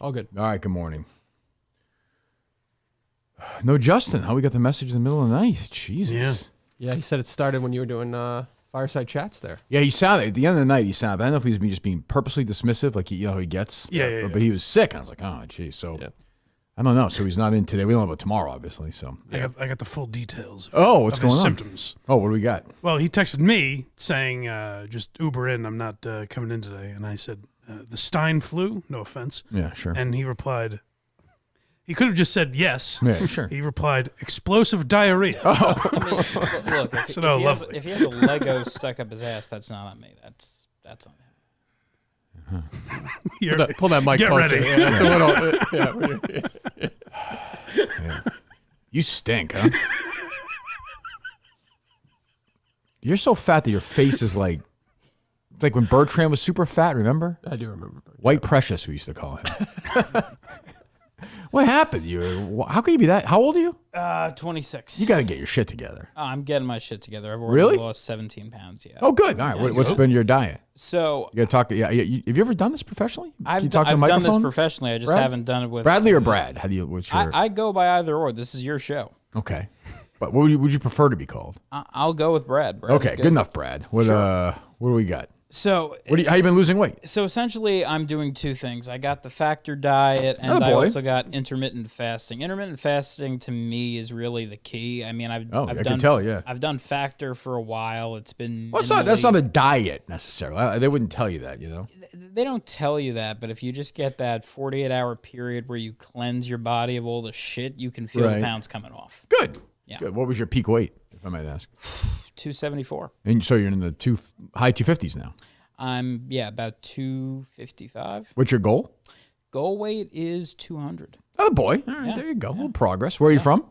All good. All right, good morning. No Justin. How we got the message in the middle of the night? Jesus. Yeah, he said it started when you were doing fireside chats there. Yeah, he sounded, at the end of the night, I don't know if he was just being purposely dismissive, like he gets. Yeah. But he was sick. I was like, oh, geez. So, I don't know. So he's not in today. We don't know about tomorrow, obviously. So I got the full details. What's of going his on? Symptoms. Oh, what do we got? Well, he texted me saying, just Uber in. I'm not coming in today. And I said, the Stein flu? No offense. Yeah, sure. And he replied, he could have just said yes. Yeah, sure. He replied, explosive diarrhea. I mean, look, if he has a Lego stuck up his ass, that's not on me. That's on him. Pull that mic Get closer. ready. Yeah, it's a little. Yeah. You stink, huh? You're so fat that your face is like, it's like when Bertrand was super fat, remember? I do remember. White Precious, we used to call him. What happened? How can you be that? How old are you? 26. You got to get your shit together. Oh, I'm getting my shit together. I've already Really? lost 17 pounds. Yeah. Oh, good. All right. What's been your diet? So You got to talk. Yeah. Have you ever done this professionally? I've, you talk to I've the done this microphone? professionally. I just Brad? haven't done it with Bradley or Brad? What's your? I go by either or. This is your show. Okay. But what would you prefer to be called? I'll go with Brad. Brad Okay, good enough, Brad. What what do we got? So How you been losing weight? So essentially, I'm doing two things. I got the factor diet, and I also got intermittent fasting. Intermittent fasting to me is really the key. I mean, I've done factor for a while. It's been that's not a diet necessarily. They wouldn't tell you that, They don't tell you that, but if you just get that 48-hour period where you cleanse your body of all the shit, you can feel the pounds coming off. Good. Yeah. Good. What was your peak weight, if I might ask? 274. And so you're in the high 250s now. I'm about 255. What's your goal? Goal weight is 200. Oh boy! All right, there you go. A little progress. Where are you from?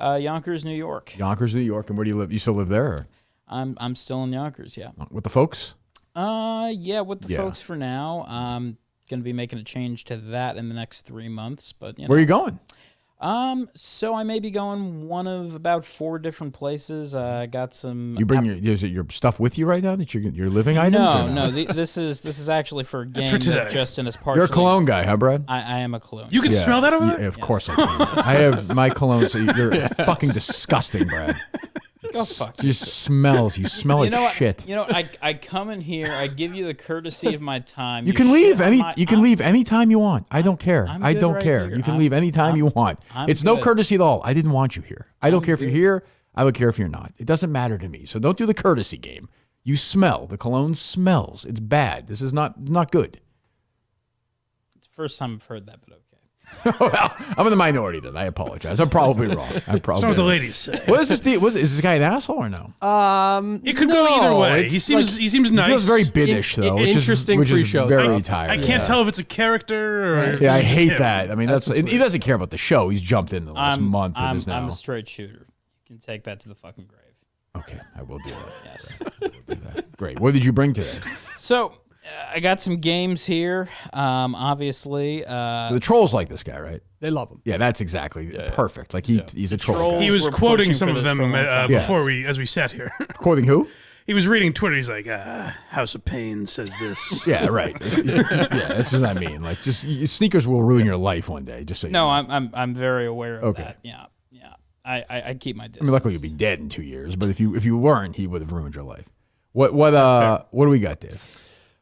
Yonkers, New York. Yonkers, New York. And where do you live? You still live there? Or? I'm still in Yonkers. Yeah. With the folks? With the folks for now. I'm gonna be making a change to that in the next 3 months. But where are you going? So I may be going one of about 4 different places. I got some. You bring your stuff with you right now? That your living items? No. This is actually for a game for today. that Justin is partially. You're a cologne guy, huh, Brad? I am a cologne. You can smell that over there? Yeah, of course I can. I have my cologne. So you're fucking disgusting, Brad. Go fuck. You smell like shit. I come in here. I give you the courtesy of my time. You can leave leave anytime you want. I don't care. I don't care. Here. You can leave anytime you want. It's no courtesy at all. I didn't want you here. I don't care if you're here. I don't care if you're not. It doesn't matter to me. So don't do the courtesy game. You smell. The cologne smells. It's bad. This is not good. It's the first time I've heard that, but okay. Well, I'm in the minority then. I apologize. I'm probably wrong. That's not what the ladies say. What is this deal? Is this guy an asshole or no? It could go either way. He seems nice. He feels very biddish though. Interesting which is pre-show. Very tired. I can't tell if it's a character or. Yeah, I hate that. I mean, he doesn't care about the show. He's jumped in the last month. I'm a straight shooter. You can take that to the fucking grave. Okay, I will do that. Yes. I will do that. Great. What did you bring today? So. I got some games here, obviously. The trolls like this guy, right? They love him. Yeah, that's exactly perfect. Like he's a troll. He was quoting some of them before Yes. as we sat here. Quoting who? He was reading Twitter. He's like, House of Pain says this. Yeah, right. Yeah, this is what I mean. Like, just sneakers will ruin your life one day. Just so you know. I'm very aware of that. Yeah. I keep my distance. I mean, luckily you'd be dead in 2 years, but if you weren't, he would have ruined your life. What do we got, Dave?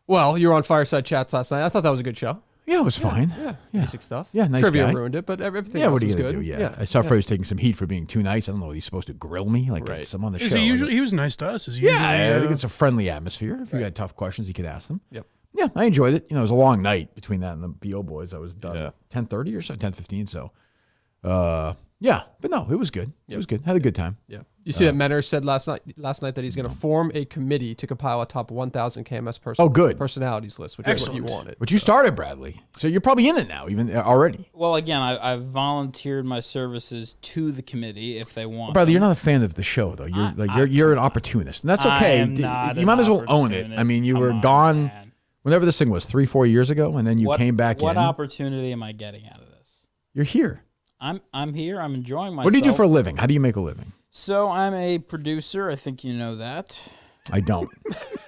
Well, you were on Fireside Chats last night. I thought that was a good show. Yeah, it was fine. Yeah. Basic stuff. Yeah, nice Trivia guy. ruined it, but everything Yeah, else what are you was going to good. do? Yeah. I saw Fred was taking some heat for being too nice. I don't know what he's supposed to grill me. Like, Right. some on the Is show. he was nice to us. Is he usually, I think it's a friendly atmosphere. If you had tough questions, you could ask them. Yep. Yeah, I enjoyed it. It was a long night between that and the BO boys. I was done at 10:30 or so, 10:15. So, yeah, but no, it was good. It was good. Had a good time. Yeah. You see that Menner said last night that he's going to form a committee to compile a top 1,000 KMS personalities list, which is what you wanted. But you started, Bradley. So you're probably in it now, even already. Well, again, I've volunteered my services to the committee if they want. Bradley, you're not a fan of the show, though. You're an opportunist, and that's okay. You might as well own it. I mean, you were gone whenever this thing was 3-4 years ago, and then you came back in. What opportunity am I getting out of this? You're here. I'm here. I'm enjoying myself. What do you do for a living? How do you make a living? So I'm a producer. I think you know that. I don't.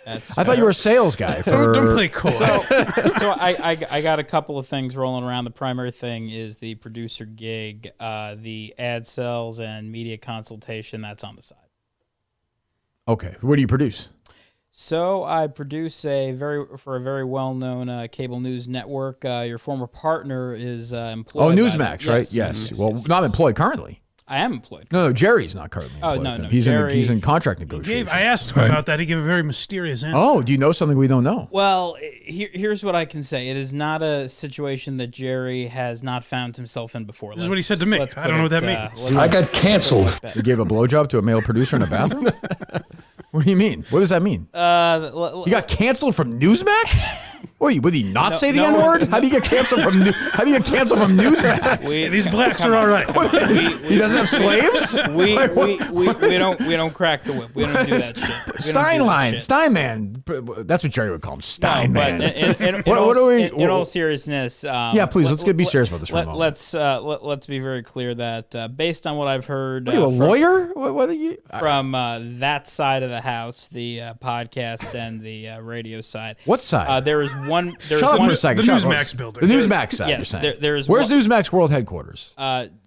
I thought you were a sales guy. Don't play coy. So I got a couple of things rolling around. The primary thing is the producer gig, the ad sales and media consultation. That's on the side. Okay. What do you produce? So I produce for a very well-known cable news network. Your former partner is employed. Oh, Newsmax, right? Yes. Well, not employed currently. I am employed. No, Jerry's not currently employed. Oh, no. He's in contract negotiations. I asked him about that. He gave a very mysterious answer. Oh, do you know something we don't know? Well, here's what I can say. It is not a situation that Jerry has not found himself in before. This is what he said to me. I don't know what that means. I got canceled. You gave a blowjob to a male producer in a bathroom? What do you mean? What does that mean? You got canceled from Newsmax? What, would he not say the N-word? How do you get canceled from Newsmax? These blacks are all right. He doesn't have slaves? We don't crack the whip. We don't do that shit. Stein man. That's what Jerry would call him. Stein man. In all seriousness, yeah, please let's be serious about this for a moment. Let's be very clear that based on what I've heard, are you a lawyer? What are you from that side of the house, the podcast and the radio side? What side? There is one. Shut up for a second. The Newsmax building. The Newsmax side. Yes, you're saying. there's Where's Newsmax World Headquarters?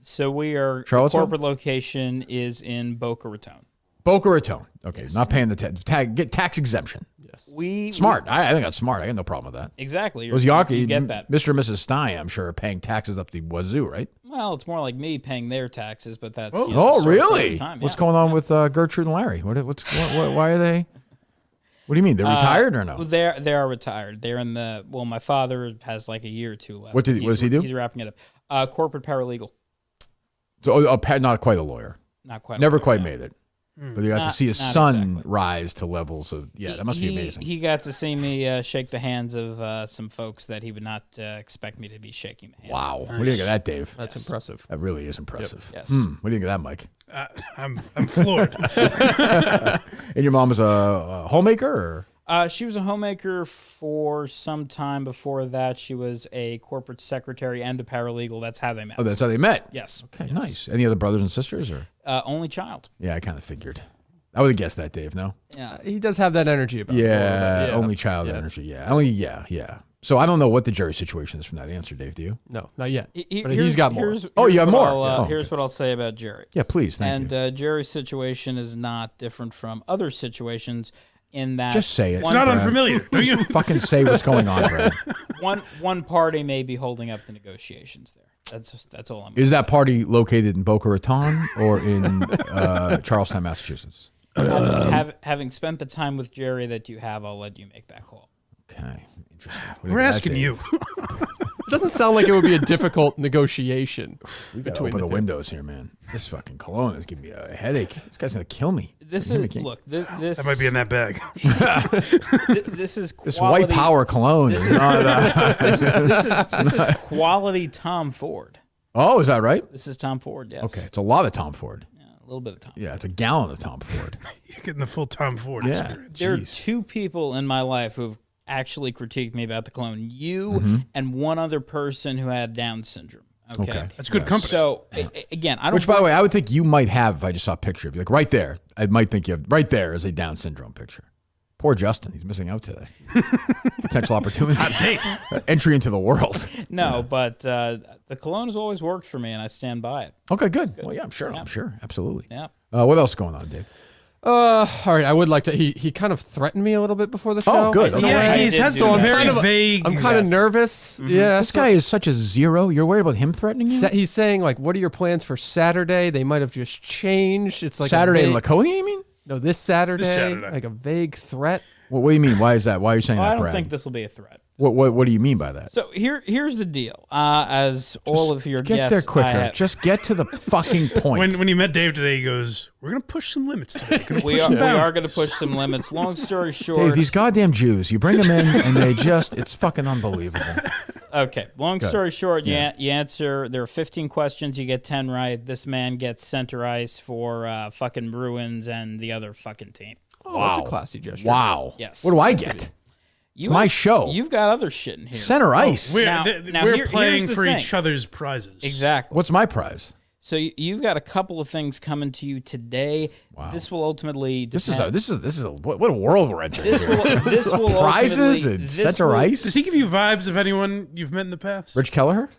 So we are. The corporate location is in Boca Raton. Boca Raton. Okay, yes. Not paying the get tax exemption. Yes. Smart. I think that's smart. I got no problem with that. Exactly. It was Yankee. You get that. Mr. and Mrs. Stein, I'm sure, are paying taxes up the wazoo, right? Well, it's more like me paying their taxes, but that's really? Time. What's going on with Gertrude and Larry? Why are they? What do you mean? They're retired or no? They are retired. They're in the. Well, my father has like a year or two left. What does he do? He's wrapping it up. Corporate paralegal. So, not quite a lawyer. Not quite. Never quite made it. But you got to see his son rise to levels of that must be amazing. He got to see me shake the hands of some folks that he would not expect me to be shaking the hands. Wow, of. What do you think of that, Dave? That's impressive. That really is impressive. Yep. Yes. What do you think of that, Mike? I'm floored. And your mom was a homemaker, or? She was a homemaker for some time. Before that, she was a corporate secretary and a paralegal. That's how they met. Oh, that's how they met? Yes. Okay, yes. Nice. Any other brothers and sisters? Or only child. Yeah, I kind of figured. I would have guessed that, Dave, no? Yeah. He does have that energy about him. Yeah, only child energy. Yeah. So I don't know what the Jerry situation is from that answer, Dave. Do you? No, not yet. But he's got more. You have more? Here's what I'll say about Jerry. Yeah, please. Thank you. And Jerry's situation is not different from other situations in that. Just say it. It's not unfamiliar. Just fucking say what's going on, Brad. One party may be holding up the negotiations there. That's all I'm. Is that party located in Boca Raton or in Charlestown, Massachusetts? Having spent the time with Jerry that you have, I'll let you make that call. Okay, interesting. We're asking you. It doesn't sound like it would be a difficult negotiation. We got to open the windows here, man. This fucking cologne is giving me a headache. This guy's gonna kill me. This that might be in that bag. This is quality, this white power cologne. This is quality Tom Ford. Oh, is that right? This is Tom Ford. Yes. Okay, it's a lot of Tom Ford. A little bit of Tom. Yeah, it's a gallon of Tom Ford. You're getting the full Tom Ford experience. There are two people in my life who've actually critiqued me about the cologne. You and one other person who had Down syndrome. Okay. That's good company. So, again, I don't... Which, by the way, I would think you might have if I just saw a picture of you. Like right there. I might think you have... Right there is a Down syndrome picture. Poor Justin. He's missing out today. Potential opportunity. Entry into the world. No, but the cologne has always worked for me, and I stand by it. Okay, good. Well, yeah, I'm sure. Absolutely. Yeah. What else is going on, Dave? All right, I would like to. He kind of threatened me a little bit before the show. Oh, good. Okay. Yeah, he's had some very vague. I'm kind of nervous. Mm-hmm. Yeah, this guy is such a zero. You're worried about him threatening you? He's saying like, "What are your plans for Saturday?" They might have just changed. It's like Saturday in Laconia. You mean? No, this Saturday. Like a vague threat. Well, what do you mean? Why is that? Why are you saying that, Brad? I don't think this will be a threat. What do you mean by that? So here's the deal. As all of your guests, get there quicker. Just get to the fucking point. When you met Dave today, he goes, "We're gonna push some limits today. We are gonna push some limits." Long story short, Dave, these goddamn Jews. You bring them in, and it's fucking unbelievable. Okay. Long story short, you answer. There are 15 questions. You get 10 right. This man gets center ice for fucking Bruins and the other fucking team. Oh, wow. That's a classy gesture. Wow. Yes. What do I get? It's my show. You've got other shit in here. Center ice. We're playing for each other's prizes. Exactly. What's my prize? So you've got a couple of things coming to you today. Wow. This will ultimately depend. This is what a world we're entering. This will prizes and center ice. Does he give you vibes of anyone you've met in the past? Rich Kelleher?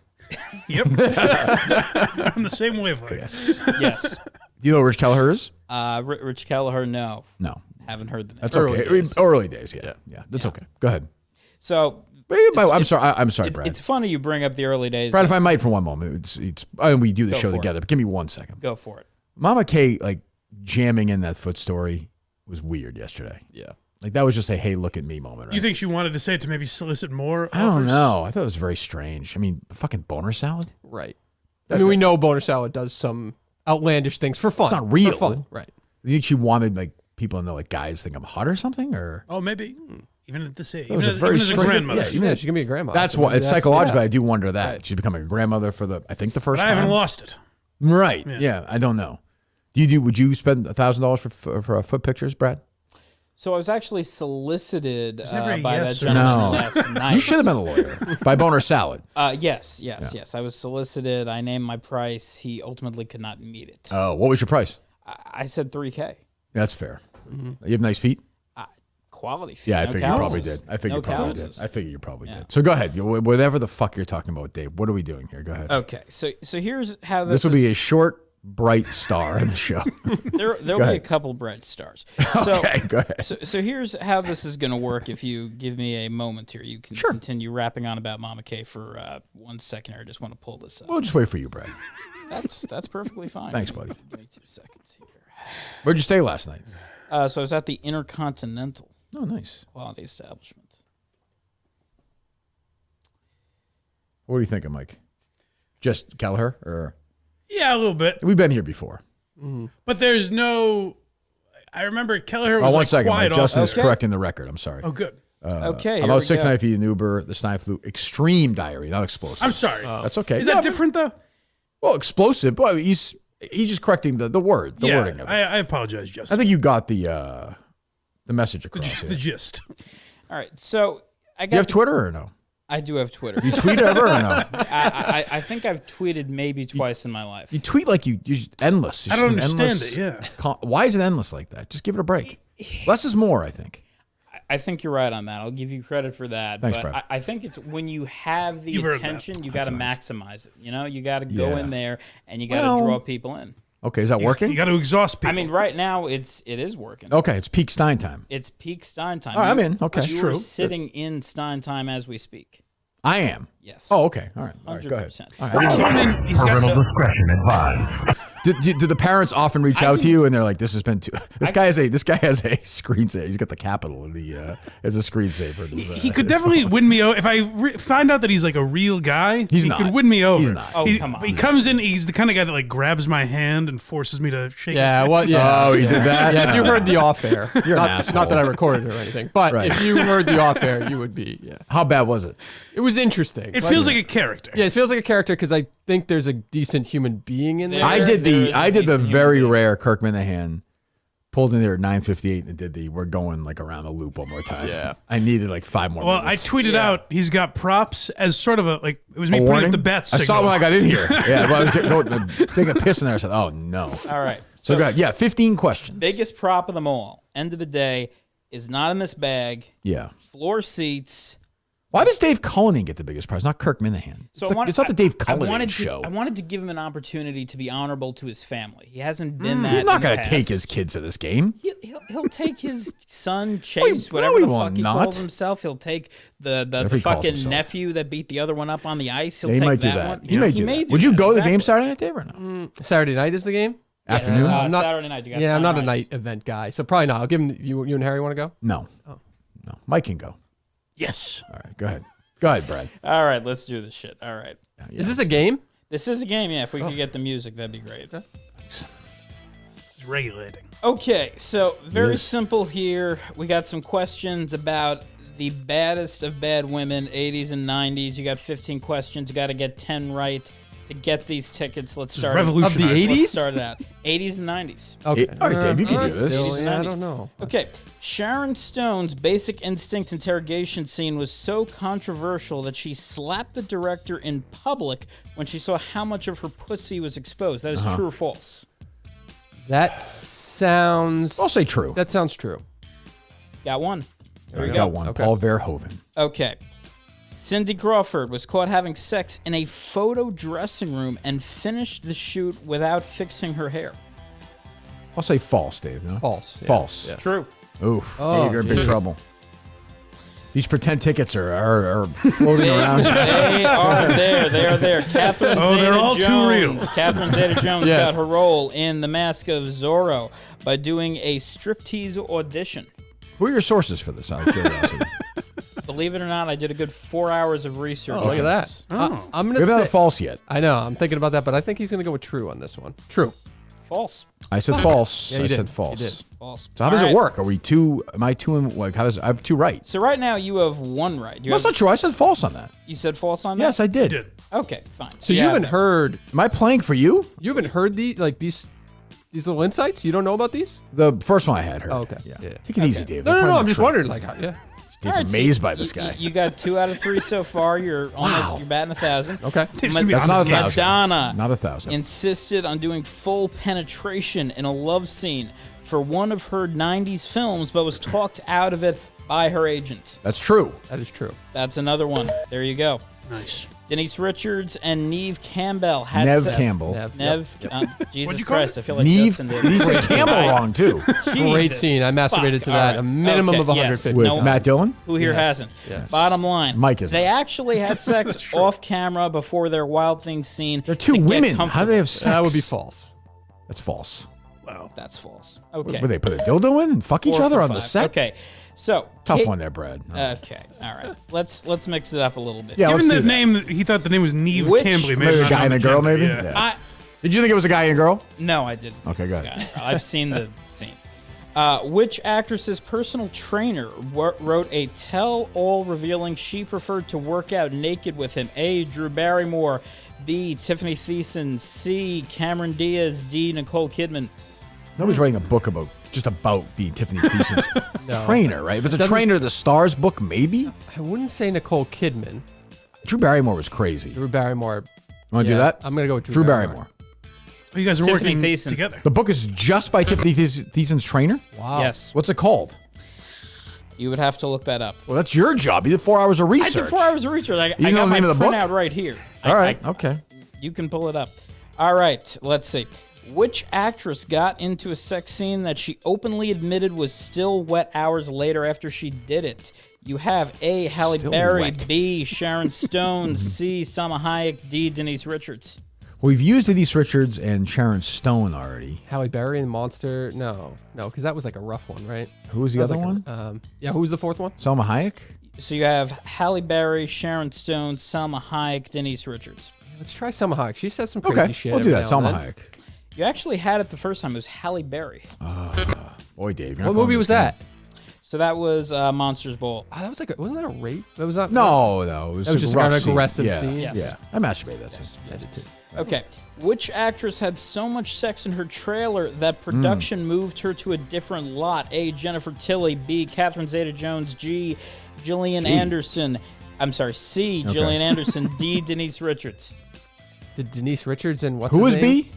Yep. I'm the same wavelength. Yes. Do you know who Rich Kelleher is? Rich Kelleher, no. Haven't heard the name. That's okay. Early days, yeah. That's okay. Go ahead. So I'm sorry, Brad. It's funny you bring up the early days. Brad, if I might for one moment, we do the show together, but give me 1 second. Go for it. Mama K, like, jamming in that foot story was weird yesterday. Yeah. Like, that was just a, hey, look at me moment, right? You think she wanted to say it to maybe solicit more I don't know. I thought it was very strange. I mean, fucking boner salad? Right. I mean, we know boner salad does some outlandish things for fun. It's not real. For fun. Right. You think she wanted, like, people to know, like, guys think I'm hot or something? Or maybe. Even at this age. Even As a grandmother. Yeah, she can be a grandmother. That's why. It's psychological. I do wonder that. Right. She's becoming a grandmother for the first time. I haven't lost it. Right. Yeah, I don't know. Would you spend $1,000 for foot pictures, Brad? So I was actually solicited by that yes gentleman last night. You should have been a lawyer. By Boner Salad. Yes. I was solicited. I named my price. He ultimately could not meet it. Oh, what was your price? I said $3,000. That's fair. Mm-hmm. You have nice feet? Quality feet. Yeah, I figured you probably did. I figured you probably did. So go ahead. Whatever the fuck you're talking about, Dave. What are we doing here? Go ahead. Okay. So here's how this will be a short, bright star in the show. There'll be a couple bright stars. Okay, go ahead. So here's how this is going to work. If you give me a moment here, you can continue rapping on about Mama K for 1 second here. I just want to pull this up. We'll just wait for you, Brad. That's perfectly fine. Thanks, buddy. Give me 2 seconds here. Where'd you stay last night? So I was at the Intercontinental. Oh, nice. Quality establishment. What are you thinking, Mike? Just Kelleher? Or? Yeah, a little bit. We've been here before. Mm-hmm. But there's no... I remember Kelleher was 1 second, quiet. Mike. Justin is correcting the record. I'm sorry. Oh, good. Okay. About 6 feet in Uber, the Stein flu, extreme diarrhea, not explosive. I'm sorry. That's okay. Is that different, though? Well, explosive, but he's just correcting the wording of it. I apologize, Justin. I think you got the message across. The gist. All right, so I got. Do you have Twitter or no? I do have Twitter. You tweet ever or no? I think I've tweeted maybe twice in my life. You tweet like you're just endless. I don't understand it, yeah. Why is it endless like that? Just give it a break. Less is more, I think. I think you're right on that. I'll give you credit for that. Thanks, but Brad. I think it's when you have the attention, you got to maximize it. You got to go in there and you got to draw people in. Okay, is that working? You got to exhaust people. I mean, right now it is working. Okay, it's peak Stein time. It's peak Stein time. All right, I'm in. Okay, that's true. You're sitting in Stein time as we speak. I am. Yes. Oh, okay. All right. 100%. Go ahead. All right. Parental discretion advised. Do the parents often reach out to you and they're like, "This has been too." This guy has a screensaver. He's got the capital in the as a screensaver. He could definitely win me over if I find out that he's like a real guy. He could win me over. He's not. Oh, come on. He comes in. He's the kind of guy that like grabs my hand and forces me to shake. his hand. Oh, he did that. Yeah, if you heard the off air, you're an asshole. Not that I recorded it or anything, but if you heard the off air, you would be. Yeah. How bad was it? It was interesting. It feels like a character. Yeah, it feels like a character because I think there's a decent human being in there. I did the very rare Kirk Minihane pulled in there at 9:58 and did the we're going like around the loop one more time. Yeah. I needed like 5 more Well, minutes. I tweeted out he's got props as sort of a like it was me putting warning? up the bet signal. I saw when I got in here. Yeah, well, I was taking a piss in there. I said, "Oh no!" All right. So go ahead. Yeah, 15 questions. Biggest prop of them all. End of the day is not in this bag. Yeah. Floor seats. Why does Dave Cullinane get the biggest prize, not Kirk Minihane? So it's not the Dave Cullinane show. I wanted to give him an opportunity to be honorable to his family. He hasn't been that. He's not going to take his kids to this game. He'll take his son Chase, whatever the fuck he calls himself. He'll take the fucking nephew that beat the other one up on the ice. He'll take might do that one. He may do that. Would you go to the game Saturday night, Dave, or no? Saturday night is the game. Afternoon. Saturday night. I'm not a night event guy, so probably not. I'll give him. You and Harry want to go? No. Oh. No. Mike can go. Yes. All right. Go ahead. Go ahead, Brad. All right, let's do this shit. All right. Yeah, is this a game? This is a game, yeah. If we could get the music, that'd be great. It's regulating. Okay, so very simple here. We got some questions about the baddest of bad women, 80s and 90s. You got 15 questions. You got to get 10 right. to get these tickets. Let's start revolutionary. Of the 80s? Let's start it out. 80s and 90s. Okay. All right, Dave, you can do this. Still, yeah, I 90s. don't know. Okay, Sharon Stone's Basic Instinct interrogation scene was so controversial that she slapped the director in public when she saw how much of her pussy was exposed. That is true or false? That sounds... I'll say true. That sounds true. Got one. There we go. One. Okay. Paul Verhoeven. Okay. Cindy Crawford was caught having sex in a photo dressing room and finished the shoot without fixing her hair. I'll say false, Dave. No? False. Yeah. False. Yeah. True. Oof. Oh, Dave, you're in big geez. trouble. These pretend tickets are floating around. They are there. They are there. Catherine they're all too Zeta-Jones. real. Catherine Zeta-Jones Yes. got her role in The Mask of Zorro by doing a striptease audition. Who are your sources for this, out of curiosity? Believe it or not, I did a good 4 hours of research. Oh, look at that. I'm We going to haven't say... had false yet. I know. I'm thinking about that, but I think he's going to go with true on this one. True. False. I said false. Yeah, you I did. said false. You did. False. So how does All it right. work? Are we two? Am I two and like? How does I have two right? So right now you have one right. That's not true. I said false on that. You said false on that? Yes, I did. Did. Okay, fine. So you Yeah, haven't heard... Am I playing for you? You haven't heard these little insights? You don't know about these? The first one I had heard. Oh, okay. Yeah. Yeah. Take it easy, Dave. No, They're no, probably I'm not just true. wondering. Like, yeah. Dave's All right, so amazed by this guy. You got 2 out of 3 so far. You're almost you're batting 1,000. Okay. Dave's gonna be That's on not his game. 1,000. Madonna Not 1,000. insisted on doing full penetration in a love scene for one of her 90s films, but was talked out of it by her agent. That's true. That is true. That's another one. There you go. Nice. Denise Richards and Neve Campbell had Nev sex. Campbell. Jesus What'd you call Christ, it? I feel like Neve. Justin did. He said Campbell wrong too. Great Jesus scene. I masturbated to fuck. that All a minimum Okay, of yes. 150 With No- Matt Dillon. Who here Yes, hasn't? yes. Bottom line, Mike is they not. actually had sex off camera before their Wild Things scene. They're two to get women. How do comfortable. they have sex? That would be false. That's false. Wow. That's false. Okay. Would they put a dildo in and fuck each 4 other for on the 5. set? Okay. So Tough Kate- one there, Brad. Okay. All right. Let's mix it up a little bit. Yeah, Given let's the do that. name, he thought the name was Neve Which- Campbell. He may Maybe have a not guy and a known girl, the maybe? gender, Yeah. I Did you think it was a guy and a girl? no, I didn't. Okay, good. I've seen the scene. Which actress's personal trainer wrote a tell-all revealing she preferred to work out naked with him? A. Drew Barrymore. B. Tiffany Thiessen. C. Cameron Diaz. D. Nicole Kidman. Nobody's writing a book about being Tiffany Thiessen's trainer, right? If it's a Doesn't- trainer of the stars book, maybe. I wouldn't say Nicole Kidman. Drew Barrymore was crazy. Drew Barrymore. Want to do that? I'm going to go with Drew Barrymore. Oh, you guys are Tiffany working Thiessen. together. The book is just by Tiffany Thiesen's trainer? Wow. Yes. What's it called? You would have to look that up. Well, that's your job. You did 4 hours of I research. did 4 hours of research. I know got the my name of the book? printout right here. All right. Okay. You can pull it up. All right, let's see. Which actress got into a sex scene that she openly admitted was still wet hours later after she did it? You have A. Halle Still Berry, wet. B. Sharon Stone, C. Salma Hayek, D. Denise Richards. Well, we've used Denise Richards and Sharon Stone already. Halle Berry and Monster. No, because that was like a rough one, right? Who was the That other like one? Yeah, who was the fourth one? Salma Hayek? So you have Halle Berry, Sharon Stone, Salma Hayek, Denise Richards. Let's try Salma Hayek. She says some crazy Okay, shit. we'll do every that. now and Salma then. Hayek. You actually had it the first time. It was Halle Berry. Boy, Dave. What movie was that? So that was Monsters Ball. Oh, that was like, wasn't that a rape? That was not. No. It That was a just rough an scene. aggressive yeah. scene. Yes. Yeah. I masturbated that scene. I did too. Okay. Which actress had so much sex in her trailer that production moved her to a different lot? A. Jennifer Tilly. B. Catherine Zeta-Jones. G. Gillian Anderson. I'm sorry. C. Okay. Gillian Anderson. D. Denise Richards. Did Denise Richards and what's Who his was name? B?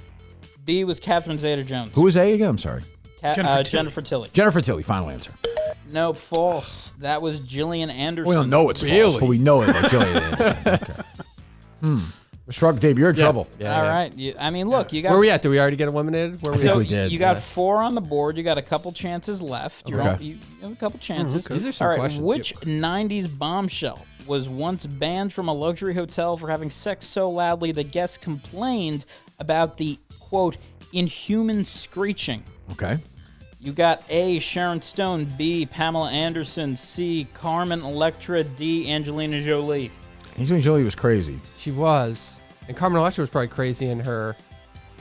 B was Catherine Zeta-Jones. Who was A again? I'm sorry. Jennifer Tilly. Jennifer Tilly. Final answer. Nope, false. That was Gillian Anderson. We don't know it's false, Really? but we know it about Gillian Anderson. Okay. Shrug, Dave, you're in trouble. Yeah, All yeah. right. I mean, look, you got. Where we at? Did we already get eliminated? Where we So at? we did, you got yeah. 4 on the board. You got a couple chances left. Okay. You have a couple chances. These are some All right. questions, Which 90s bombshell was once banned from a luxury hotel for having sex so loudly that guests complained about the, quote, inhuman screeching? Okay. You got A. Sharon Stone, B. Pamela Anderson, C. Carmen Electra, D. Angelina Jolie. Angelina Jolie was crazy. She was, and Carmen Electra was probably crazy in her.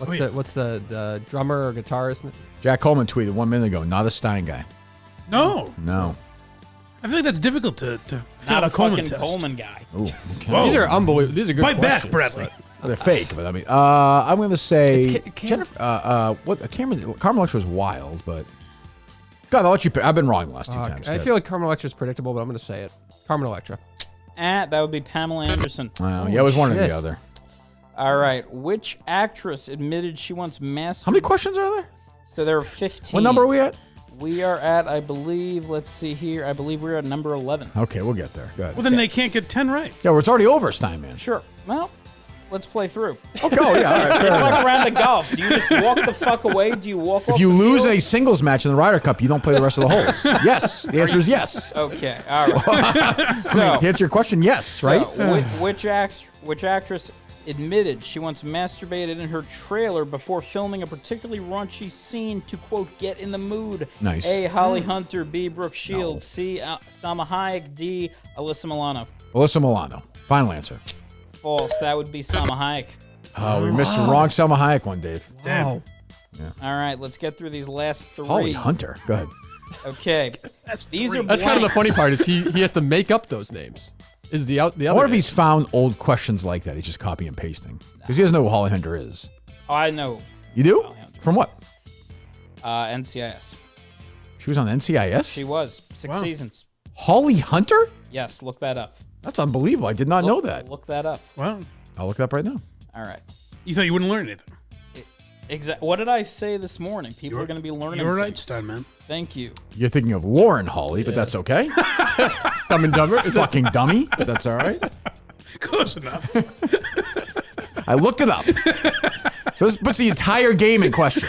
Wait. What's the drummer or guitarist? Jack Coleman tweeted 1 minute ago, not a Stein guy. No. No. I feel like that's difficult to fail Not a the Coleman fucking test. Coleman guy. Ooh, okay. Whoa. These are unbelievable. These are good Bite back, questions, Bradley. but- They're fake, but I mean, I'm going to say Jennifer. Carmen Electra was wild, but God, I'll let you pick. I've been wrong the last 2 times. I feel like Carmen Electra is predictable, but I'm going to say it. Carmen Electra. That would be Pamela Anderson. Yeah, it was one or the other. All right. Which actress admitted she once masturbated? How many questions are there? So there are 15. What number are we at? We are at, I believe, let's see here. I believe we're at number 11. Okay, we'll get there. Go ahead. Well, then they can't get 10 right. Yeah, well, it's already over, Stein, man. Sure. Well, let's play through. Okay, yeah, all right. It's like a round of golf. Do you just walk the fuck away? Do you walk off If you the lose field? a singles match in the Ryder Cup, you don't play the rest of the holes. Yes. The answer is yes. Okay, all right. So, to answer your question, yes, right? Which actress admitted she once masturbated in her trailer before filming a particularly raunchy scene to, quote, get in the mood? Nice. A, Holly Hunter. B, Brooke Shields. C, Salma Hayek. D, Alyssa Milano. Alyssa Milano. Final answer. False. That would be Salma Hayek. Oh, we missed the wrong Salma Hayek one, Dave. Wow. All right, let's get through these last 3. Holly Hunter. Go ahead. Okay. These are That's kind of the blanks. funny part is he has to make up those names. Is the other? I wonder if name. he's found old questions like that. He's just copy and pasting. Because he doesn't know who Holly Hunter is. Oh, I know. You do? Holly Hunter. From what? NCIS. She was on NCIS? She was. 6 seasons. Holly Hunter? Yes, look that up. That's unbelievable. I did not know that. Look that up. Well, I'll look it up right now. All right. you thought you wouldn't learn anything. What did I say this morning? People are going to be learning You're right, things. Stein, man. Thank you. You're thinking of Lauren Holly, but that's okay. Dumb and Dumber? Fucking dummy, but that's all right. Close enough. I looked it up. So this puts the entire game in question.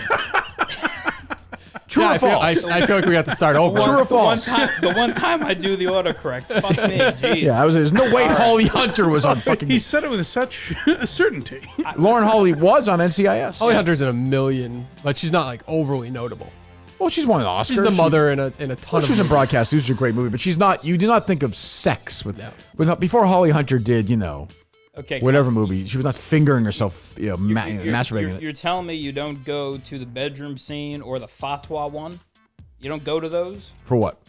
True or false? I feel like we got to start over. True or false? The one time I do the autocorrect. Fuck me. Jeez. Yeah, there's no way Holly Hunter was on fucking. He said it with such certainty. Lauren Holly was on NCIS. Holly Hunter's in a million, but she's not like overly notable. Well, she's won an Oscar. She's the mother in a ton Well, of she was in movies. Broadcast News, is a great movie, but she's not. You do not think of sex with them. Before Holly Hunter did, Okay. whatever movie, she was not fingering herself, masturbating. You're telling me you don't go to the bedroom scene or the fatwa one? You don't go to those For what?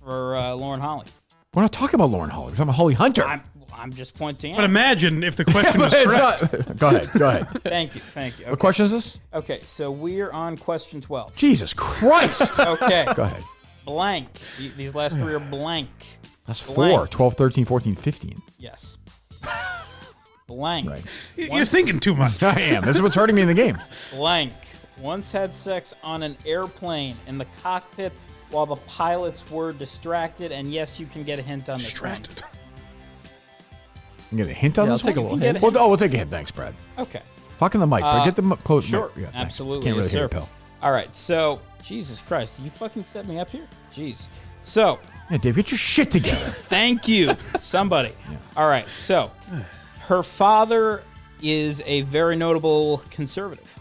for Lauren Holly? We're not talking about Lauren Holly. We're talking about Holly Hunter. I'm just pointing But out. imagine if the question was It's correct. not- Go ahead. Thank you. Okay. What question is this? Okay, so we're on question 12. Jesus Christ. Okay. Go ahead. Blank. These last 3 are blank. That's 4. Blank. 12, 13, 14, 15. Yes. Blank. Right. You're thinking too much. I am. This is what's hurting me in the game. Blank. Once had sex on an airplane in the cockpit while the pilots were distracted. And yes, you can get a hint on this Distracted. one. You get a hint on Yeah, this I'll take one? a little hint. We'll take a hint. Thanks, Brad. Okay. Talking the mic, but get the close. Sure. Yeah, thanks. Absolutely. Can't really yes, hear sir. a pill. All right. So, Jesus Christ. You fucking set me up here? Jeez. So, Yeah, Dave, get your shit together. thank you, somebody. All right. So, her father is a very notable conservative.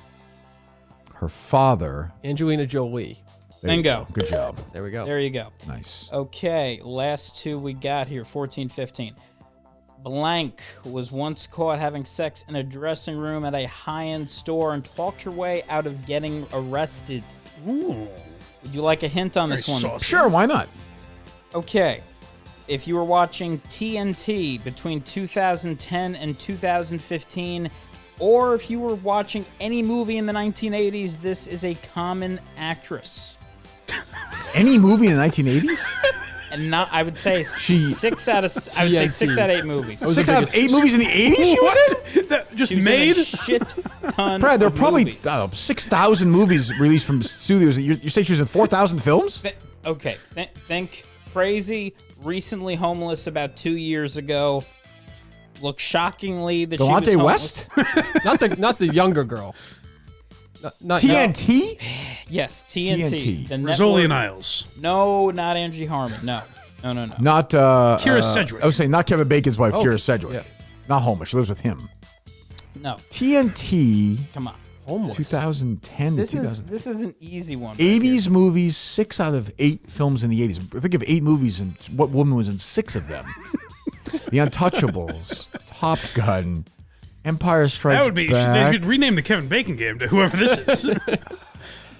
Her father. Angelina Jolie. There you Bingo. go. Good job. There we go. There you go. Nice. Okay, last 2 we got here, 14, 15. Blank was once caught having sex in a dressing room at a high-end store and talked her way out of getting arrested. Ooh. Would you like a hint on this Very one? saucy. Sure, why not? Okay. If you were watching TNT between 2010 and 2015, or if you were watching any movie in the 1980s, this is a common actress. Any movie in the 1980s? And not, I would say 6 out of 8 movies. 6 out of 8 movies in the 80s she was in? That just She was made? in a shit ton Brad, there are of probably movies. 6,000 movies released from studios. You say she was in 4,000 films? Okay, think crazy, recently homeless about 2 years ago. Look shockingly that she was Delonte homeless. West? not the younger girl. Not TNT? Yes, TNT. TNT. The Rizzoli network. and Isles. No, not Angie Harmon. No. Not Kira Sedgwick. I was saying not Kevin Bacon's wife, Kira Sedgwick. yeah. Not homeless. She lives with him. No. TNT. Come on. homeless. 2010 This to is 2000. this is an easy one. 80s movies, 6 out of 8 films in the 80s. Think of 8 movies and what woman was in 6 of them. The Untouchables, Top Gun, Empire Strikes That would be. Back, They should rename the Kevin Bacon game to whoever this is.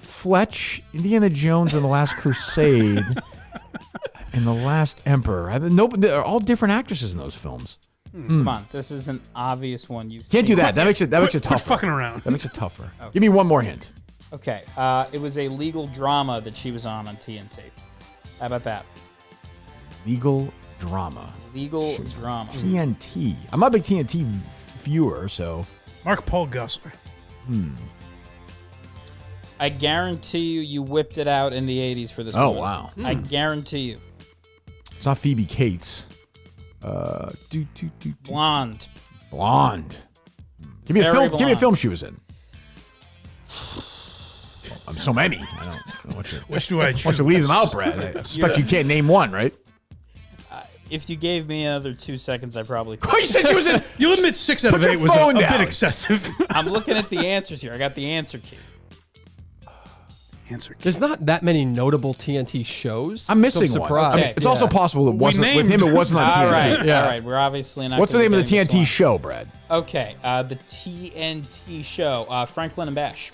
Fletch, Indiana Jones and the Last Crusade, and The Last Emperor. They're all different actresses in those films. Come on, this is an obvious one. You can't do that. That makes it tougher. Quit fucking around. That makes it tougher. Okay. Give me one more hint. Okay. It was a legal drama that she was on TNT. How about that? Legal drama. Legal drama. TNT. I'm not a big TNT viewer, so. Mark Paul Gosselaar. I guarantee you whipped it out in the 80s for this Oh, woman. wow. I guarantee you. It's not Phoebe Cates. Blonde. Give me a Very film. blonde. Give me a film she was in. So many. I don't know Which do I choose? Why don't you leave them out, Brad? I suspect you can't name one, right? If you gave me another 2 seconds, I probably could. Oh, you said she was in. You'll admit 6 out of 8 was a bit excessive. I'm looking at the answers here. I got the answer key. Answer key. There's not that many notable TNT shows. I'm missing so one. surprised. I mean, it's also possible it wasn't with him. It wasn't on All TNT. right, Yeah. all right. We're obviously not. What's the gonna name of be the getting this TNT one. show, Brad? Okay, the TNT show, Franklin and Bash.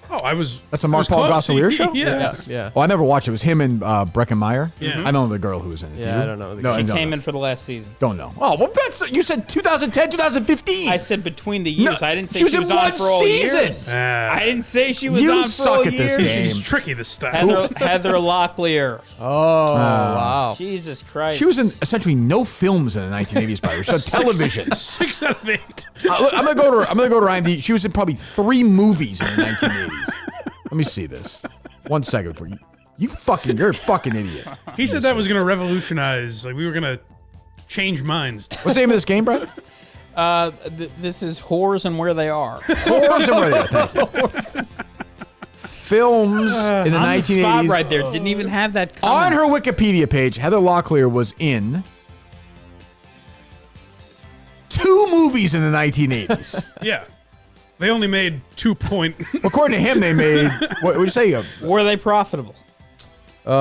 Oh, I was. That's a Mark Paul close. Gosselaar show? Yeah. Yeah. Well, I never watched it. It was him and Breckenmeyer. Yeah. I don't know the girl who was in it. Yeah, Do you? I don't know. No, She I don't came know. in for the last season. Don't know. Oh, well, you said 2010, 2015. I said between the years. No, I didn't say she was she in was on one for all season. years. Ah. I didn't say she was You on for suck all at this years. game. She's tricky this time. Heather Locklear. Oh, wow. Jesus Christ. She was in essentially no films in the 1980s. By the way, she was on television. 6 out of 8. I'm gonna go to IMDb. She was in probably 3 movies in the 1980s. Let me see this. 1 second for you. You're a fucking idiot. He said that was going to revolutionize. Like, we were going to change minds. What's the name of this game, Brad? This is Whores and Where They Are. Whores and Where They Are. Thank you. Films in the On the 1980s. spot right there. Didn't even have that coming. On her Wikipedia page, Heather Locklear was in 2 movies in the 1980s. Yeah. They only made 2 point. According to him, they made, what would you say? Were they profitable? She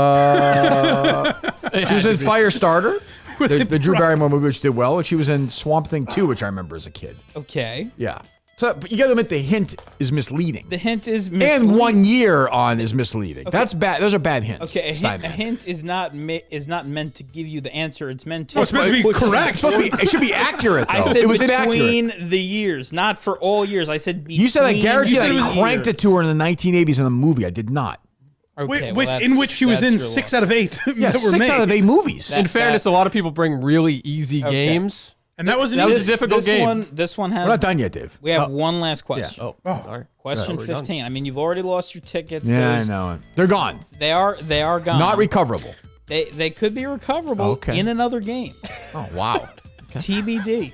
was in Firestarter, the Drew Barrymore movie, which did well. And she was in Swamp Thing 2, which I remember as a kid. Okay. Yeah. So, but you got to admit, the hint is misleading. The hint is misleading. And 1 year on is misleading. That's bad. Those are bad hints. Okay, a Steinman. hint is not meant to give you the answer. It's meant to. Well, it's meant to be correct. It should be accurate, though. I said it was between inaccurate. the years, not for all years. I said between. You said I guarantee said I it was cranked it to her in the 1980s in the movie. I did not. Okay, in which she was in 6 out of 8 Yeah, that were 6 made. out of 8 movies. In fairness, a lot of people bring really easy games. And that was That was a difficult game. This one has. We're not done yet, Dave. We have one last question. Oh, sorry. Question we're done. 15. I mean, you've already lost your tickets. Yeah, I There's- know it. They're gone. They are gone. Not recoverable. They could be recoverable Okay. in another game. Oh, wow. TBD.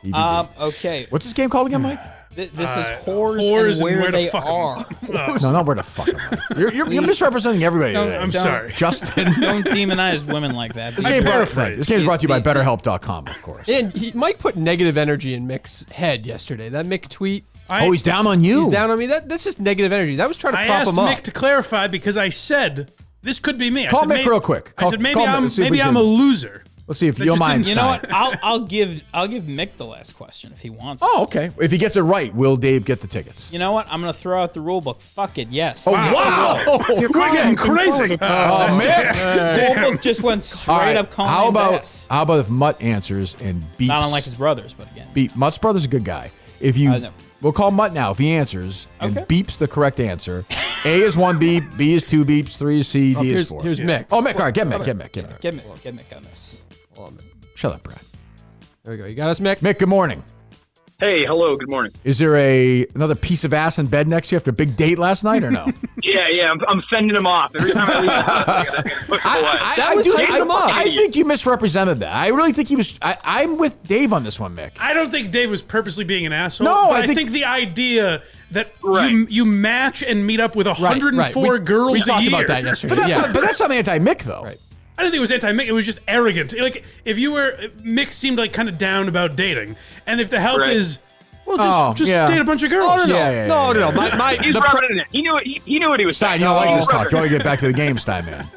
TBD. Okay. What's this game called again, Mike? This is Whores and Where They Are. No, not where the fuck am I? You're misrepresenting everybody today. I'm sorry. Justin. Don't demonize women like that. This game is brought to you by Betterhelp.com, of course. And Mike put negative energy in Mick's head yesterday. That Mick tweet. He's down on you. He's down on me. That's just negative energy. That was trying to I prop asked him up. Mick to clarify because I said this could be me. Call I said, Mick real quick. I said maybe call Mick, see if we I'm can- a loser. Let's see if That you'll just mind. didn't- You know Stein. what? I'll give Mick the last question if he wants. Oh, okay. If he gets it right, will Dave get the tickets? You know what? I'm gonna throw out the rule book. Fuck it. Yes. Oh, wow. We're getting crazy. Oh, Mick. Rule book just went straight All right. up calling How his ass. about if Mutt answers and beeps? Not unlike his brothers, but again. Mutt's brother's a good guy. If I you, know. we'll call Mutt now. If he answers and Okay. beeps the correct answer, A is 1 beep, B is 2 beeps, 3 is C, D is 4. Here's Mick. Oh, Mick. All right, get Mick. Get Mick on this. Hold on, Mick. Shut up, Brad. There we go. You got us, Mick? Mick, good morning. Hey, hello, good morning. Is there another piece of ass in bed next to you after a big date last night or no? Yeah, I'm fending him off. Every time I leave the house, I gotta push him away. I think you misrepresented that. I really think he was. I'm with Dave on this one, Mick. I don't think Dave was purposely being an asshole. No, but I I think the idea that Right. you match and meet up with 104 right. girls We a talked year. about that yesterday. But that's not anti-Mick, though. Right. I didn't think it was anti-Mick. It was just arrogant. Like, if you were... Mick seemed like kind of down about dating. And if the help Right. is... Well, just yeah. date a bunch of girls. No. He's rubbing it in. He knew what he was Stein, saying. you don't like this He's talk. rubbing You it want to get back to the game, Stein, man.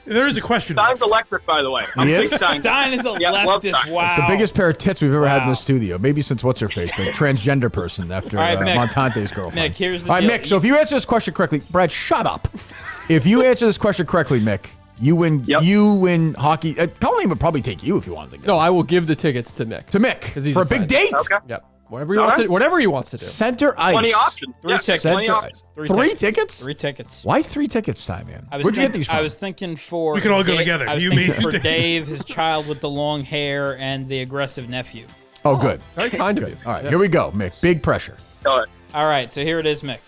There is a question. in. Stein's electric, by the way. I'm He big is? Stein. Stein is a Yeah, love leftist. Stein. Wow. It's the biggest pair of tits we've ever had in Wow. the studio. Maybe since what's-her-face, the transgender person after All right, Mick. Montante's girlfriend. Mick, here's the All right, deal. Mick, so if you answer this question correctly, Brad, shut up. If you answer this question correctly, Mick, You win hockey. Colleen would probably take you if you wanted to go. No, I will give the tickets to Mick. To Mick for a big date. Okay. Yep. Whatever he wants to do. Center ice. 20 options. Three tickets. Plenty options. Three tickets? 3 tickets. Why 3 tickets, Stein, man? Where'd you get these from? I was thinking for... We could all go together. I was thinking for Dave, his child with the long hair, and the aggressive nephew. Oh, good. Very kind of you. All right, here we go, Mick. Big pressure. All right, so here it is, Mick.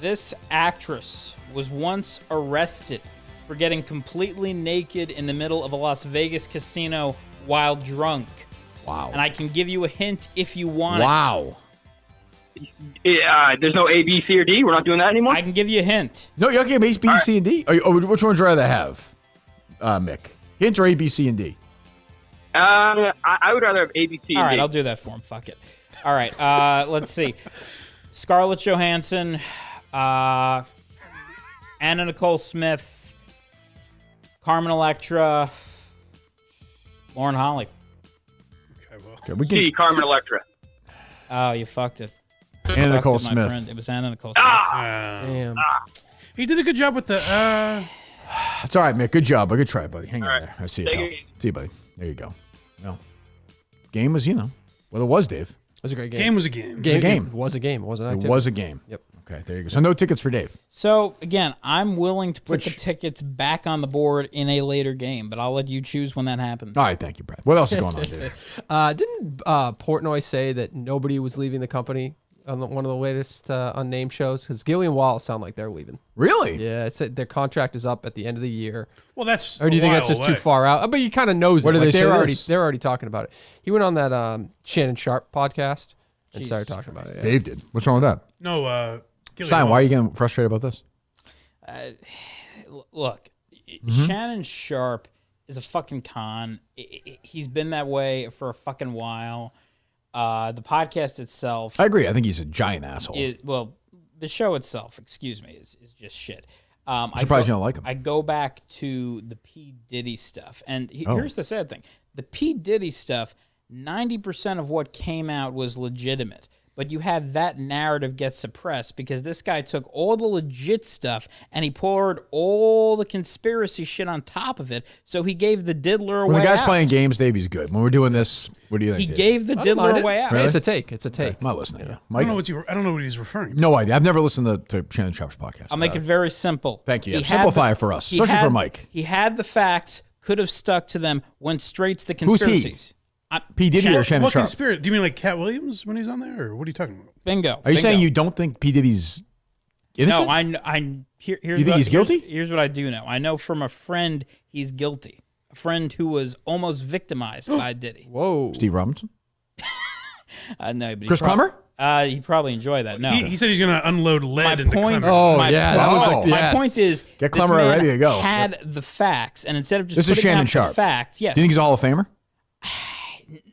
This actress was once arrested for getting completely naked in the middle of a Las Vegas casino while drunk. Wow. And I can give you a hint if you want it. Wow. There's no A, B, C, or D? We're not doing that anymore? I can give you a hint. No, you can give A, B, C, and D? Which one would you rather have, Mick? Hint or A, B, C, and D? I would rather have A, B, C, and D. All right, I'll do that for him. Fuck it. All right, let's see. Scarlett Johansson, Anna Nicole Smith, Carmen Electra, Lauren Holly. Okay, we can... D, Carmen Electra. Oh, you fucked it. Anna Nicole Smith. Friend. It was Anna Nicole Smith. Damn. He did a good job with the... It's all right, Mick. Good job. Good try, buddy. Hang in right. there. I see you, Take pal. it easy. See you, buddy. There you go. Well, game was, well, it was, Dave. It was a great game. Game was a game. It was a game. It was a game. It was an activity. It was a game. Yep. Okay, there you go. So no tickets for Dave. So, again, I'm willing to put the tickets back on the board in a later game, but I'll let you choose when that happens. All right, thank you, Brad. What else is going on, Dave? Didn't Portnoy say that nobody was leaving the company on one of the latest unnamed shows? Because Gillie and Walsh sound like they're leaving. Really? Yeah, it's their contract is up at the end of the year. Well, that's Or do you think that's just too far out? But you kind of knows Where it. did they say they're already talking about it. He went on that Shannon Sharp podcast and started talking about it. Yeah. Dave did. What's wrong with that? No, Gillie Stein, why are you getting frustrated about this? Look, Shannon Sharp is a fucking con. He's been that way for a fucking while. The podcast itself... I agree. I think he's a giant asshole. The show itself, excuse me, is just shit. I'm surprised you don't like him. I go back to the P. Diddy stuff. And here's the sad thing. The P. Diddy stuff, 90% of what came out was legitimate. But you had that narrative get suppressed because this guy took all the legit stuff and he poured all the conspiracy shit on top of it. So he gave the diddler away. When the guy's out. playing games, Dave, he's good. When we're doing this, what do you think? He Dave? gave the diddler away out. Really? It's a take. It's a take. Okay, I'm not listening. Yeah. I Mike? don't know what he's referring to. No idea. I've never listened to Shannon Sharp's podcast. I'll make it very simple. Thank you. Yeah, simplify it for us, especially for Mike. He had the facts, could have stuck to them, went straight to the conspiracies. Who's he? P. Diddy or Shannon What Sharp? conspiracy? Do you mean like Cat Williams when he's on there, or what are you talking about? Bingo. Are you saying you don't think P. Diddy's innocent? No, here's you think he's guilty? Here's what I do know. I know from a friend he's guilty. A friend who was almost victimized by Diddy. Whoa. Steve Robinson? No, but Chris Clemmer? He'd probably enjoy that. No. He said he's going to unload lead into point- Clemmer. Oh, My yeah. point- That was Oh. like, My point is, Get this Clemmer man ready to go. had the facts, and instead of just This is putting Shannon out the Sharp. facts, yes. Do you think he's a Hall of Famer?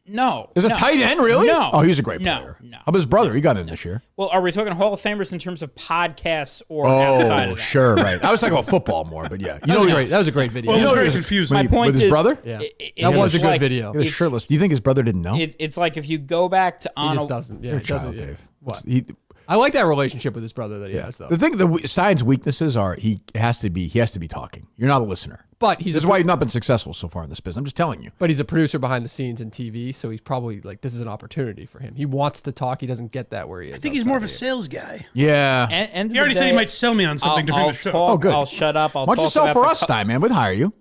No. There's a tight end, really? No. Oh, he was a great No, player. no. How about his brother? He got in this year. Well, are we talking Hall of Famers in terms of podcasts or outside Oh, of that? sure, right. I was talking about football more, but yeah. That was a great video. Well, it was very he was- confusing. My point with his is, brother? Yeah. it That was a good like- video. He was shirtless. Do you think his brother didn't know? It's like if you go back to He Arnold. just doesn't. Yeah, You're a he doesn't. child, Yeah. Dave. What? He- I like that relationship with his brother that he has, though. The thing, Stein's weaknesses are he has to be talking. You're not a listener. But This is why you've not been successful so far in this business. I'm just telling you. But he's a producer behind the scenes in TV, so he's probably like, this is an opportunity for him. He wants to talk. He doesn't get that where he is. I think he's more of a sales guy. Yeah. And He already said he might sell me on something during I'll the show. talk, Oh, good. I'll shut up. I'll Why don't you talk sell about for the us, Stein, man? We'd hire you.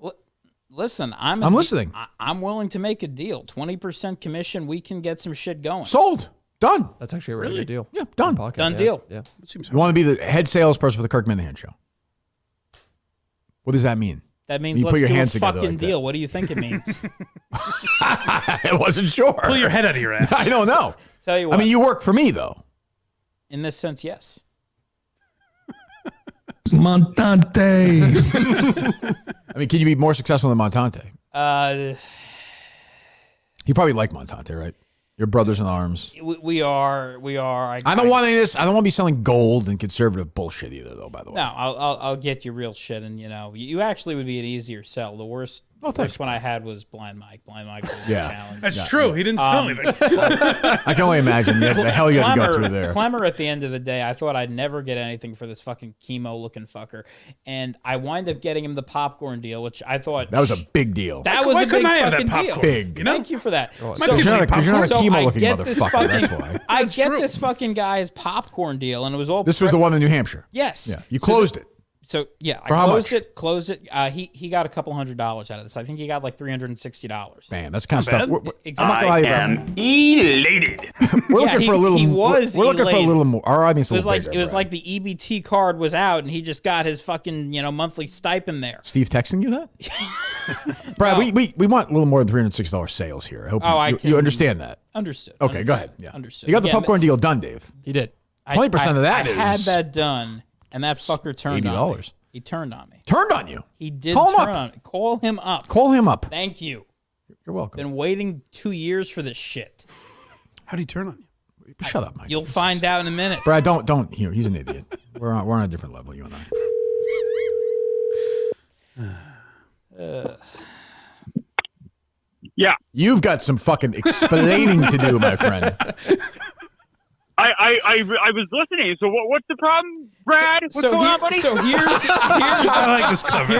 Listen, I'm listening. I'm willing to make a deal. 20% commission. We can get some shit going. Sold. Done. That's actually a really good deal. Yeah, done. Podcast, Done yeah. deal. Yeah. That seems You want to be the head salesperson for the Kirk Minihane Show. What does that mean? That means You let's put your do hands a together fucking like that. deal. What do you think it means? I wasn't sure. Pull your head out of your ass. I don't know. Tell you what. I mean, you work for me, though. In this sense, yes. Montante. I mean, can you be more successful than Montante? You probably like Montante, right? Your brothers in arms. We are. I don't want any of this. I don't want to be selling gold and conservative bullshit either, though. By the way, No, I'll get you real shit, and you actually would be an easier sell. The worst The first one I had was Blind Mike. Blind Mike was a challenge. That's true. He didn't sell anything. I can only imagine the hell you had to go through there. Clemmer, at the end of the day, I thought I'd never get anything for this fucking chemo-looking fucker. And I wind up getting him the popcorn deal, which I thought... That was a big deal. That was a big fucking deal. Big. You know? Thank you for that. Because you're not a chemo-looking motherfucker, that's why. I get this fucking guy's popcorn deal, and it was all... This was the one in New Hampshire. Yes. Yeah. You closed it. So yeah, I closed it. He got a couple $100 out of this. I think he got like $360. Man, that's kind of stuff. Exactly. I am elated. We're looking for a little. We're looking for a little more. Or I mean, it was like the EBT card was out, and he just got his fucking monthly stipend there. Steve texting you that? Brad, we want a little more than $360 sales here. I hope you understand that. Understood. Okay, go ahead. Yeah. Understood. You got the popcorn deal done, Dave. He did. 20% of that is. I had that done. And that fucker turned $80. on me. He turned on me. Turned on you? He did turn on me. Call him up. Call him up. Thank you. You're welcome. Been waiting 2 years for this shit. How'd he turn on you? Shut up, Mike. You'll find out in a minute. Brad, don't. He's an idiot. We're on a different level, you and I. Yeah. You've got some fucking explaining to do, my friend. I was listening. So what's the problem, Brad? What's going on, buddy? So here's I like this cover.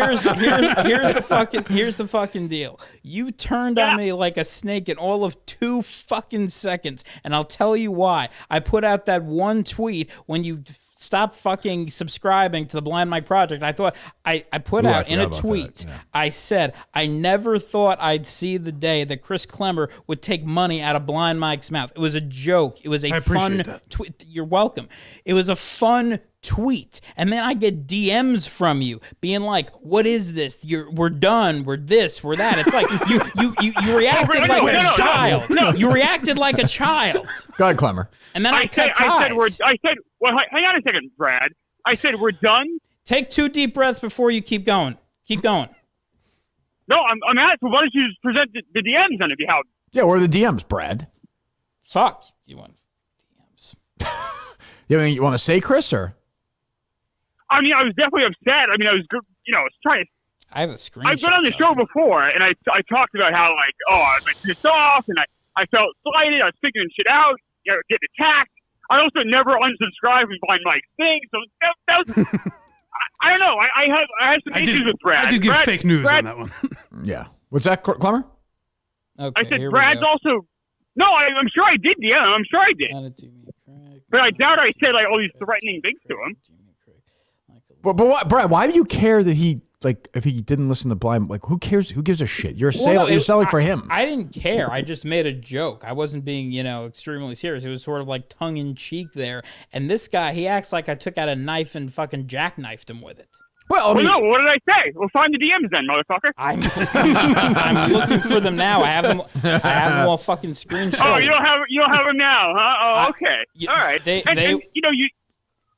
Here's the fucking deal. You turned on me like a snake in all of 2 fucking seconds, and I'll tell you why. I put out that one tweet when you stop fucking subscribing to the Blind Mike Project. I thought I put out in a tweet. Yeah. I said I never thought I'd see the day that Chris Clemmer would take money out of Blind Mike's mouth. It was a joke. It was a fun tweet. You're welcome. It was a fun tweet, and then I get DMs from you being like, "What is this? We're done. We're this. We're that." It's like you reacted like a child. No, you reacted like a child. Go ahead, Clemmer. And then I cut ties. I said, well, hang on a second, Brad. I said we're done. Take 2 deep breaths before you keep going. Keep going. No, I'm asking. Why don't you just present the DMs then if you have? Yeah, what are the DMs, Brad? Fuck. You want DMs? You have anything you want to say, Chris, or? I mean, I was definitely upset. I mean, I was trying to. I have a screenshot. I've been on the show before, and I talked about how, like, I was pissed off, and I felt slighted. I was figuring shit out, getting attacked. I also never unsubscribed from Blind Mike's thing, so that was. I don't know. I had some issues with Brad. I did give fake news on that one. Yeah. What's that, Clemmer? Okay, I said Brad's also. No, I'm sure I did. Yeah, I'm sure I did. But I doubt I said like all these threatening things to him. But what, Brad? Why do you care that he if he didn't listen to Blind? Like, who cares? Who gives a shit? You're selling for him. I didn't care. I just made a joke. I wasn't being extremely serious. It was sort of like tongue in cheek there. And this guy, he acts like I took out a knife and fucking jackknifed him with it. Well, no. What did I say? Well, find the DMs then, motherfucker. I'm looking for them now. I have them all fucking screenshot. Oh, you don't have them now, huh? Oh, okay. All right.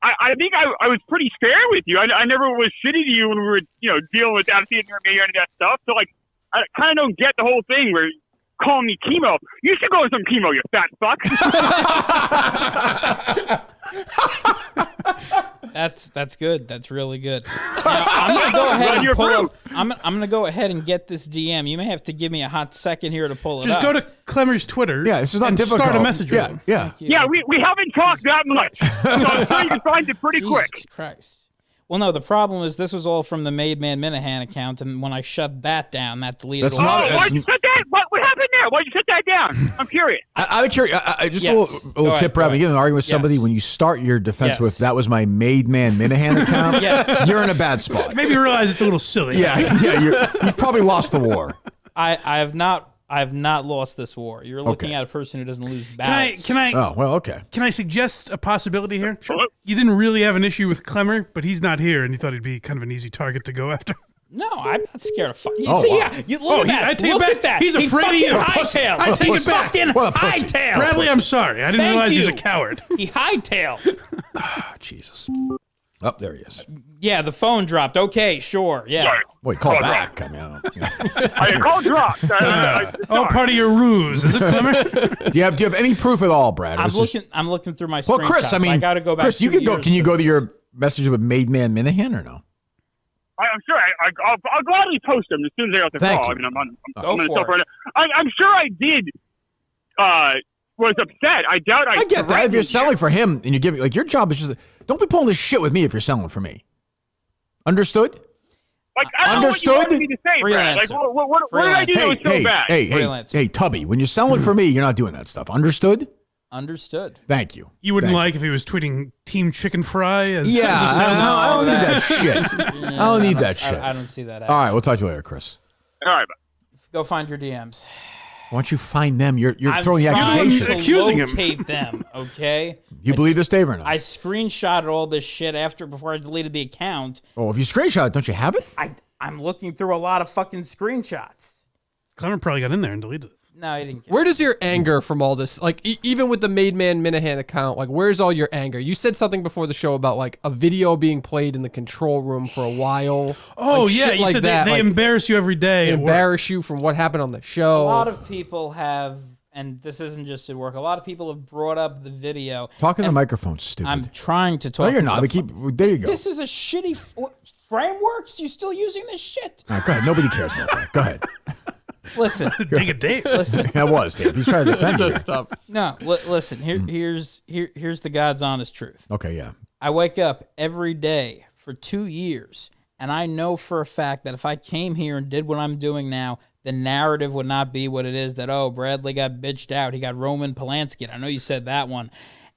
I think I was pretty fair with you. I never was shitty to you when we were, dealing with that and that stuff. So, like, I kind of don't get the whole thing where you call me chemo. You should go with some chemo, you fat fuck. That's good. That's really good. Now, I'm gonna go ahead and pull up. I'm gonna go ahead and get this DM. You may have to give me a hot second here to pull it up. Just go to Clemmer's Twitter. Yeah, this is not difficult. Start a message with him. Yeah. Yeah, we haven't talked that much, so I'm sure you can find it pretty quick. Jesus Christ. Well, no, the problem is this was all from the Made Man Minihane account, and when I shut that down, that deleted all. Why'd you shut that? What happened there? Why'd you shut that down? I'm curious. I'm curious. Just a little tip, Brad. When you get in an argument with somebody, when you start your defense with, that was my Made Man Minihane account, you're in a bad spot. Maybe you realize it's a little silly. You've probably lost the war. I have not lost this war. You're looking at a person who doesn't lose battles. Can I? Oh, well, okay. Can I suggest a possibility here? Sure. You didn't really have an issue with Clemmer, but he's not here, and you thought he'd be kind of an easy target to go after. No, I'm not scared of fucking. Look at that. I take look it back. At that. He's afraid of you. Hightailed. I take it back. Fucking hightailed. Bradley, I'm sorry. I didn't realize he was a coward. He hightailed. Jesus. Oh, there he is. Yeah, the phone dropped. Okay, sure. Yeah. Right. Wait, call back. I mean, I call dropped. Part of your ruse, is it, Clemmer? Do you have any proof at all, Brad? I'm looking through my screenshots. Well, Chris, I mean, I got to go back. Chris, you can go. Can you go to your messages with Made Man Minihane or no? I'm sure I'll gladly post them as soon as I got the call. You. I mean, I'm stuff right now. I'm sure I did. Was upset. I doubt I get that. If you're selling for him and you're giving, like, your job is just, don't be pulling this shit with me if you're selling for me. Understood? Like, I don't know what you wanted me to say, Brad. Like, what did I do that was so bad? Hey, Tubby, when you're selling for me, you're not doing that stuff. Understood? Understood. Thank you. You wouldn't like if he was tweeting Team Chicken Fry as I don't need that shit. I don't need that shit. I don't see that. All right, we'll talk to you later, Chris. All right. Go find your DMs. Why don't you find them? You're throwing the accusation. Accusing him. Locate them, okay? You believe this, Dave, or not? I screenshotted all this shit before I deleted the account. Oh, if you screenshot it, don't you have it? I'm looking through a lot of fucking screenshots. Clement probably got in there and deleted it. No, he didn't care. Where does your anger from all this, like, even with the Made Man Minihane account, like, where's all your anger? You said something before the show about, like, a video being played in the control room for a while. Oh, like, yeah. You said they embarrass you every day. They embarrass you from what happened on the show. A lot of people have, and this isn't just at work, a lot of people have brought up the video. Talking to the microphone, stupid. I'm trying to talk. No, you're not. There you go. This is a shitty frameworks. You still using this shit? All right, go ahead. Nobody cares about that. Go ahead. Listen, take a date. Listen, that was Dave. He's trying to defend you. Stuff. No, listen. Here's the God's honest truth. Okay, yeah. I wake up every day for 2 years, and I know for a fact that if I came here and did what I'm doing now, the narrative would not be what it is. That Bradley got bitched out. He got Roman Polanski. I know you said that one.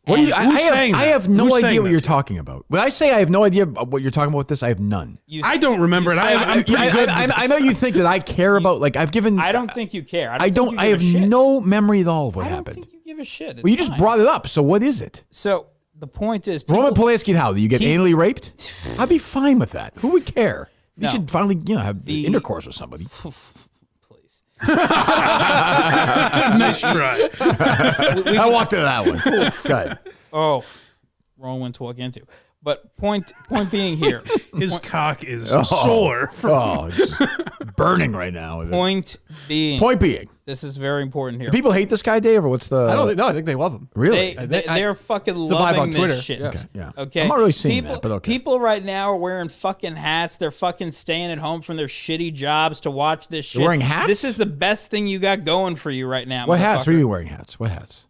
I have no idea what you're talking about. When I say I have no idea what you're talking about with this, I have none. I don't remember it. I know you think that I care about, like, I've given. I don't think you care. I have no memory at all of what happened. I don't think you give a shit. Well, you just brought it up. So what is it? So the point is, Roman Polanski, how? Do you get anally raped? I'd be fine with that. Who would care? You should finally, have intercourse with somebody. Please. Nice try. I walked into that one. Go ahead. Oh, wrong one to walk into. But point being here, his cock is sore. It's burning right now. Point being, this is very important here. Do people hate this guy, Dave, or what's the? I don't know. I think they love him. Really? They're fucking loving this shit. Yes. Yeah. Okay. I'm not really seeing that, but okay. People right now are wearing fucking hats. They're fucking staying at home from their shitty jobs to watch this shit. They're wearing hats? This is the best thing you got going for you right now. What hats? What are you wearing hats? What hats?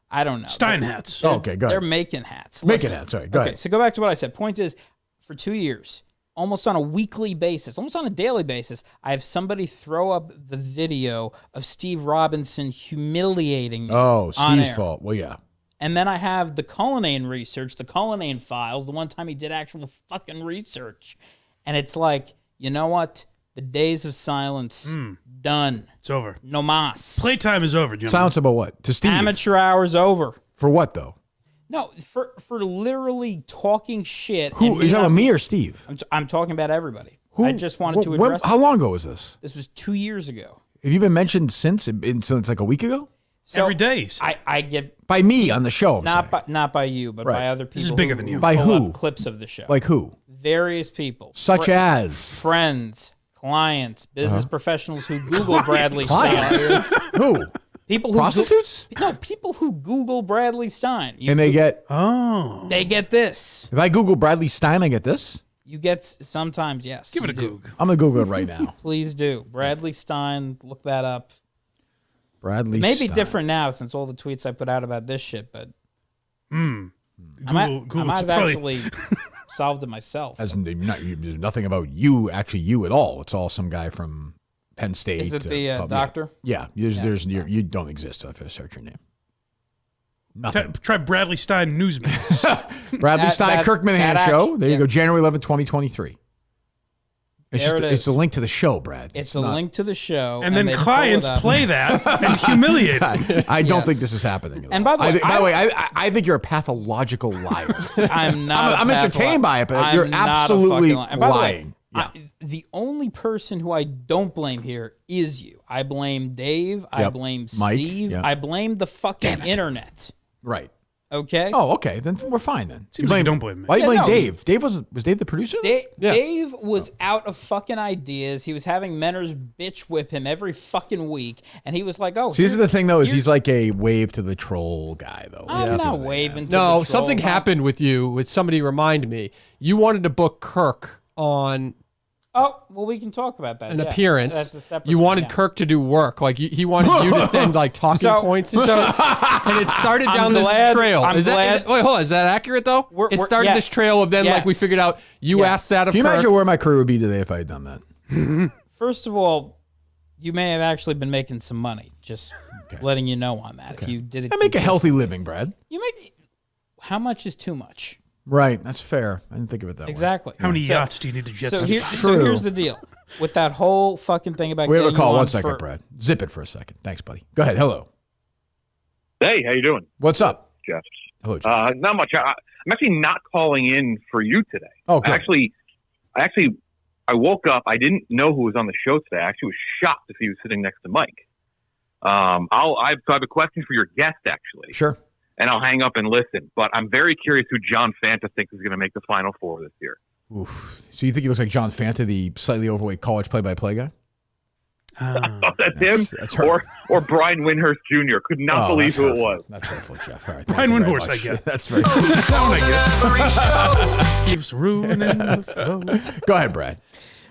I don't know. Stein hats. Oh, okay, go ahead. They're making hats. Making hats. All right, go ahead. So go back to what I said. Point is, for 2 years, almost on a weekly basis, almost on a daily basis, I have somebody throw up the video of Steve Robinson humiliating me. Oh, on Steve's air. fault. Well, yeah. And then I have the Cullinane research, the Cullinane files, the one time he did actual fucking research. And it's like, you know what? The days of silence, done. It's over. No mas. Playtime is over, gentlemen. Silence about what? To Steve. Amateur hours over. For what, though? No, for literally talking shit. Who? Are you talking about me or Steve? I'm talking about everybody. Who? I just wanted to address How long ago was this? This was 2 years ago. Have you been mentioned since? Since like a week ago? So every day. I get by me on the show. Not by you, but by other people. This is bigger than you. By who? Clips of the show. Like who? Various people. Such as friends, clients, business professionals who Google Bradley Stein. Who? People who prostitutes? No, people who Google Bradley Stein. And they get they get this. If I Google Bradley Stein, I get this. You get sometimes, yes. Give it a Google. I'm gonna Google it right now. Please do. Bradley Stein. Look that up. Bradley Maybe Stein. different now since all the tweets I put out about this shit, but Google I might have actually solved it myself. There's nothing about you, actually you at all. It's all some guy from Penn State. Is it the doctor? Yeah, you don't exist if I search your name. Nothing. Try Bradley Stein Newsmax. Bradley Stein, Kirk Minihane Show. There you go, January 11, 2023. It's the link to the show, Brad. It's a link to the show. And then clients play that and humiliate them. I don't think this is happening. And by the way, I think you're a pathological liar. I'm not. I'm entertained by it, but you're absolutely lying. The only person who I don't blame here is you. I blame Dave. I blame Steve. Mike, I blame the fucking internet. Right. Okay. Oh, okay. Then we're fine. Then Seems like you don't blame me. Why do you blame Dave? Dave was Dave the producer? Dave was out of fucking ideas. He was having Menors bitch whip him every fucking week, and he was like, "Oh." See, this is the thing, though, is he's like a wave to the troll guy, though. I'm not waving. To the No, troll. something happened with you. With somebody remind me. You wanted to book Kirk on Oh, well, we can talk about that. An appearance. That's a separate you wanted Kirk to do work. Like he wanted you to send like talking points and stuff. And it started down this trail. Wait, hold on. Is that accurate though? It started this trail of then like we figured out you asked that of Can you Kirk. imagine where my career would be today if I had done that? First of all, you may have actually been making some money. Just letting you know on that. If you did it, I make a healthy living, Brad. You make. How much is too much? Right, that's fair. I didn't think of it that way. Exactly. How many yachts do you need to jet? So here's the deal with that whole fucking thing about. We have a call. 1 second, Brad. Zip it for a second. Thanks, buddy. Go ahead. Hello. Hey, how you doing? What's up, Jeff? Hello, Jeff. Not much. I'm actually not calling in for you today. Oh, good. I woke up. I didn't know who was on the show today. I actually was shocked to see you sitting next to Mike. I have a question for your guest, actually. Sure. And I'll hang up and listen. But I'm very curious who John Fanta thinks is going to make the Final Four this year. Oof. So you think he looks like John Fanta, the slightly overweight college play-by-play guy? That's him. Or Brian Windhurst Jr. Could not believe who it was. That's hurtful, Jeff. All right, Brian Windhurst, I guess. That's very Keeps ruining the flow. Go ahead, Brad.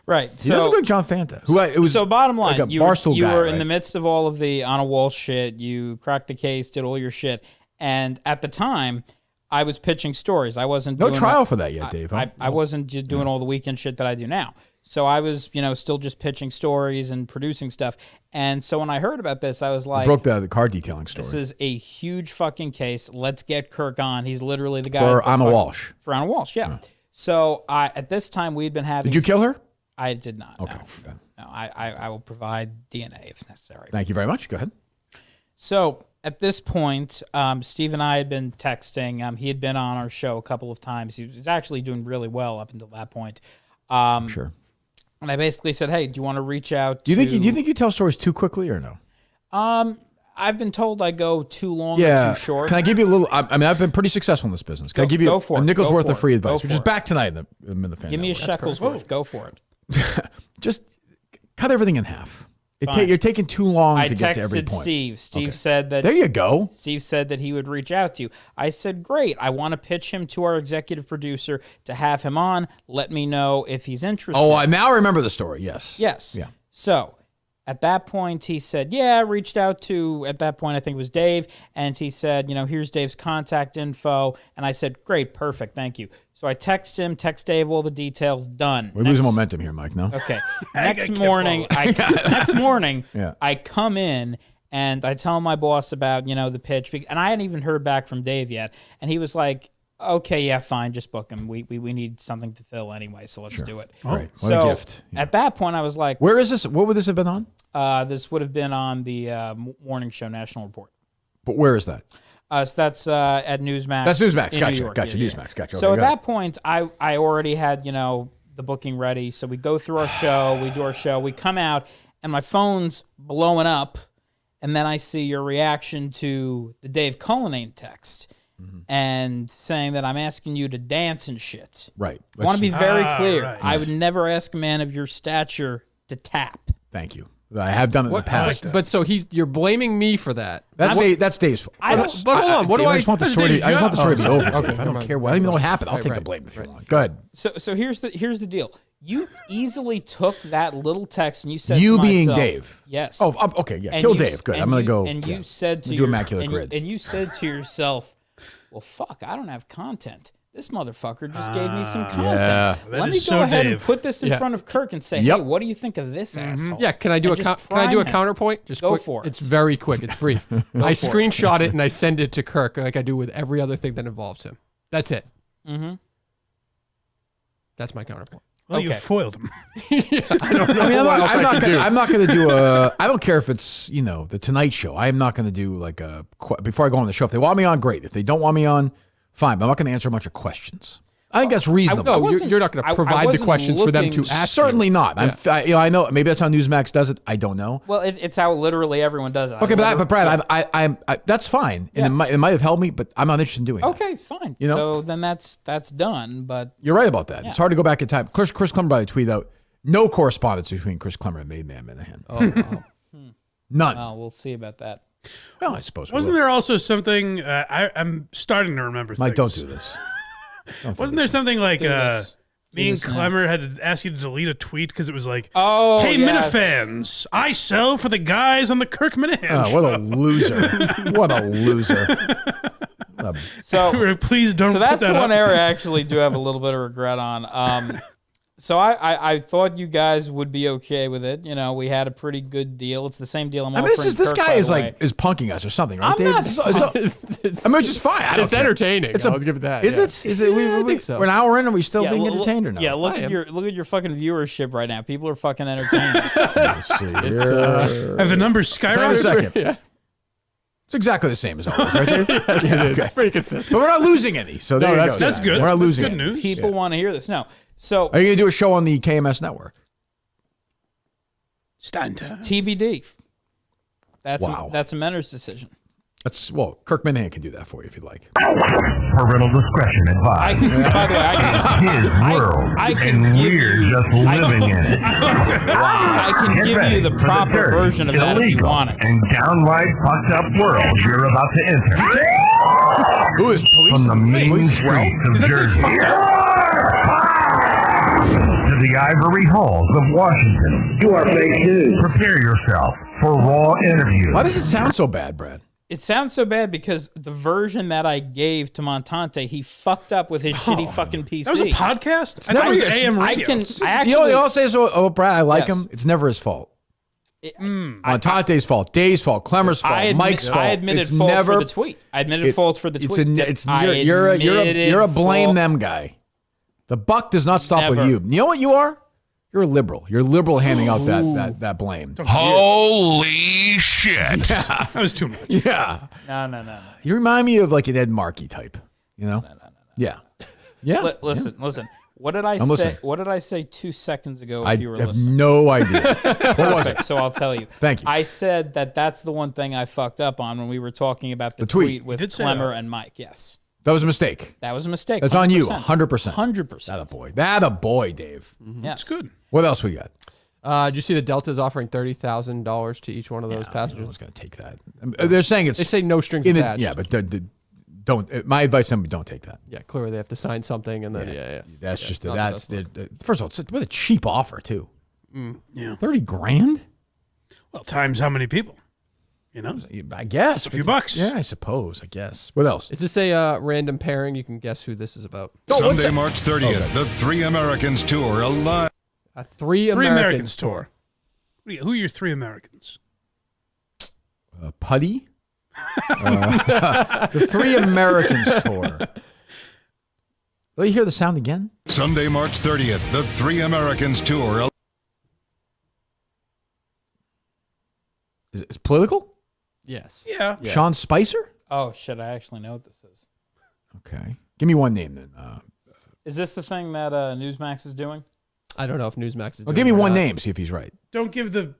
Right. He doesn't look like John Fanta. So bottom line, like a you Barstool guy, were right? in the midst of all of the Anna Walsh shit. You cracked the case, did all your shit. And at the time, I was pitching stories. I wasn't No doing trial for that yet, Dave. Huh? I wasn't doing all the weekend shit that I do now. So I was, still just pitching stories and producing stuff. And so when I heard about this, I was like, broke the car detailing story. This is a huge fucking case. Let's get Kirk on. He's literally the guy for Anna Walsh. For Anna Walsh, yeah. So at this time, we'd been having. Did you kill her? I did not. Okay. No, I will provide DNA if necessary. Thank you very much. Go ahead. So at this point, Steve and I had been texting. He had been on our show a couple of times. He was actually doing really well up until that point. Sure. And I basically said, "Hey, do you want to reach out?" Do you think you tell stories too quickly or no? I've been told I go too long or too short. Can I give you a little? I mean, I've been pretty successful in this business. Can I give you a nickel's worth of free advice, which is back tonight in the fan. Give me a shekel's worth. Go for it. Just cut everything in half. You're taking too long to get to every point. I texted Steve. Steve said that. There you go. Steve said that he would reach out to you. I said, great. I want to pitch him to our executive producer to have him on. Let me know if he's interested. Oh, I now remember the story. Yes. Yes. Yeah. So at that point, he said, yeah, I reached out to, at that point, I think it was Dave. And he said, here's Dave's contact info. And I said, great, perfect, thank you. So I text Dave all the details, done. We're losing momentum here, Mike, no? Okay. Next morning, I come in and I tell my boss about, the pitch. And I hadn't even heard back from Dave yet. And he was like, okay, yeah, fine, just book him. We need something to fill anyway, so let's do it. Great. What a gift. Yeah. At that point, I was like, where is this? What would this have been on? This would have been on the morning show, National Report. But where is that? So that's at Newsmax. That's Newsmax. In Gotcha. New York. Gotcha. Yeah, Newsmax. Gotcha. So at that point, I already had, the booking ready. So we go through our show, we do our show, we come out, and my phone's blowing up. And then I see your reaction to the Dave Cullinane text. Mm-hmm. And saying that I'm asking you to dance and shit. Right. I want to be very clear. Right. I would never ask a man of your stature to tap. Thank you. I have done it in the past. But so you're blaming me for that. That's Dave's fault. But hold on. What do I just want the story? I want the story to be over. Okay, I don't care. I don't even know what happened. I'll take the blame if you want. Go ahead. So here's the deal. You easily took that little text and you said you to being myself, Dave. Yes. Oh, okay. Yeah. Kill Dave. Good. I'm gonna go. And you said to do Immaculate Grid. And you said to yourself, "Well, fuck, I don't have content. This motherfucker just gave me some content. Yeah. Let me go ahead and put this in front of Kirk and say, hey, what do you think of this asshole? Yeah, can I do a counterpoint? Just go quick. for it. It's very quick. It's brief. I screenshot it and I send it to Kirk like I do with every other thing that involves him. That's it. Mm-hmm. That's my counterpoint. Well, you foiled him. I don't know. I mean, I'm not going to do a. I don't care if it's the Tonight Show. I am not going to do like before I go on the show. If they want me on, great. If they don't want me on, fine. But I'm not going to answer a bunch of questions. I think that's reasonable. No, you're not going to provide the questions for them to ask. Certainly not. Yeah. I know. Maybe that's how Newsmax does it. I don't know. Well, it's how literally everyone does it. Okay, but Brad, I that's fine, and it might have helped me, but I'm not interested in doing it. Okay, fine. So then that's done. But you're right about that. Yeah. It's hard to go back in time. Chris Clemmer by tweet out no correspondence between Chris Clemmer and Maidman Minihane. Oh, wow. None. Well, we'll see about that. Well, I suppose. Wasn't there also something? I'm starting to remember. Mike, things. don't do this. Wasn't there something like Me and Clemmer had to ask you to delete a tweet because it was like, "Oh, hey, Minifans, I sell for the guys on the Kirk Minihane Show." What a loser! What a loser! So please don't. So that's put that the one up. area I actually do have a little bit of regret on. So I thought you guys would be okay with it. You know, we had a pretty good deal. It's the same deal I'm offering. This Kirk, guy by is the way. is punking us or something, right? I'm Dave? not. I mean, it's just fine. It's entertaining. I'll give it that. Is it? Is it? I think so. We're an hour in, and we still being entertained or not? Yeah, look at your fucking viewership right now. People are fucking entertained. Let's see. Have the numbers skyrocketed? Wait a second. Yeah. It's exactly the same as always, right there? Yes, it is. It's pretty consistent. But we're not losing any, so there you go. That's good. We're not losing That's good any. news. People want to hear this. No. So are you going to do a show on the KMS network? Stein time. TBD. That's a mentor's decision. Kirk Minihane can do that for you if you'd like. Parental discretion advised. By the way, His world, and we're just living in it. I can give you the proper version of that if you want it. And downright fucked up world you're about to enter. Who is police? From the mean police streets of Jersey to the ivory halls of Washington. You are fake news. Prepare yourself for raw interviews. Why does it sound so bad, Brad? It sounds so bad because the version that I gave to Montante, he fucked up with his shitty fucking PC. That was a podcast? I thought it was AM radio. They all say so. Oh, Brad, I like him. It's never his fault. Montante's fault, Dave's fault, Clemmer's fault, Mike's fault. I admitted fault for the tweet. I admitted fault for the tweet. You're a blame them guy. The buck does not stop with you. You know what you are? You're a liberal. You're liberal handing out that blame. Holy shit. That was too much. Yeah. No. You remind me of like an Ed Markey type, you know? No. Yeah. Yeah. Listen. What did I say? Listening. What did I say 2 seconds ago if I you were have listening? no idea. What was it? So I'll tell you. Thank you. I said that's the one thing I fucked up on when we were talking about the tweet with Clemmer and Mike. Yes. That was a mistake. That was a mistake. That's 100%. on you, 100%. 100%. That a boy, Dave. Yes. That's good. What else we got? Did you see the Delta's offering $30,000 to each one of those passengers? No one's going to take that. They're saying it's... They say no strings attached. Yeah, but don't... My advice to them, don't take that. Yeah, clearly they have to sign something and then, yeah. That's just... First of all, what a cheap offer, too. Yeah. $30,000? Well, times how many people? You know? I guess. A few bucks. Yeah, I suppose. I guess. What else? Is this a random pairing? You can guess who this is about. Sunday, March 30th, the Three Americans Tour alive. A Three Americans tour. Who are your three Americans? Putty. The Three Americans Tour. Will you hear the sound again? Sunday, March 30th, the Three Americans Tour. Is it political? Yes. Yeah. Yes. Sean Spicer? Oh, shit. I actually know what this is. Okay. Give me one name then. Is this the thing that Newsmax is doing? I don't know if Newsmax is Well, doing give me it or one not. name, see if he's right. Don't give the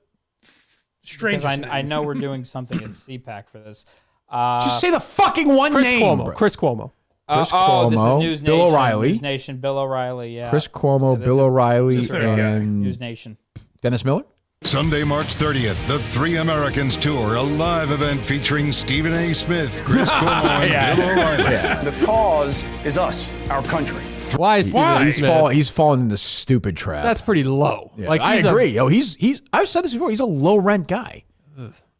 strangest Because name. I know we're doing something at CPAC for this. Just say the fucking one Chris name. Cuomo. bro. Chris Cuomo. Chris this Cuomo, is News Bill Nation. O'Reilly. News Nation, Bill O'Reilly, yeah. Chris Cuomo, this Bill is- O'Reilly, this is the third guy. and News Nation. Dennis Miller? Sunday, March 30th, the Three Americans Tour, a live event featuring Stephen A. Smith, Chris Cuomo, and Bill O'Reilly. The cause is us, our country. Why is Stephen A. Smith? He's fallen in the stupid trap. That's pretty low. Yeah, Like I he's agree. He's I've said this before. He's a low rent guy.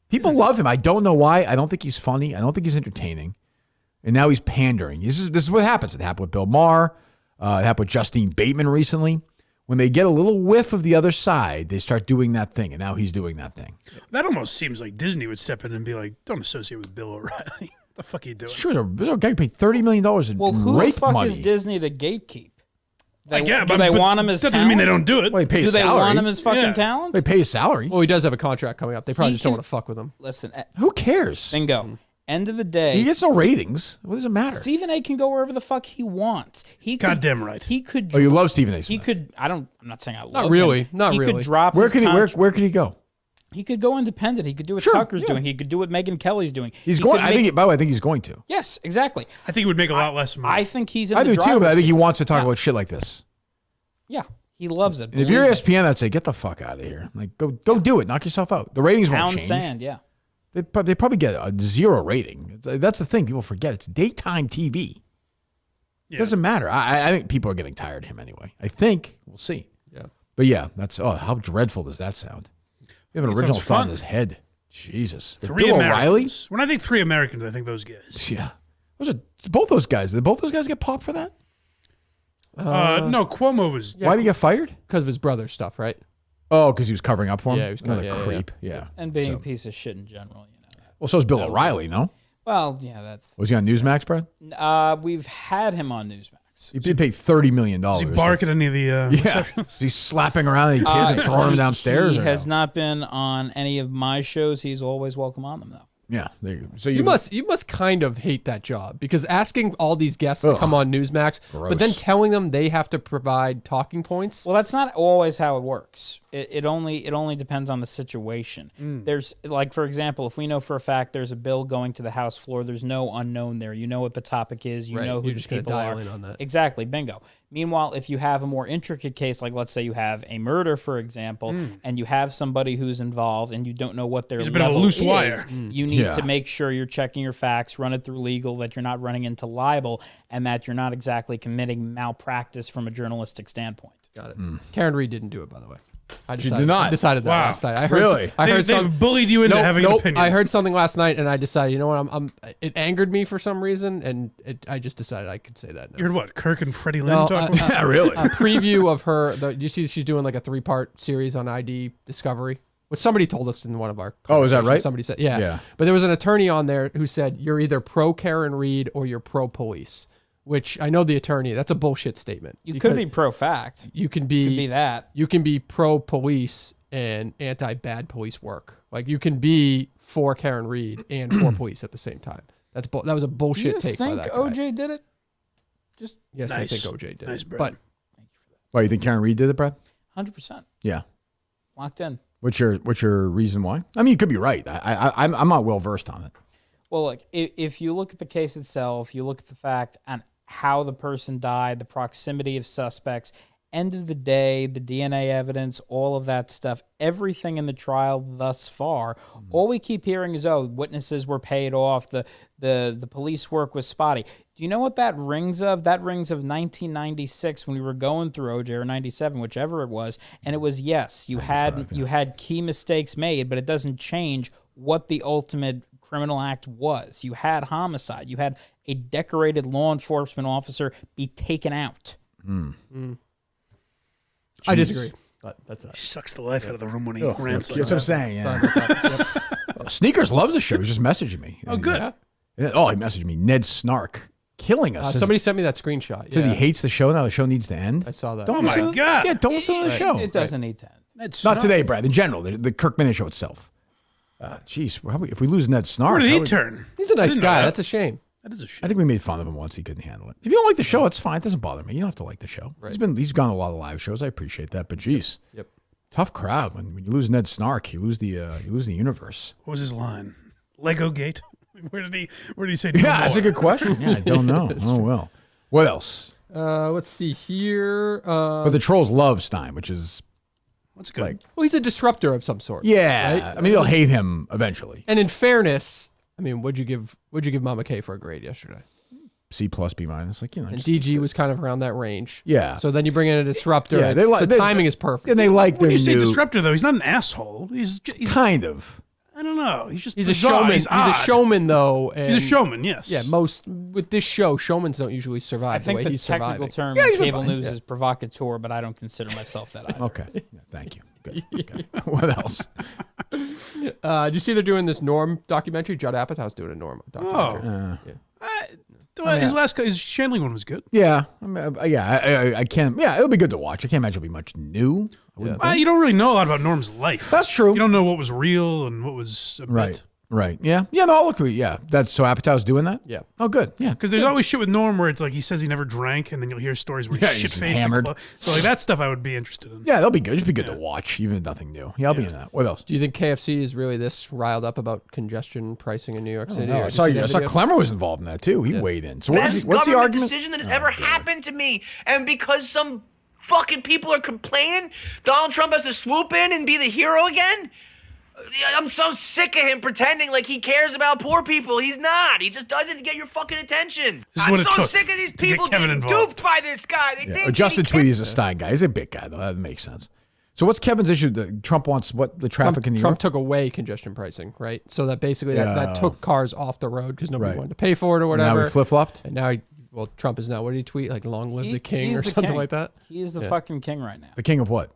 People love him. I don't know why. I don't think he's funny. I don't think he's entertaining. And now he's pandering. This is what happens. It happened with Bill Maher. It happened with Justine Bateman recently. When they get a little whiff of the other side, they start doing that thing. And now he's doing that thing. That almost seems like Disney would step in and be like, don't associate with Bill O'Reilly. What the fuck are you doing? Sure, there's a guy who paid $30 million in Well, who the rape fuck money. is Disney to gatekeep? I get, do they want him as that doesn't mean they talent? don't do it. Well, they pay Do his they salary. want him as fucking Yeah. talent? They pay his salary. Well, he does have a contract coming up. They probably He just don't can- want to fuck with him. Listen, Who cares? bingo. End of the day, He gets no ratings. What does it matter? Stephen A. can go wherever the fuck he wants. He could, Goddamn right. He could. Oh, you love Stephen A. Smith. He could. I'm not saying I love. really. Him. Not he really. could drop. Where his could he? contract. Where could he go? He could go independent. He could do what Sure, Tucker's yeah. doing. He could do what Megyn Kelly's doing. He's He going. could I make- think. By the way, I think he's going to. Yes, exactly. I think he would make a lot less money. I think he's in I the do too, but I driver's think he seat. wants to talk Yeah. about shit like this. Yeah, he loves it. And if you're Believe me. ESPN, I'd say get the fuck out of here. Like go do it. Knock yourself out. The ratings won't Pound change. sand, yeah. They probably get a 0 rating. That's the thing people forget. It's daytime TV. It doesn't matter. I think people are getting tired of him anyway. I think. We'll see. Yeah. But yeah, that's, how dreadful does that sound? You have an original thought in his head. Jesus. Three Americans. When I think three Americans, I think those guys. Yeah. Both those guys. Did both those guys get popped for that? No, Cuomo was. Why did he get fired? Because of his brother's stuff, right? Oh, because he was covering up for him? Yeah, he was another creep. Yeah. And being a piece of shit in general, Well, so is Bill O'Reilly, no? Well, yeah, that's. Was he on Newsmax, Brad? We've had him on Newsmax. He did pay $30 million. Does he bark at any of the receptionists? He's slapping around the kids and throwing them downstairs? He has not been on any of my shows. He's always welcome on them, though. Yeah, there you go. So you must kind of hate that job, because asking all these guests to come on Newsmax, but then telling them they have to provide talking points. Well, that's not always how it works. It only depends on the situation. There's, like, for example, if we know for a fact there's a bill going to the House floor, there's no unknown there. You know what the topic is. You know who the people are. In on that. Exactly. Bingo. Meanwhile, if you have a more intricate case, like let's say you have a murder, for example, and you have somebody who's involved and you don't know what their level a bit of a loose is, wire. You need to make sure you're checking your facts, run it through legal, that you're not running into libel, and that you're not exactly committing malpractice from a journalistic standpoint. Got it. Karen Reed didn't do it, by the way. I did not. I decided that last night. I heard really? They've bullied you into having an opinion. I heard something last night, and I decided, you know what? It angered me for some reason, and I just decided I could say that. You heard what? Kirk and Freddie Lynn talking about? Yeah, really? A preview of her. You see, she's doing like a 3-part series on ID Discovery, which somebody told us in one of our. Oh, is that right? Somebody said, yeah. But there was an attorney on there who said you're either pro Karen Reed or you're pro police. Which I know the attorney, that's a bullshit statement. You could be pro-fact. You can be that. You can be pro-police and anti-bad police work. Like, you can be for Karen Reed and for police at the same time. That was a bullshit take by that guy. Do you think OJ did it? Yes, nice. I think OJ did. Nice, Brad. But Why, you think Karen Reed did it, Brad? 100%. Yeah. Locked in. What's your reason why? I mean, you could be right. I'm not well versed on it. Well, look, if you look at the case itself, you look at the fact and how the person died, the proximity of suspects, end of the day, the DNA evidence, all of that stuff, everything in the trial thus far, all we keep hearing is, witnesses were paid off, the police work was spotty. Do you know what that rings of? That rings of 1996 when we were going through OJ, or 97, whichever it was, and it was, yes, you had key mistakes made, but it doesn't change what the ultimate criminal act was. You had homicide. You had a decorated law enforcement officer be taken out. I disagree. But that's He sucks the life out of the room when he rants like That's what I'm saying. Yeah. Sorry about that. Sneakers loves the show. He's just messaging me. Oh, good. Yeah. Oh, he messaged me. Ned Snark killing us. Somebody sent me that screenshot. Said he hates the show now. The show needs to end. I saw that. Oh my God. Yeah, don't listen to the show. It doesn't need to end. Not today, Brad. In general, the Kirk Minihane Show itself. Jeez, if we lose Ned Snark, Where did he turn? He's a nice guy. That's a shame. That is a shame. I think we made fun of him once. He couldn't handle it. If you don't like the show, it's fine. It doesn't bother me. You don't have to like the show. Right. He's gone to a lot of live shows. I appreciate that. But geez, Yep. tough crowd. When you lose Ned Snark, you lose the universe. What was his line? Lego Gate. Where did he say? Yeah, that's a good question. Yeah, I don't know. Oh well. What else? Let's see here. But the trolls love Stein, which is what's good. Well, he's a disruptor of some sort. Yeah, right? I mean, they'll hate him eventually. And in fairness, I mean, what'd you give Mama K for a grade yesterday? C+, B-. Like, And DG was kind of around that range. Yeah. So then you bring in a disruptor. Yeah, the timing is perfect. And they like when you say disruptor, though, he's not an asshole. He's kind of. I don't know. He's a showman. He's a showman, though. And he's a showman. Yes. Yeah. With this show, showmans don't usually survive. I think the technical term in cable news is provocateur, but I don't consider myself that either. Okay. Yeah, thank you. Good. Okay. What else? Did you see they're doing this Norm documentary? Judd Apatow's doing a Norm documentary. His Shandling one was good. Yeah. I can't. Yeah, it'll be good to watch. I can't imagine it'll be much new. You don't really know a lot about Norm's life. That's true. You don't know what was real and what was a bit. Right. Yeah. Yeah. No. Look. Yeah. That's so Apatow's doing that. Yeah. Oh, good. Yeah. Because there's always shit with Norm where it's like he says he never drank, and then you'll hear stories where he's shit faced, hammered. So like that stuff I would be interested in. Yeah, that'll be good. Just be good to watch, even if nothing new. Yeah, I'll be in that. What else? Do you think KFC is really this riled up about congestion pricing in New York City? I saw Clemmer was involved in that too. He weighed in. So what's the argument? Decision that has ever happened to me, and because some fucking people are complaining, Donald Trump has to swoop in and be the hero again. I'm so sick of him pretending like he cares about poor people. He's not. He just does it to get your fucking attention. I'm so sick of these people getting duped by this guy. They think Justin Tweedy's a Stein guy. He's a big guy, though. That makes sense. So what's Kevin's issue? Trump wants what? The traffic in New York? Trump took away congestion pricing, right? So that basically that took cars off the road because nobody wanted to pay for it or whatever. Now he flip-flopped? And now Trump is now, what did he tweet? Like, long live the king or something like that? He is the fucking king right now. The king of what?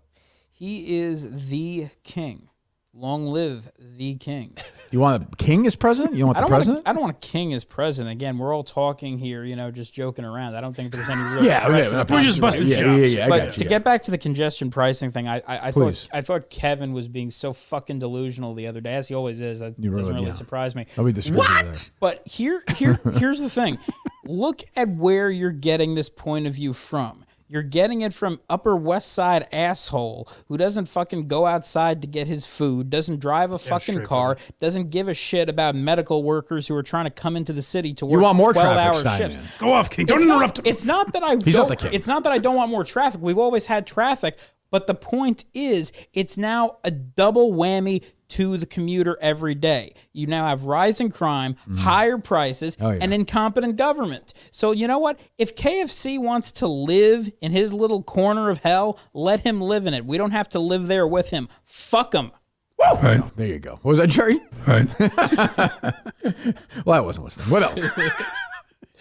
He is the king. Long live the king. You want a king as president? You want the president? I don't want a king as president. Again, we're all talking here, just joking around. I don't think there's any real we're just busting shots. But to get back to the congestion pricing thing, I thought Kevin was being so fucking delusional the other day, as he always is. That doesn't really surprise me. What? But here's the thing. Look at where you're getting this point of view from. You're getting it from Upper West Side asshole who doesn't fucking go outside to get his food, doesn't drive a fucking car, doesn't give a shit about medical workers who are trying to come into the city to work. You want more 12-hour traffic, shifts. Steinman. Go off, King. Don't interrupt him. It's not that I don't want more traffic. We've always had traffic, but the point is it's now a double whammy to the commuter every day. You now have rising crime, higher prices, and incompetent government. So you know what? If KFC wants to live in his little corner of hell, let him live in it. We don't have to live there with him. Fuck him. Right. There you go. What was that, Jerry? Right. Well, I wasn't listening. What else?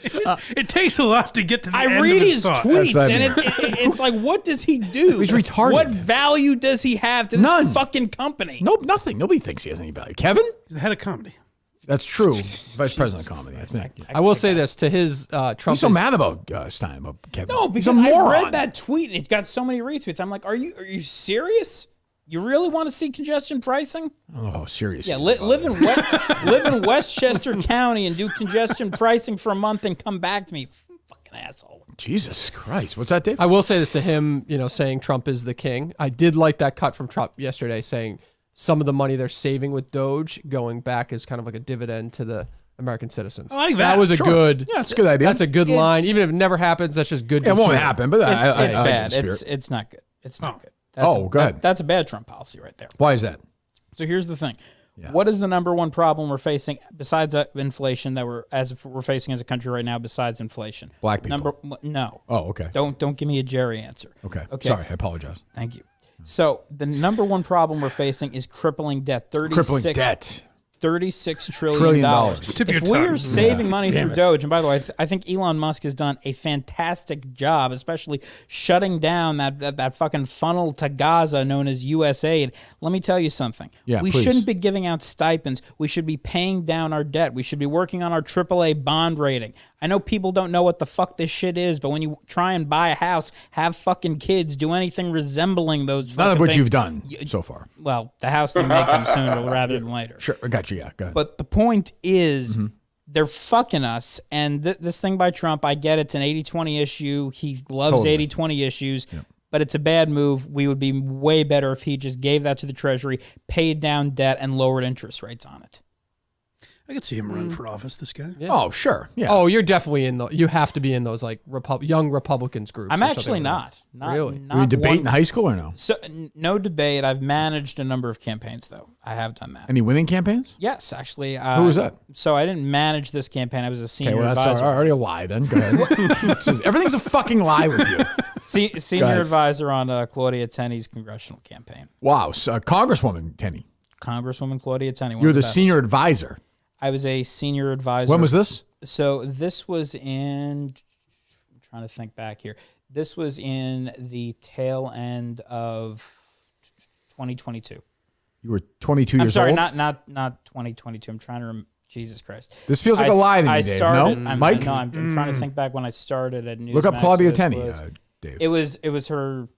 It takes a lot to get to the end I read of his tweets, and it's like, what does he do? He's retarded. What value does he have to this fucking company? Nope, nothing. Nobody thinks he has any value. Kevin? He's the head of comedy. That's true. Vice president of comedy, I think. I will say this to his Trump. He's so mad about Stein, about Kevin. No, because I read that tweet and it got so many retweets. I'm like, are you serious? You really want to see congestion pricing? Oh, serious. Yeah, live in Westchester County and do congestion pricing for a month and come back to me, fucking asshole. Jesus Christ. What's that, Dave? I will say this to him, saying Trump is the king. I did like that cut from Trump yesterday saying some of the money they're saving with Doge going back is kind of like a dividend to the American citizens. I like that. That was a good. Yeah, that's a good idea. That's a good line. Even if it never happens, that's just good. It won't happen, but it's bad. It's not good. It's not good. Go ahead. That's a bad Trump policy right there. Why is that? So here's the thing. Yeah. What is the number one problem we're facing besides inflation that we're facing as a country right now besides inflation? Black people. No. Oh, okay. Don't give me a Jerry answer. Okay. Sorry, I apologize. Thank you. So the number one problem we're facing is crippling debt. $36 trillion. If we're saving money through Doge, and by the way, I think Elon Musk has done a fantastic job, especially shutting down that fucking funnel to Gaza known as USAID. Let me tell you something. We shouldn't be giving out stipends. We should be paying down our debt. We should be working on our AAA bond rating. I know people don't know what the fuck this shit is, but when you try and buy a house, have fucking kids, do anything resembling those fucking None of what things, you've done so far. Well, the house thing may come sooner rather than later. Sure, I got you. Yeah, go ahead. But the point is, they're fucking us. And this thing by Trump, I get it's an 80-20 issue. He loves 80-20 issues. Yep. But it's a bad move. We would be way better if he just gave that to the Treasury, paid down debt, and lowered interest rates on it. I could see him run for office, this guy. Yeah. Oh, sure. Yeah. Oh, you're definitely you have to be in those like young Republicans groups. I'm actually not. Really? Not Were you debate in high school or no? So no debate. I've managed a number of campaigns, though. I have done that. Any winning campaigns? Yes, actually. Who was that? So I didn't manage this campaign. I was a senior that's advisor. already a lie then. Go ahead. Everything's a fucking lie with you. Senior advisor on Claudia Tenney's congressional campaign. Wow. Congresswoman Tenney. Congresswoman Claudia Tenney. You're the senior advisor. I was a senior advisor. When was this? So this was I'm trying to think back here. This was in the tail end of 2022. You were 22 years old? old? I'm sorry, not 2022. I'm trying to Jesus Christ. This feels like a lie to me, Dave. No? Mike? No, I'm trying to think back when I started at Newsmax. Look up Claudia Tenney, Dave. It was her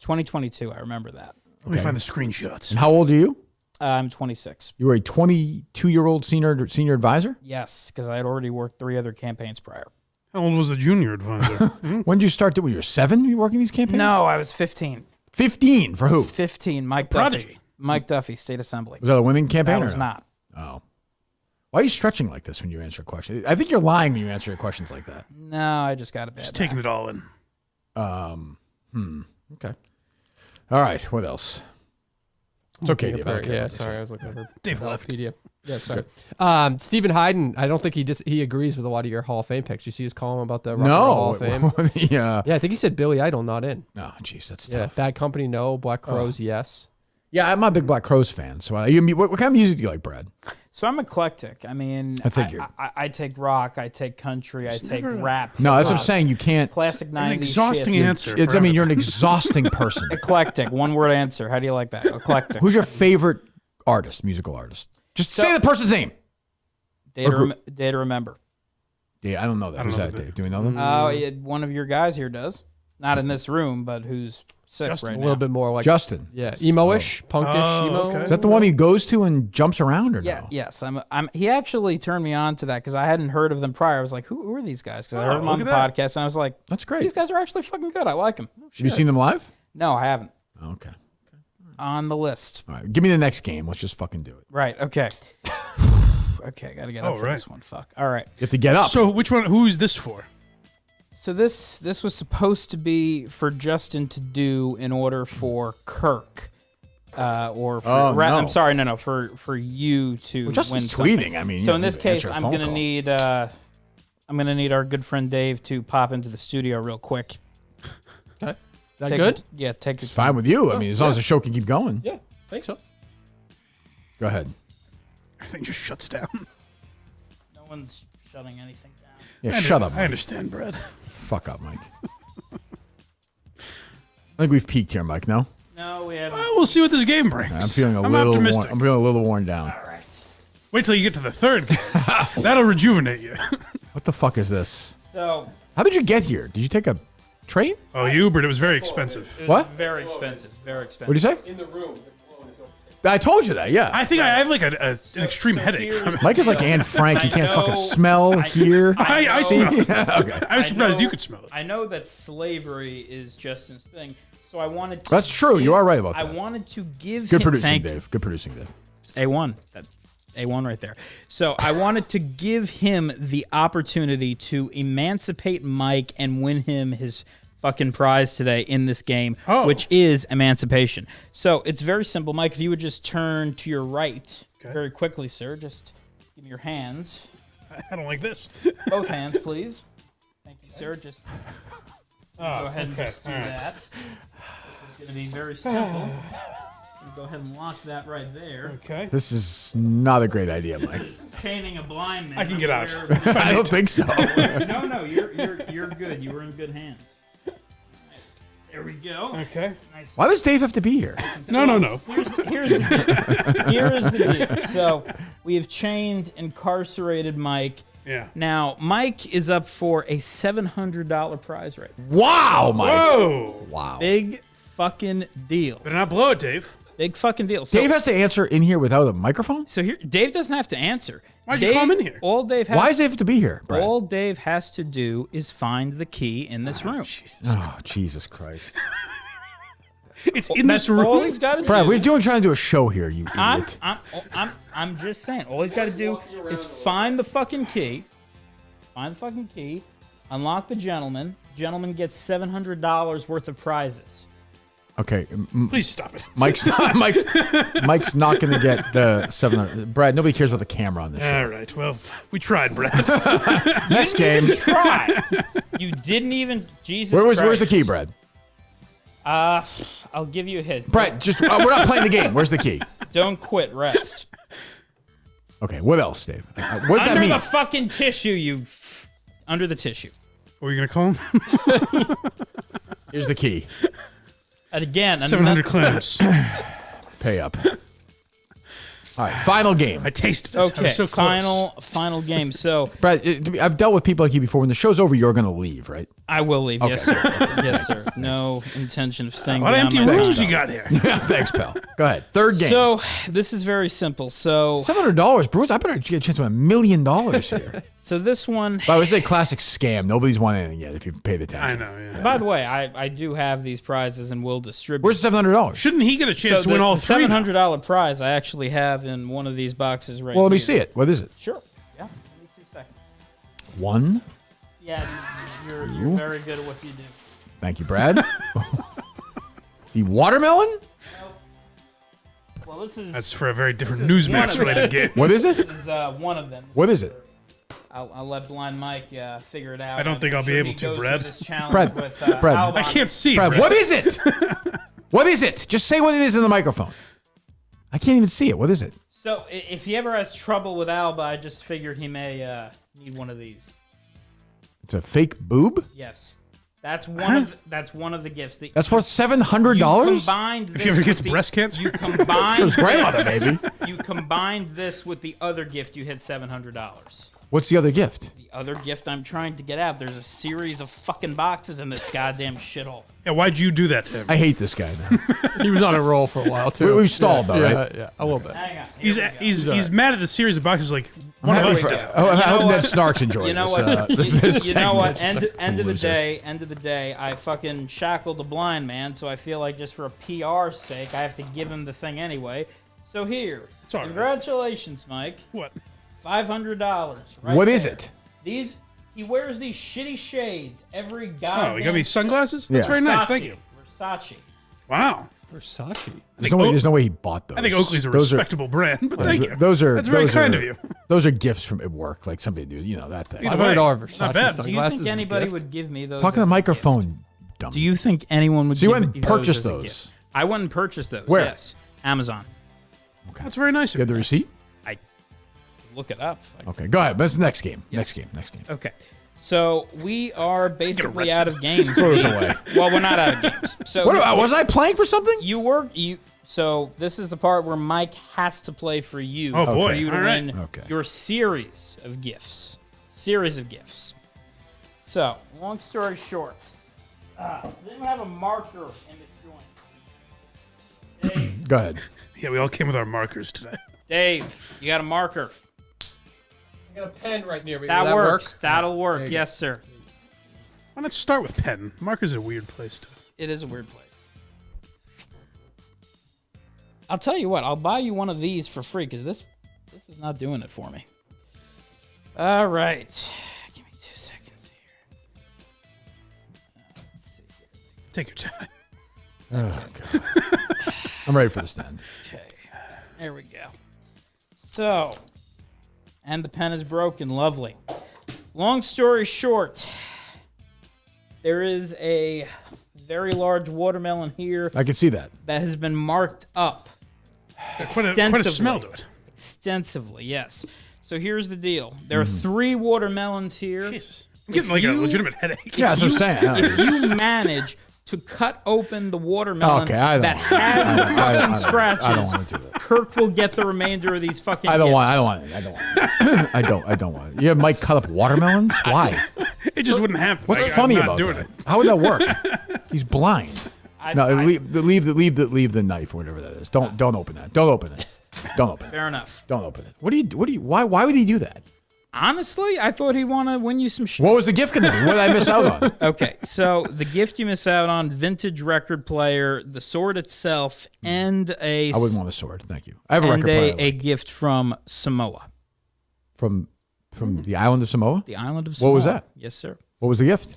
2022. I remember that. Let me find the screenshots. And how old are you? I'm 26. You were a 22-year-old senior advisor? Yes, because I had already worked 3 other campaigns prior. How old was the junior advisor? When did you start? When you were 7? Were you working these campaigns? No, I was 15. 15 for who? 15. Mike Prodigy. Duffy. Mike Duffy, State Assembly. Was that a winning campaign? That was not. Oh. Why are you stretching like this when you answer a question? I think you're lying when you answer questions like that. No, I just got a bad Just taking it all in. Okay. All right. What else? It's okay, Dave. Yeah, sorry, I was looking over Dave left. PDF. Yeah, sorry. Stephen Hyden, I don't think he agrees with a lot of your Hall of Fame picks. You see his column about the Rock and Roll Hall of Fame? Yeah, I think he said Billy Idol not in. Oh, jeez, that's tough. Bad Company, no. Black Crowes, yes. Yeah, I'm a big Black Crowes fan. So, what kind of music do you like, Brad? So I'm eclectic. I mean, I figured. I take rock, I take country, I take rap. No, that's what I'm saying. You can't. Classic 90s. An exhausting shit. answer. I mean, you're an exhausting person. Eclectic. One word answer. How do you like that? Eclectic. Who's your favorite artist, musical artist? Just say the person's name. Day to remember. Yeah, I don't know that. Who's that, Dave? Do we know them? One of your guys here does. Not in this room, but who's sick Justin, right now. A little bit more like Justin. Yeah, emo-ish, punkish, emo. Okay. Is that the one he goes to and jumps around, or Yeah, no? yes. He actually turned me on to that because I hadn't heard of them prior. I was like, who are these guys? Because I heard them on the podcast, and I was like, that's great. These guys are actually fucking good. I like them. Have you seen them live? No, I haven't. Okay. On the list. All right, give me the next game. Let's just fucking do it. Right. Okay. Okay, got to get up for this one. Fuck. All right. You have to get up. So which one? Who's this for? So this was supposed to be for Justin to do in order for Kirk, or for I'm sorry, no, for you to well, Justin's win something. tweeting. I mean, so in this case, I'm gonna need our good friend Dave to pop into the studio real quick. Okay, is that good? Take it's fine with you. I mean, as long as the show can keep going. Yeah, I think so. Go ahead. Everything just shuts down. No one's shutting anything down. Yeah, shut up, Mike. I understand, Brad. Fuck up, Mike. I think we've peaked here, Mike. No. No, we haven't. Well, we'll see what this game brings. I'm feeling a little. optimistic. I'm feeling a little worn down. All right. Wait till you get to the third game. That'll rejuvenate you. What the fuck is this? So. How did you get here? Did you take a train? Oh, you Ubered. It was very expensive. It was What? Very expensive. Very expensive. What did you say? In the room. I told you that. Yeah. I think I have like an extreme headache from it. Mike is like Anne Frank. He can't fucking smell, hear. I see. smell it. Okay. I was surprised you could smell it. I know that slavery is Justin's thing, so I wanted to. That's true. You are right about that. I wanted to give Good him. producing, Dave. Good producing, Dave. A1. That's A1 right there. So I wanted to give him the opportunity to emancipate Mike and win him his fucking prize today in this game, which is emancipation. So it's very simple. Mike, if you would just turn to your right very quickly, sir. Just give me your hands. I don't like this. Both hands, please. Thank you, sir. Just go ahead and just do that. This is going to be very simple. Go ahead and lock that right there. Okay. This is not a great idea, Mike. Painting a blind man. I can get out. I don't think so. No, you're good. You were in good hands. There we go. Okay. Nice. Why does Dave have to be here? No. Here's the deal. Here is the deal. So we have chained incarcerated Mike. Yeah. Now Mike is up for a $700 prize right now. Wow, Mike. Whoa. Wow. Big fucking deal. Better not blow it, Dave. Big fucking deal. So, Dave has to answer in here without a microphone? So here, Dave doesn't have to answer. Why'd you call him in here? All Dave has. Why does Dave have to be here, Brad? All Dave has to do is find the key in this room. Jesus Christ. It's in this room. All he's got to do. Brad, we're trying to do a show here, you idiot. I'm just saying. All he's got to do is find the fucking key. Find the fucking key. Unlock the gentleman. Gentleman gets $700 worth of prizes. Okay. Please stop it. Mike's not going to get the 700. Brad, nobody cares about the camera on this show. All right. Well, we tried, Brad. Next game. Try. You didn't even. Jesus Where's Christ. the key, Brad? I'll give you a hint. Brad, just we're not playing the game. Where's the key? Don't quit. Rest. Okay. What else, Dave? What does that Under mean? the fucking tissue, under the tissue. What were you going to call him? Here's the key. And again, 700 clams. Pay up. All right, final game. I tasted it. Okay, I was so close. final game. So, Brad, I've dealt with people like you before. When the show's over, you're going to leave, right? I will leave. Okay. Yes, sir. Yes, sir. No intention of staying. What empty beyond my rooms time. you got here? Thanks, pal. Go ahead. Third game. So this is very simple. So $700, Bruce. I better get a chance to win $1 million here. So this one. But I would say classic scam. Nobody's won anything yet if you paid attention. I know. Yeah. By the way, I do have these prizes and will distribute. Where's the $700? Shouldn't he get a chance to win all the three? $700 prize I actually have in one of these boxes right. Well, let me here. see it. What is it? Sure. Yeah. Give me 2 seconds. One. Yeah, you're very good at what you do. Thank you, Brad. The watermelon? Well, That's for a very different Newsmax related game. What is it? This is one of them. What is it? I'll let Blind Mike figure it out. I don't think I'll be able to, Brad. Brad, I can't see. Brad, what is it? What is it? Just say what it is in the microphone. I can't even see it. What is it? So, if he ever has trouble with Alba, I just figured he may need one of these. It's a fake boob? Yes. That's one of the gifts. That's worth $700? If he ever gets breast cancer? You combined For his grandmother, maybe. You combined this with the other gift, you hit $700. What's the other gift? The other gift I'm trying to get out. There's a series of fucking boxes in this goddamn shithole. Yeah, why'd you do that to him? I hate this guy now. He was on a roll for a while, too. We've stalled, though, right? Yeah, a little bit. Hang on. He's mad at the series of boxes like one of us did. I hope that Snark's enjoying you know this. What? You know what? End of the day, I fucking shackled the blind man, so I feel like just for a PR sake, I have to give him the thing anyway. So here, congratulations, Mike. What? $500. What is it? He wears these shitty shades every goddamn. Oh, you got me sunglasses? Yeah. That's very nice. Thank you. Versace. Wow. Versace. There's no way he bought those. I think Oakley's a respectable brand, but thank you. That's very kind of you. Those are gifts from at work, like somebody do, that thing. $500 Versace Not bad. sunglasses. Do you think anybody would give me those? Talk to the microphone, dummy. Do you think anyone would? So you give went me and purchased those? those? I went and purchased those. Where? Yes, Amazon. Okay. That's very nice. You have the receipt? Look it up. Okay, go ahead. That's the next game. Yes. Next game. Okay. So we are basically out of games. Throw those away. Well, we're not out of games. So was I playing for something? So this is the part where Mike has to play for you. Oh boy! For you to win Okay. your series of gifts. So long story short, does anyone have a marker in this joint? Dave. Go ahead. Yeah, we all came with our markers today. Dave, you got a marker? I got a pen right near me. That works. Work? That'll work. Yes, sir. Why not start with pen? Marker's a weird place to. It is a weird place. I'll tell you what. I'll buy you one of these for free because this is not doing it for me. All right. Give me 2 seconds here. Let's see here. Take your time. Oh, God. I'm ready for the stand. Okay. There we go. So, and the pen is broken. Lovely. Long story short, there is a very large watermelon here. I can see that. That has been marked up. Quite a smell to it. Extensively, yes. So here's the deal. There are 3 watermelons here. Jesus. I'm getting like a legitimate headache. Yeah, that's what I'm saying. If you manage to cut open the watermelon that has the fucking I don't scratches, want to do that. Kirk will get the remainder of these fucking I don't gifts. want it. I don't want it. You have Mike cut up watermelons? Why? It just wouldn't happen. What's funny I'm not about doing that? it? How would that work? He's blind. Leave the knife or whatever that is. Don't open that. Don't open it. Don't open it. Fair enough. Don't open it. Why would he do that? Honestly, I thought he'd want to win you some shit. What was the gift going to be? What did I miss out on? Okay, so the gift you miss out on, vintage record player, the sword itself, and I wouldn't want a sword. Thank you. I have a record player. A gift from Samoa. From the island of Samoa? The island of Samoa. What was that? Yes, sir. What was the gift?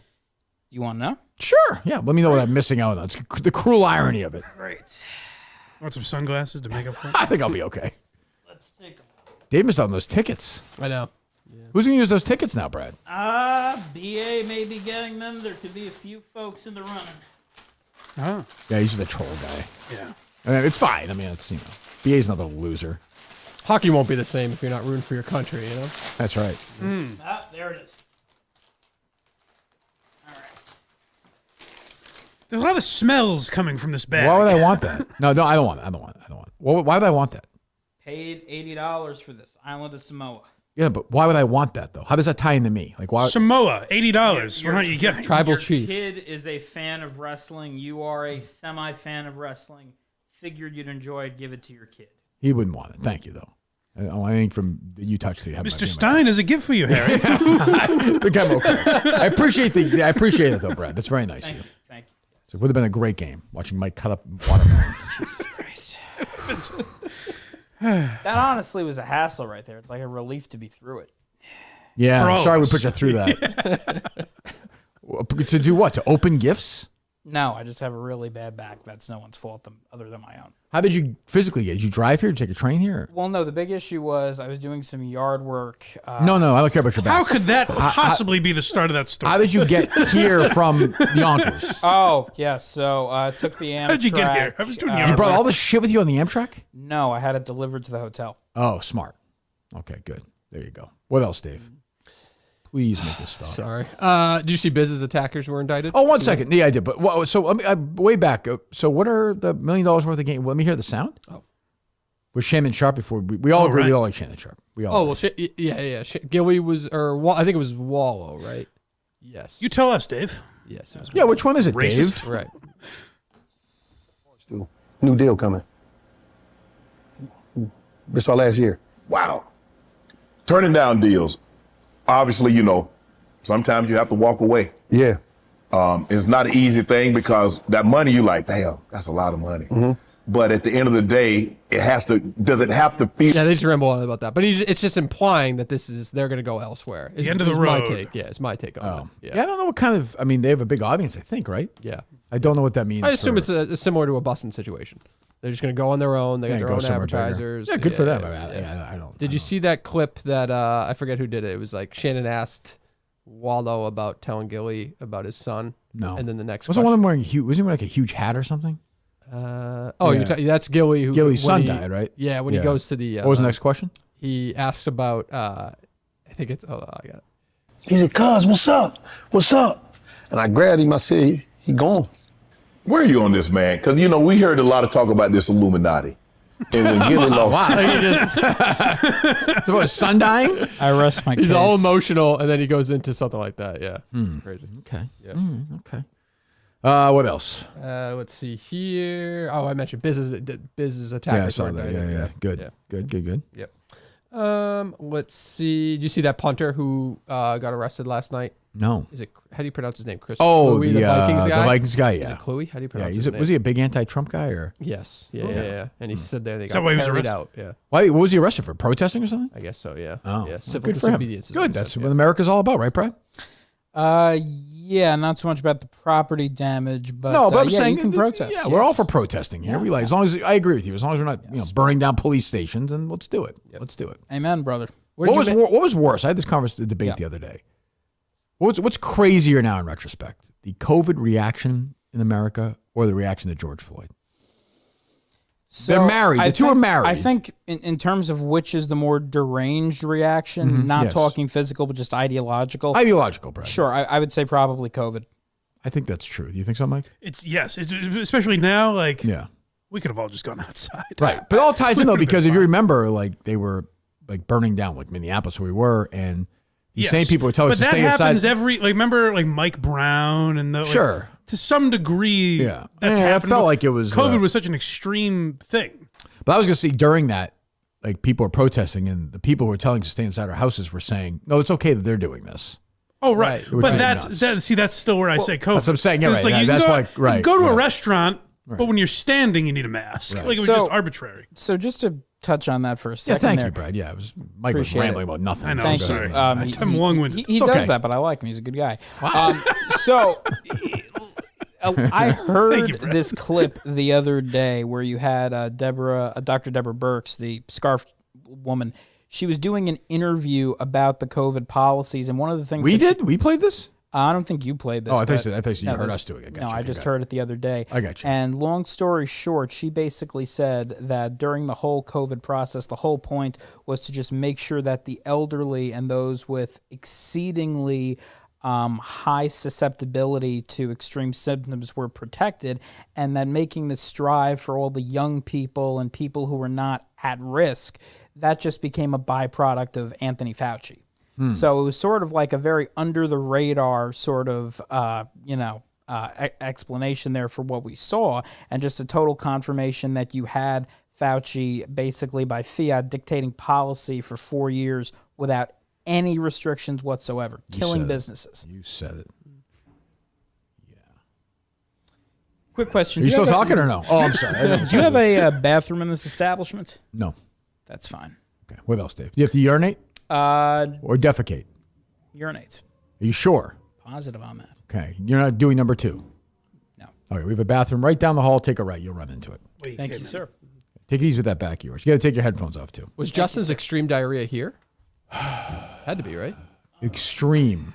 You want to know? Sure. Yeah, let me know what I'm missing out on. It's the cruel irony of it. Great. Want some sunglasses to make up for it? I think I'll be okay. Let's take them. Dave missed out on those tickets. I know. Yeah. Who's going to use those tickets now, Brad? BA may be getting them. There could be a few folks in the running. Oh. Yeah, he's the troll guy. Yeah. I mean, it's fine. I mean, it's, BA's not a loser. Hockey won't be the same if you're not rooting for your country, That's right. There it is. All right. There's a lot of smells coming from this bag. Why would I want that? No, I don't want it. Why would I want that? Paid $80 for this. Island of Samoa. Yeah, but why would I want that, though? How does that tie into me? Like, why? Samoa, $80. What aren't you getting? Tribal Your chief. kid is a fan of wrestling. You are a semi-fan of wrestling. Figured you'd enjoy it. Give it to your kid. He wouldn't want it. Thank you, though. I don't want anything from you touch the. Mr. Stein is a gift for you, Harry. I think I'm okay. I appreciate it, though, Brad. That's very nice of you. Thank you. So it would have been a great game watching Mike cut up watermelons. Jesus Christ. That honestly was a hassle right there. It's like a relief to be through it. Yeah, I'm sorry we put you through that. To do what? To open gifts? No, I just have a really bad back. That's no one's fault other than my own. How did you physically get? Did you drive here? Did you take a train here? Well, no. The big issue was I was doing some yard work. No, I don't care about your back. How could that possibly be the start of that story? How did you get here from Yonkers? Oh, yes. So took the Amtrak. How did you get here? I was doing yard You brought work. all this shit with you on the Amtrak? No, I had it delivered to the hotel. Oh, smart. Okay, good. There you go. What else, Dave? Please make this stop. Sorry. Did you see Biz's attackers were indicted? Oh, 1 second. Yeah, I did. But so let me way back. So what are the $1 million worth of game? Let me hear the sound. Oh, with Shannon Sharp before we all agree. Right. We all like Shannon Sharp. We all. Oh agree. Well, yeah. Gillie was, I think it was Wallo, right? Yes. You tell us, Dave. Yes. It was yeah. Which one is it, Racist? Dave? Right. New deal coming. This our last year. Wow. Turning down deals. Obviously, sometimes you have to walk away. Yeah. It's not an easy thing because that money, you like, damn, that's a lot of money. Mm-hmm. But at the end of the day, does it have to feel? Yeah, they just ramble on about that. But it's just implying that they're going to go elsewhere. The end of the road. My take. Yeah, it's my take on it. Yeah, I don't know what kind of, they have a big audience, I think, right? Yeah. I don't know what that means. I assume it's similar to a busing situation. They're just going to go on their own. They got their own advertisers. Yeah, good for them. I don't. Did you see that clip that I forget who did it? It was like Shannon asked Wallo about telling Gillie about his son. No. And then the next was the one of them wearing was he wearing like a huge hat or something? That's Gillie. Gillie's son died, right? Yeah, when he goes to the. What was the next question? He asks about. I think it's. Oh, I got it. He said, "Cuz, what's up? What's up?" And I grabbed him. I said, "He gone." Where are you on this, man? Because, we heard a lot of talk about this Illuminati. And when Gillie lost... Wow. It's about his son dying? I rest my case. He's all emotional, and then he goes into something like that. Yeah. Crazy. Okay. Yeah. Okay. What else? Let's see here. Oh, I mentioned Biz's attack. Yeah, I saw that. Yeah. Good. Yeah. Good. Yep. Let's see. Did you see that punter who got arrested last night? No. How do you pronounce his name? Chris? Oh, Kluwe, the Vikings guy. The Vikings guy. Yeah. Is it Kluwe? How do you pronounce his name? Was he a big anti-Trump guy or? Yes. Yeah. And he stood there. And they got that why he was carried arrested? out. Yeah. Why? What was he arrested for? Protesting or something? I guess so. Yeah. Oh, yeah. well, Civil good for him. disobedience. Good. That's what America's all about, right, Brad? Yeah, not so much about the property damage, but no, but I'm saying you can protest. Yeah, we're all for protesting here. We as long as I agree with you, as long as we're not burning down police stations, and let's do it. Yep. Let's do it. Amen, brother. What was worse? I had this debate the other day. What's crazier now in retrospect? The COVID reaction in America or the reaction to George Floyd? So they're married. The two are married. I think in terms of which is the more deranged reaction, not talking physical, but just ideological. Ideological, Brad. Sure, I would say probably COVID. I think that's true. Do you think so, Mike? It's especially now, we could have all just gone outside. Right. But it all ties in, though, because if you remember, they were burning down, Minneapolis where we were, and the same people were telling us to stay inside. But that happens remember Mike Brown and the sure. To some degree, that's happened. I felt like it was COVID was such an extreme thing. But I was going to say during that, people were protesting, and the people who were telling us to stay inside our houses were saying, "No, it's okay that they're doing this." Oh, right. But that's still where I say COVID. That's what I'm saying. Yeah, right. You go to a restaurant, but when you're standing, you need a mask. Right. It was just arbitrary. So just to touch on that for a second. Thank you, Brad. Yeah, Mike was rambling about nothing. I know. Thank I'm sorry. you. I'm long-winded. He does that, but I like him. He's a good guy. Wow. I heard this clip the other day where you had Dr. Deborah Birx, the scarf woman. She was doing an interview about the COVID policies, and one of the things we played this. I don't think you played this. Oh, I thought you heard us doing it. I just heard it the other day. I got you. And long story short, she basically said that during the whole COVID process, the whole point was to just make sure that the elderly and those with exceedingly high susceptibility to extreme symptoms were protected, and that making the strive for all the young people and people who were not at risk, that just became a byproduct of Anthony Fauci. So it was sort of like a very under the radar sort of, explanation there for what we saw, and just a total confirmation that you had Fauci basically by fiat dictating policy for 4 years without any restrictions whatsoever, killing businesses. You said it. Yeah. Quick question. Are you still talking or no? Oh, I'm sorry. Do you have a bathroom in this establishment? No. That's fine. Okay. What else, Dave? Do you have to urinate? Or defecate? Urinates. Are you sure? Positive on that. Okay. You're not doing number 2? No. Okay, we have a bathroom right down the hall. Take a right. You'll run into it. Thank you, sir. Take it easy with that back of yours. You got to take your headphones off, too. Was Justin's extreme diarrhea here? Had to be, right? Extreme.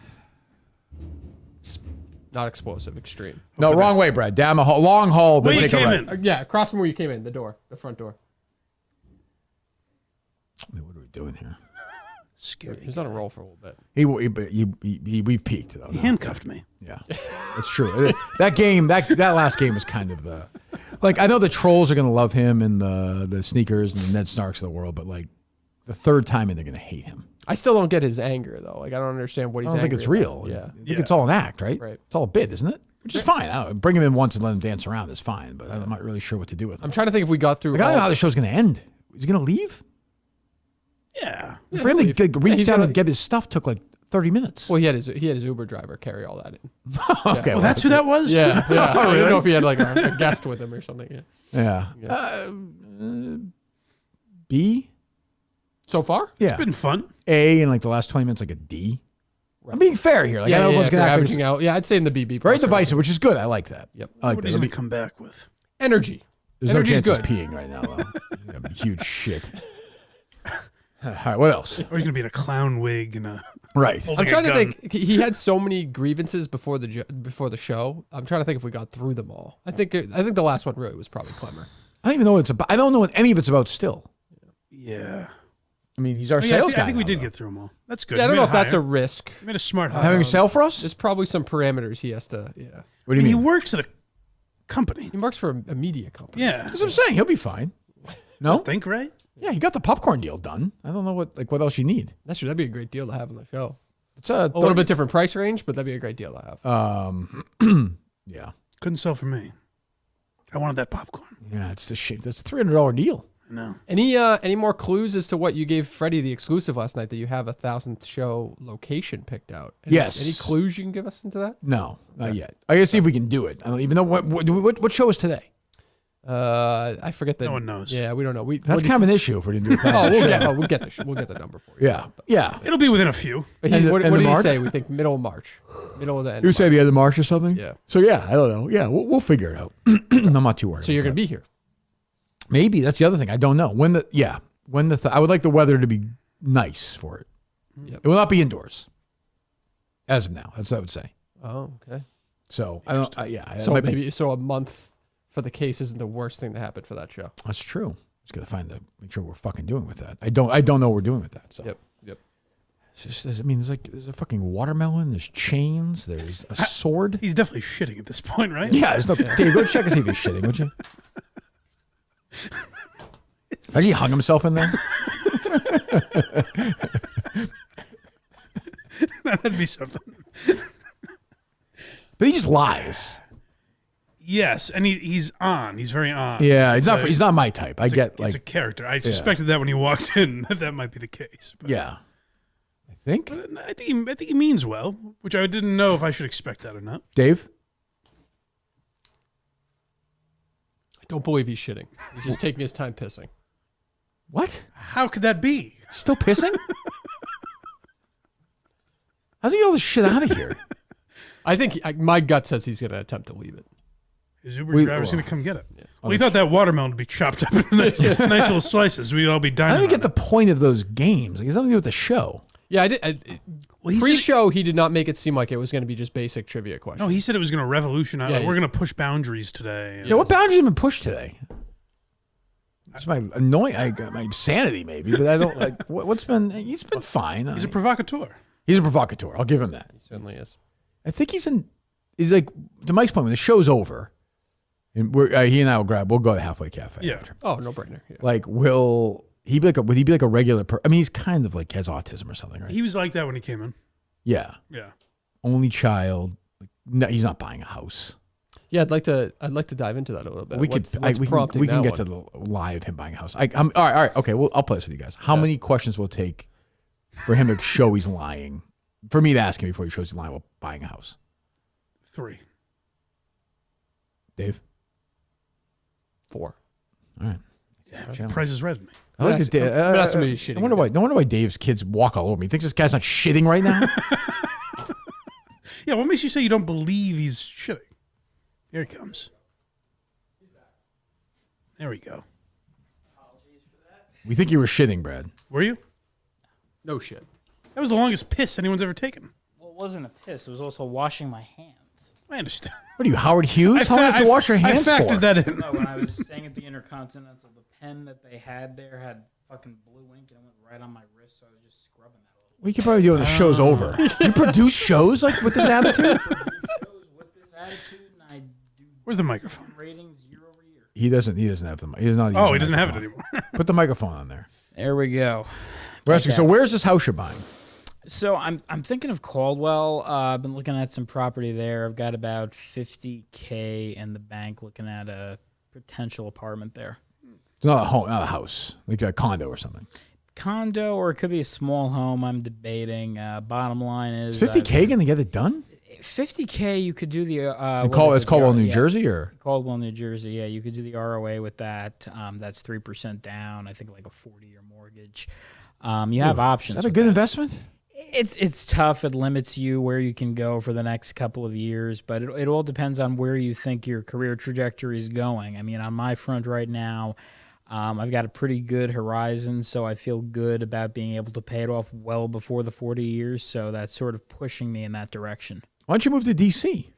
Not explosive, extreme. No, wrong way, Brad. Down the hall, long hall, then take a right. Yeah, across from where you came in, the front door. I mean, what are we doing here? Scary. He's on a roll for a little bit. We've peaked, though. He handcuffed me. Yeah, it's true. That game, that last game was kind of the, like, I know the trolls are going to love him and the sneakers and the Ned Snarks of the world, but like the third time in, they're going to hate him. I still don't get his anger though. Like I don't understand what he's. I don't think it's real. About. Yeah, I think it's all an act, right? Right. It's all a bit, isn't it? Which is fine. Bring him in once and let him dance around is fine, but I'm not really sure what to do with him. I'm trying to think if we got through. Like, I don't know how the show's going to end. Is he going to leave? Yeah. For him to reach down and get his stuff took like 30 minutes. Well, he had his Uber driver carry all that in. Okay, well, that's who that was? Yeah. I don't know if he had like a guest with him or something. Yeah. B? So far? Yeah. It's been fun. A in like the last 20 minutes, like a D. Right. I'm being fair here. Like, I know everyone's going to averaging out. Yeah, I'd say in the BB. Very divisive, which is good. I like that. Yep. I like what that. He's going to come back with? Energy. There's Energy's no chance good. he's peeing right now, though. Huge shit. All right, what else? Or he's going to be in a clown wig and a... Right. I'm trying to think. He had so many grievances before the show. I'm trying to think if we got through them all. I think the last one really was probably Clemmer. I don't even know what it's about. I don't know what any of it's about still. Yeah. I mean, he's our sales guy. I think we now, did though. get through them all. That's good. Yeah, I don't know if that's a risk. He made a smart hire. Having a sale for us? There's probably some parameters he has to. Yeah. What do you mean? He works at a company. He works for a media company. Yeah. That's what I'm saying. He'll be fine. No? I think, right? Yeah, he got the popcorn deal done. I don't know what else you need. That's true. That'd be a great deal to have on the show. It's a little bit different price range, but that'd be a great deal to have. Yeah. Couldn't sell for me. I wanted that popcorn. Yeah, it's the shit. That's a $300 deal. I know. Any more clues as to what you gave Freddie the exclusive last night that you have a 1,000th show location picked out? Yes. Any clues you can give us into that? No, not yet. I gotta see if we can do it. I don't even know what show is today. I forget that. No one knows. Yeah, we don't know. That's kind of an issue if we didn't do it. We'll get the number for you. Yeah, yeah. It'll be within a few. But what did he say? We think middle of March, middle of the end. You say the end of March or something? Yeah. So yeah, I don't know. Yeah, we'll figure it out. I'm not too worried. So you're gonna be here. Maybe that's the other thing. I don't know I would like the weather to be nice for it. Yep. It will not be indoors. As of now, that's what I would say. Oh, okay. So I don't. Yeah. So maybe a month for the case isn't the worst thing to happen for that show. That's true. Just gotta make sure we're fucking doing with that. I don't know what we're doing with that. So. Yep. It's just, I mean, there's a fucking watermelon. There's chains. There's a sword. He's definitely shitting at this point, right? Yeah. There's no. Dave, go check and see if he's shitting, would you? Has he hung himself in there? That'd be something. But he just lies. Yes, and he's on. He's very on. Yeah, he's not my type. It's a character. I suspected that when he walked in that might be the case. But, yeah, I think. But I think he means well, which I didn't know if I should expect that or not. Dave. I don't believe he's shitting. He's just taking his time pissing. What? How could that be? Still pissing? How's he get all this shit out of here? I think my gut says he's going to attempt to leave it. His Uber driver's going to come get it. Yeah. Well, he thought that watermelon would be chopped up into nice little slices. We'd all be dying. I don't get the point of those games. Like, it's nothing to do with the show. Yeah, I did. Pre-show, he did not make it seem like it was going to be just basic trivia questions. No, he said it was going to revolutionize. Yeah, we're going to push boundaries today. Yeah, what boundaries have been pushed today? It's my my sanity maybe, but I don't like what's been. He's been fine. He's a provocateur. He's a provocateur. I'll give him that. He certainly is. I think he's like to Mike's point when the show's over, and he and I we'll go to Halfway Cafe. Yeah. After. Oh, no brainer. Yeah. Like, would he be like a regular person? I mean, he's kind of like has autism or something, right? He was like that when he came in. Yeah. Yeah. Only child. No, he's not buying a house. Yeah, I'd like to dive into that a little bit. We can get to the lie of him buying a house. All right. Okay, I'll play this with you guys. How many questions will it take for him to show he's lying? For me to ask him before he shows he's lying while buying a house? 3. Dave? 4. All right. Yeah, Price is Right. I like somebody shitting. No wonder why Dave's kids walk all over me. He thinks this guy's not shitting right now. Yeah, what makes you say you don't believe he's shitting? Here it comes. There we go. We think you were shitting, Brad. Were you? No shit. That was the longest piss anyone's ever taken. Well, it wasn't a piss. It was also washing my hands. I understand. What are you, Howard Hughes? How do you have to wash your hands I factored for? that in. No, when I was staying at the Intercontinental, the pen that they had there had fucking blue ink and it went right on my wrist, so I was just scrubbing that a little bit. Well, you could probably do it when the show's over. You produce shows like with this attitude? With this attitude, and I do. Where's the microphone? Ratings year over year. He doesn't have the. He does not. Oh, he doesn't have it anymore. Put the microphone on there. There we go. We're asking, so where's this house you're buying? So I'm thinking of Caldwell. I've been looking at some property there. I've got about $50K in the bank, looking at a potential apartment there. It's not a home, not a house, like a condo or something. Condo, or it could be a small home. I'm debating. Bottom line is Is $50K going to get it done? $50K, you could do the. It's Caldwell, New Jersey, or Caldwell, New Jersey. Yeah, you could do the ROA with that. That's 3% down. I think like a 40-year mortgage. You have options. Is that a good investment? It's tough. It limits you where you can go for the next couple of years, but it all depends on where you think your career trajectory is going. I mean, on my front right now, I've got a pretty good horizon, so I feel good about being able to pay it off well before the 40 years, so that's sort of pushing me in that direction. Why don't you move to D.C.?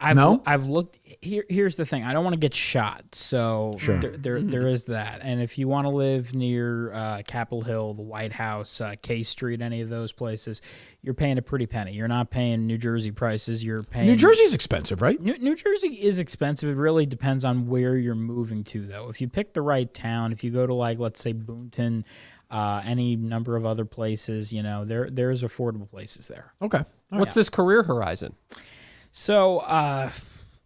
I've looked. Here's the thing. I don't want to get shot, so sure. there is that. And if you want to live near Capitol Hill, the White House, K Street, any of those places, you're paying a pretty penny. You're not paying New Jersey prices. You're paying. New Jersey's expensive, right? New Jersey is expensive. It really depends on where you're moving to, though. If you pick the right town, if you go to let's say Boonton, any number of other places, there's affordable places there. Okay. What's this career horizon? So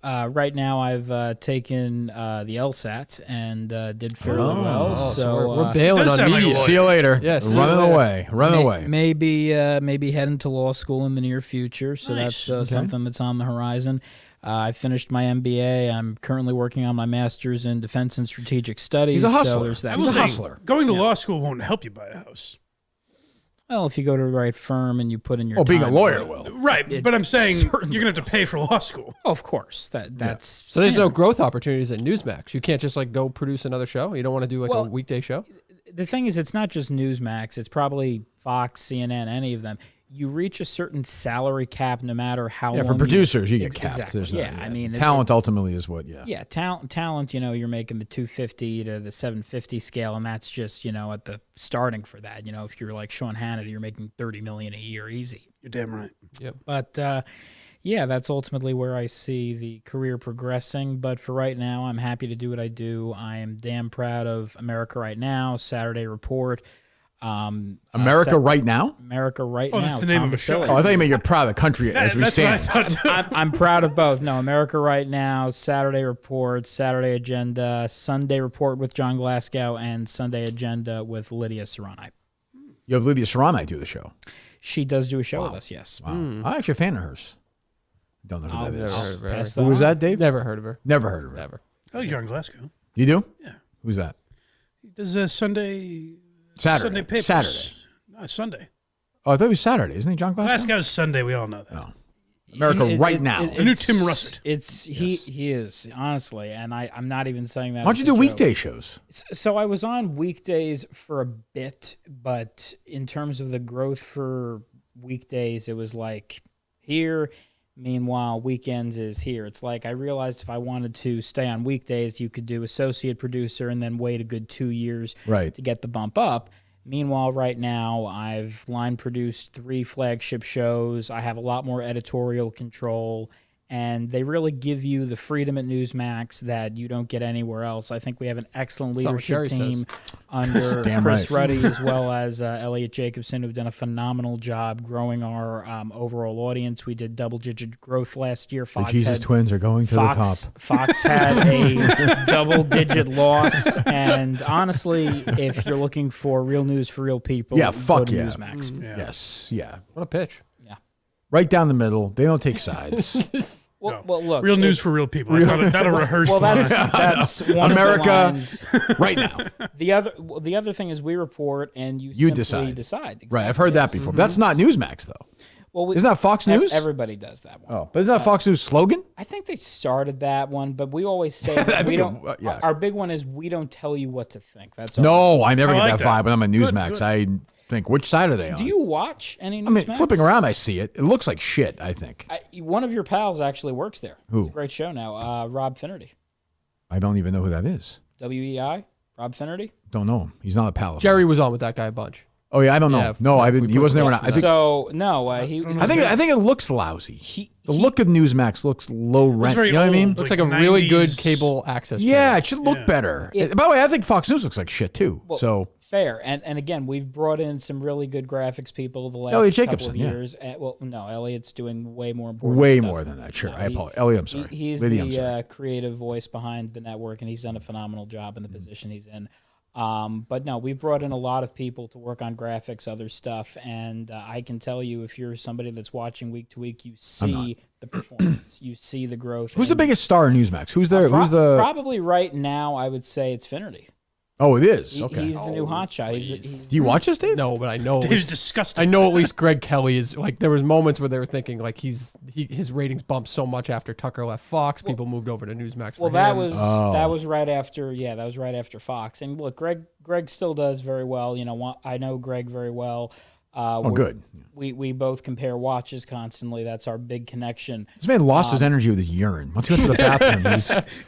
right now I've taken the LSAT and did fairly well. So we're bailing on media. See you later. Yes, running away. Maybe heading to law school in the near future. So that's something that's on the horizon. I finished my MBA. I'm currently working on my master's in defense and strategic studies. He's a hustler. So there's that. He's a hustler. Going to law school won't help you buy a house. Well, if you go to the right firm and you put in your being a time, lawyer will. Right, but I'm saying you're going to have to pay for law school. Oh, of course. That's So there's no growth opportunities at Newsmax. You can't just go produce another show? You don't want to do a weekday show? The thing is, it's not just Newsmax. It's probably Fox, CNN, any of them. You reach a certain salary cap no matter how long. Yeah, for producers, you get capped. Exactly. I mean, talent ultimately is what, Yeah, talent, you're making the 250 to the 750 scale, and that's just, at the starting for that. If you're like Sean Hannity, you're making $30 million a year easy. You're damn right. Yep. But, that's ultimately where I see the career progressing. But for right now, I'm happy to do what I do. I am damn proud of America Right Now, Saturday Report. America Right Now? America Right Now. That's the name of a show. Oh, I thought you meant you're proud of the country as we stand. I'm proud of both. No, America Right Now, Saturday Report, Saturday Agenda, Sunday Report with John Glasgow, and Sunday Agenda with Lydia Serrani. You have Lydia Serrani do the show. She does do a show with us, yes. Wow. I'm actually a fan of hers. Don't know who that is. Never heard of her. Who was that, Dave? Never heard of her. Never heard of her. Never. I like John Glasgow. You do? Yeah. Who's that? He does a Saturday papers. Saturday. No, Sunday. Oh, I thought it was Saturday. Isn't he John Glasgow? Glasgow's Sunday. We all know that. Oh. America Right Now. The new Tim Russert. He is, honestly, and I'm not even saying that. Why don't you do weekday shows? So I was on weekdays for a bit, but in terms of the growth for weekdays, it was like here. Meanwhile, weekends is here. It's like I realized if I wanted to stay on weekdays, you could do associate producer and then wait a good 2 years to get the bump up. Meanwhile, right now, I've line produced 3 flagship shows. I have a lot more editorial control, and they really give you the freedom at Newsmax that you don't get anywhere else. I think we have an excellent leadership team under Chris Ruddy as well as Elliot Jacobson, who've done a phenomenal job growing our overall audience. We did double-digit growth last year. The Jesus twins are going to the top. Fox had a double-digit loss, and honestly, if you're looking for real news for real people, go to Newsmax. Yes, yeah. What a pitch. Right down the middle. They don't take sides. Well, look. Real news for real people. Not a rehearsed line. That's one America of the lines. Right Now. The other thing is we report and you simply decide. Exactly. Right, I've heard that before. But that's not Newsmax, though. Well, isn't that Fox News? Everybody does that one. Oh, but isn't that Fox News slogan? I think they started that one, but we always say that we don't. Our big one is we don't tell you what to think. That's no, I never get that vibe when I'm on Newsmax. I think, which side are they on? Do you watch any Newsmax? I mean, flipping around, I see it. It looks like shit, I think. One of your pals actually works there. Who? It's a great show now. Rob Finnerty. I don't even know who that is. WEI? Rob Finnerty? Don't know him. He's not a pal. Jerry was on with that guy a bunch. Oh yeah, I don't know. Yeah, no, I didn't. He wasn't there when I think. So no, I think it looks lousy. The look of Newsmax looks low rent. You know what I mean? Looks like a really good cable access. Yeah, it should look better. By the way, I think Fox News looks like shit too. Well, so fair, and again, we've brought in some really good graphics people the last couple of years. Well, no, Elliot's doing way more important. Way stuff. more than that. Sure, I apologize. Elliot, I'm sorry. He's the creative voice behind the network, and he's done a phenomenal job in the position he's in. But no, we've brought in a lot of people to work on graphics, other stuff, and I can tell you, if you're somebody that's watching week to week, you see the performance, you see the growth. Who's the biggest star in Newsmax? Who's there? Probably right now, I would say it's Finnerty. Oh, it is. Okay. He's the new hotshot. Do you watch this, Dave? No, but I know Dave's disgusting. I know at least Greg Kelly is like. There was moments where they were thinking like his ratings bumped so much after Tucker left Fox. People moved over to Newsmax. Well, that was right after. Yeah, that was right after Fox. And look, Greg still does very well. You know, I know Greg very well. Good. We both compare watches constantly. That's our big connection. This man lost his energy with his urine. Once he went to the bathroom,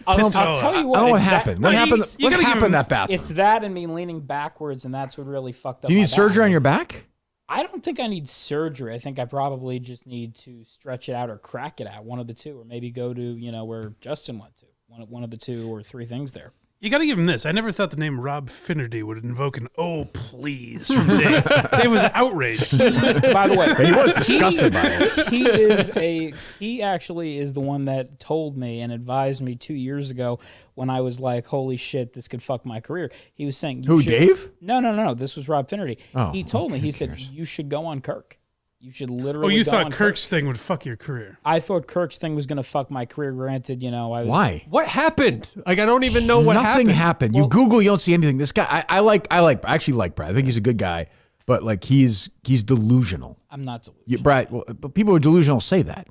I'll tell you what. I don't know what happened. What happened? What happened in that bathroom? It's that and me leaning backwards, and that's what really fucked up. Do you need surgery on your back? I don't think I need surgery. I think I probably just need to stretch it out or crack it out, one of the two, or maybe go to where Justin went to, one of the two or three things there. You got to give him this. I never thought the name Rob Finnerty would invoke an "oh please" from Dave. Dave was outraged. By the way, he was disgusted by it. He actually is the one that told me and advised me 2 years ago when I was like, "Holy shit, this could fuck my career." He was saying, Dave? No. This was Rob Finnerty. Oh, he told me. He said you should go on Kirk. You should literally. Oh, you go thought on Kirk's thing would fuck your career? I thought Kirk's thing was going to fuck my career. Granted, I was. Why? What happened? Like I don't even know what happened. Nothing happened. You Google, you don't see anything. This guy, I actually like Brad. I think he's a good guy, but like he's delusional. I'm not delusional. Brad, but people who are delusional say that.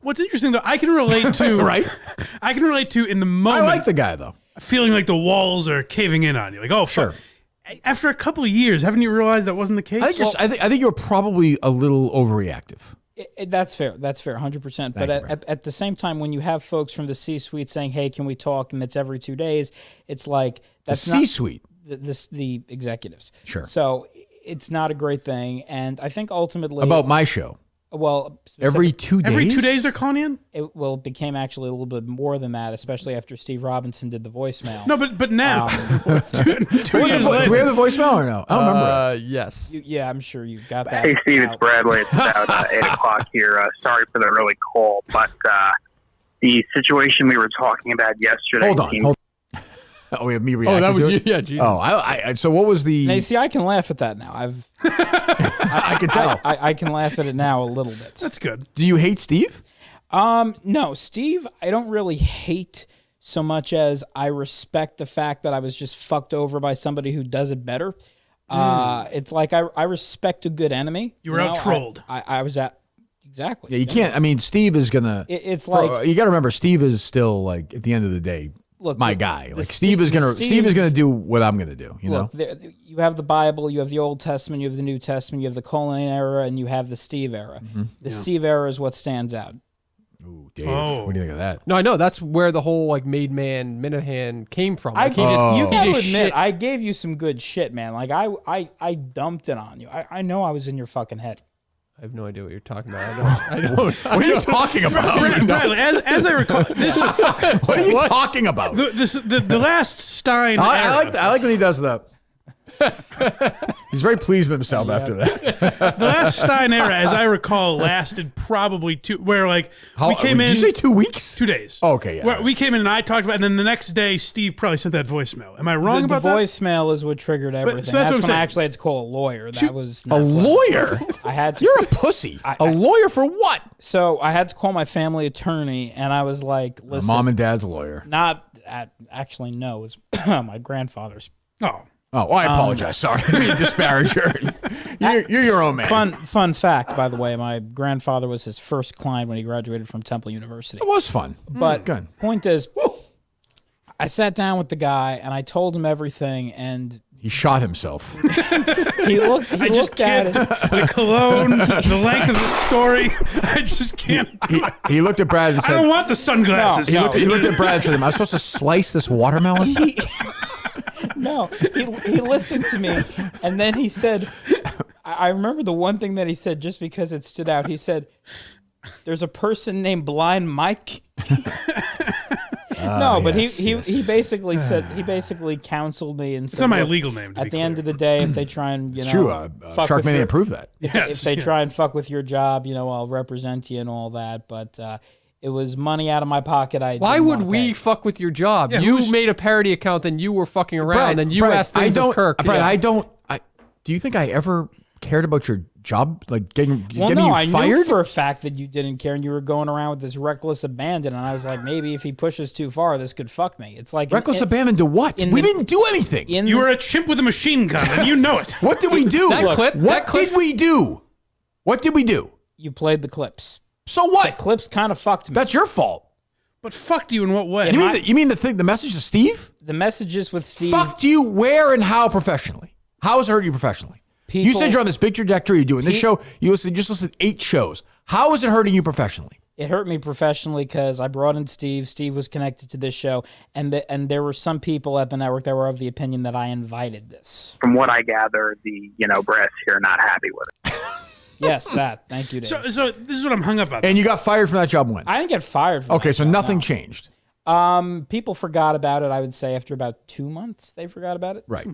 What's interesting though, I can relate to right. I can relate to in the moment. I like the guy though. Feeling like the walls are caving in on you, like sure. Fuck. After a couple of years, haven't you realized that wasn't the case? I think you're probably a little overreactive. That's fair. That's fair, 100%. But at the same time, when you have folks from the C-suite saying, "Hey, can we talk?" and it's every 2 days, it's like that's the C-suite. The executives. Sure. So it's not a great thing, and I think ultimately about my show. Well, every 2 days. Every 2 days they're calling in. It became actually a little bit more than that, especially after Steve Robinson did the voicemail. No, but now, 2 years later. Do we have the voicemail or no? I don't remember. Yes. Yeah, I'm sure you got that. Hey, Steve, it's Bradley. It's about 8 o'clock here. Sorry for the early call, but the situation we were talking about yesterday. Hold on. Oh, we have me reacting. Oh, that was to you. it? Yeah, Jesus. Oh, so what was the? Now, you see, I can laugh at that now. I can tell. I can laugh at it now a little bit. That's good. Do you hate Steve? No, Steve. I don't really hate so much as I respect the fact that I was just fucked over by somebody who does it better. It's like I respect a good enemy. You were out trolled. I was at. Exactly. Yeah, you can't. I mean, Steve is gonna. It's like you got to remember, Steve is still like at the end of the day. Look, my guy. Like Steve is gonna do what I'm gonna do. You know. You have the Bible, you have the Old Testament, you have the New Testament, you have the Colin era, and you have the Steve era. Mm-hmm. Steve era is what stands out. Ooh, Dave. What do you think of that? No, I know that's where the whole like made man Minihane came from. Like, you gotta admit, I gave you some good shit, man. Like I dumped it on you. I know I was in your fucking head. I have no idea what you're talking about. I don't. What are you talking about? Bradley, as I recall, this is what are you talking about? The last Stein. I like when he does that. He's very pleased with himself after that. The last Stein era, as I recall, lasted probably we came in. Did you say 2 weeks? 2 days. Oh, okay, yeah. We came in and I talked about, and then the next day Steve probably sent that voicemail. Am I wrong about that? The voicemail is what triggered everything. So that's what I'm when saying. I actually had to call a lawyer. That was a lawyer. I had to. You're a pussy. A lawyer for what? So I had to call my family attorney, and I was like, "Listen, mom and dad's lawyer." Actually, no, it was my grandfather's. Oh. Oh, I apologize. Sorry. I mean, disparage her. You're your own man. Fun fact, by the way, my grandfather was his first client when he graduated from Temple University. It was fun. But point is, I sat down with the guy and I told him everything, and he shot himself. He looked at it. The cologne, the length of the story. I just can't. He looked at Brad and said, I don't want the sunglasses. He looked at Brad and said, am I supposed to slice this watermelon? No, he listened to me, and then he said, I remember the one thing that he said just because it stood out. He said, there's a person named Blind Mike. No, but he basically said, he basically counseled me and said, it's not my legal name. At the end of the day, if they try and, Sharkmania approved that. If they try and fuck with your job, I'll represent you and all that. But it was money out of my pocket. Why would we fuck with your job? Yeah, you made a parody account, then you were fucking around, and you asked things of Kirk. Brad, do you think I ever cared about your job, like getting you fired? I knew for a fact that you didn't care, and you were going around with this reckless abandon, and I was like, maybe if he pushes too far, this could fuck me. It's like reckless abandon to what? We didn't do anything. You were a chimp with a machine gun, and you know it. What did we do? What did we do? What did we do? You played the clips. So what? The clips kind of fucked me. That's your fault. But fucked you in what way? You mean the message to Steve? The messages with Steve. Fucked you where and how professionally? How has it hurt you professionally? You said you're on this big trajectory. You're doing this show. You just listened to 8 shows. How is it hurting you professionally? It hurt me professionally because I brought in Steve. Steve was connected to this show, and there were some people at the network that were of the opinion that I invited this. From what I gather, the brass here are not happy with it. Yes, that. Thank you, Dave. So this is what I'm hung up on. And you got fired from that job when? I didn't get fired from that so job, nothing changed. People forgot about it, I would say, after about 2 months, they forgot about it. Right.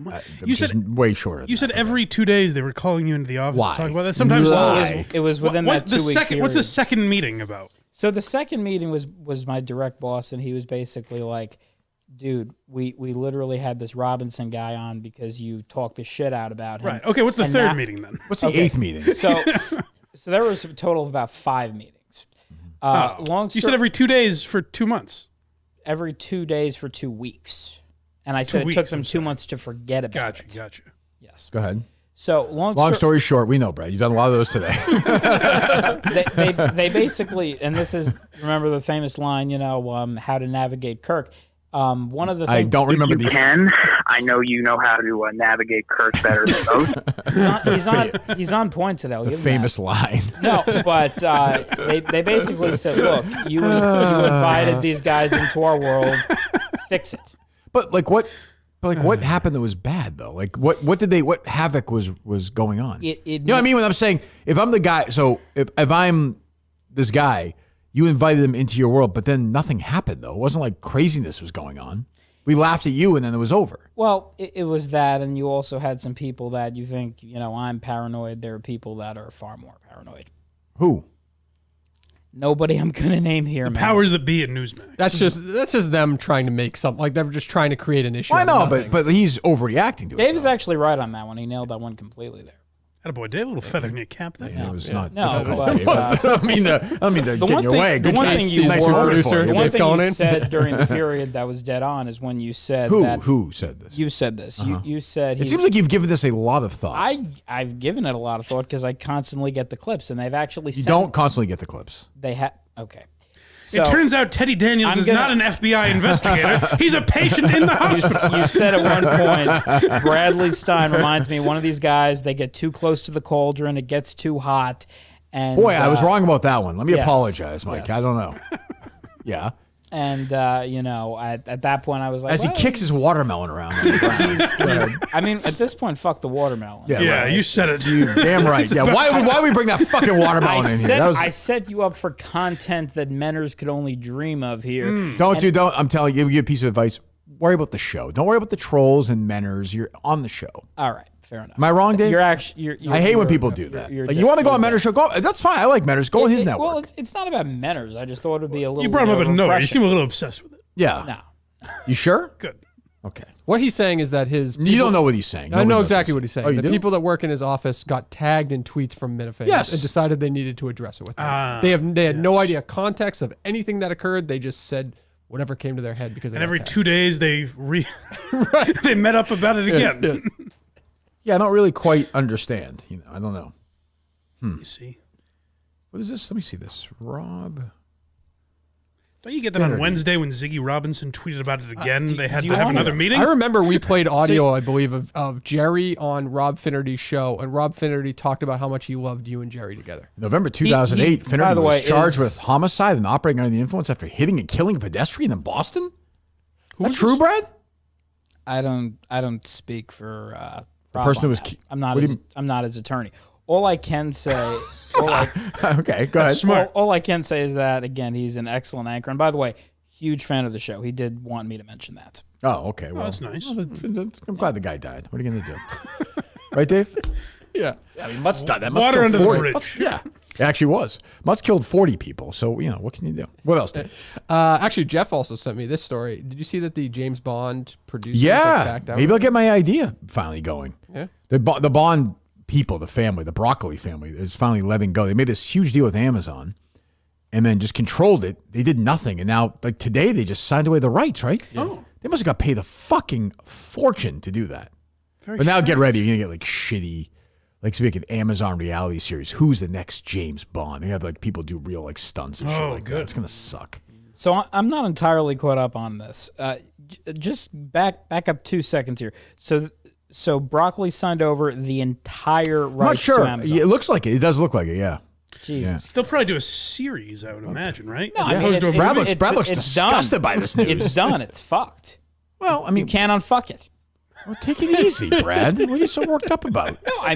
You said way shorter. You said every 2 days they were calling you into the office Why? to talk about that. Sometimes it was within that 2 week period. What's the second meeting about? So the second meeting was my direct boss, and he was basically like, dude, we literally had this Robinson guy on because you talked the shit out about him. Right. Okay, what's the third meeting then? What's the 8th meeting? So there was a total of about 5 meetings. You said every 2 days for 2 months. Every 2 days for 2 weeks. And I said it took them 2 months to forget about it. Gotcha. Yes. Go ahead. So long story short, we know, Brad. You've done a lot of those today. they basically, and this is, remember the famous line, how to navigate Kirk. One of the things I don't remember you can. I know you know how to navigate Kirk better than most. He's on point today. The famous line. No, but they basically said, look, you invited these guys into our world. Fix it. But what happened that was bad though? Like what havoc was going on? You know what I mean? When I'm saying if I'm the guy, so if I'm this guy, you invited them into your world, but then nothing happened though. It wasn't like craziness was going on. We laughed at you and then it was over. Well, it was that, and you also had some people that you think, I'm paranoid. There are people that are far more paranoid. Who? Nobody I'm going to name here, man. Powers that be at Newsmax. That's just them trying to make something. Like, they're just trying to create an issue. I know, but he's overreacting to it. Dave is actually right on that one. He nailed that one completely there. Attaboy, Dave, a little feather in your cap there. Yeah, it was not difficult. I don't mean to get in your way. The one thing you producer, said during the period that was dead on is when you said Who said this? You said this. You said it seems like you've given this a lot of thought. I've given it a lot of thought because I constantly get the clips, and they've actually You don't constantly get the clips. They have okay. So, it turns out Teddy Daniels is not an FBI investigator. He's a patient in the hospital. You said at one point, Bradley Stein reminds me, one of these guys, they get too close to the cauldron, it gets too hot. And boy, I was wrong about that one. Let me apologize, Mike. Yes. I don't know. Yeah. And, at that point, I was like... As he kicks his watermelon around. I mean, at this point, fuck the watermelon. Yeah, right. You said it. You damn right. Yeah, why we bring that fucking watermelon in here? I set you up for content that Menners could only dream of here. Don't. I'm telling you, give you a piece of advice. Worry about the show. Don't worry about the trolls and Menners. You're on the show. All right. Fair enough. Am I wrong, Dave? I hate when people do that. You want to go on Menners' show? Go. That's fine. I like Menners. Go on his network. Well, it's not about Menners. I just thought it would be a little. You brought him up at nowhere. You seem a little obsessed with it. Yeah. No. You sure? Good. Okay. What he's saying is that you don't know what he's saying. I know exactly what he's saying. The people that work in his office got tagged in tweets from Minihane and decided they needed to address it with them. They had no idea context of anything that occurred. They just said whatever came to their head because. And every 2 days they they met up about it again. Yeah, I don't really quite understand. I don't know. You see, what is this? Let me see this. Rob. Don't you get that on Wednesday when Ziggy Robinson tweeted about it again? They had to have another meeting? I remember we played audio, I believe, of Jerry on Rob Finnerty's show, and Rob Finnerty talked about how much he loved you and Jerry together. November 2008, Finnerty was charged with homicide and operating under the influence after hitting and killing a pedestrian in Boston? Is that true, Brad? I don't speak for Rob. The person who was... I'm not his attorney. All I can say... Okay, go ahead. All I can say is that, again, he's an excellent anchor. And by the way, huge fan of the show. He did want me to mention that. Oh, okay. Well, that's nice. Well, I'm glad the guy died. What are you going to do? Right, Dave? Yeah. I mean, Mutt's died. That Water under the bridge. Yeah. It actually was. Mutt's killed 40 people. So, what can you do? What else, Dave? Actually, Jeff also sent me this story. Did you see that the James Bond producer backed out? Maybe I'll get my idea finally going. Yeah. The Bond people, the family, the Broccoli family, is finally letting go. They made this huge deal with Amazon and then just controlled it. They did nothing. And now, like today, they just signed away the rights, right? Yeah. Oh. They must have got paid a fucking fortune to do that. But now get ready. You're going to get like shitty, like to make an Amazon reality series. Who's the next James Bond? They have like people do real like stunts and shit like that. It's going to suck. So I'm not entirely caught up on this. Just back up 2 seconds here. So Broccoli signed over the entire rights to Amazon. It looks like it. It does look like it, yeah. Jesus. They'll probably do a series, I would imagine, right? No, Brad looks disgusted by this news. It's done. It's fucked. Well, I mean, you can't unfuck it. Well, take it easy, Brad. What are you so worked up about? No, I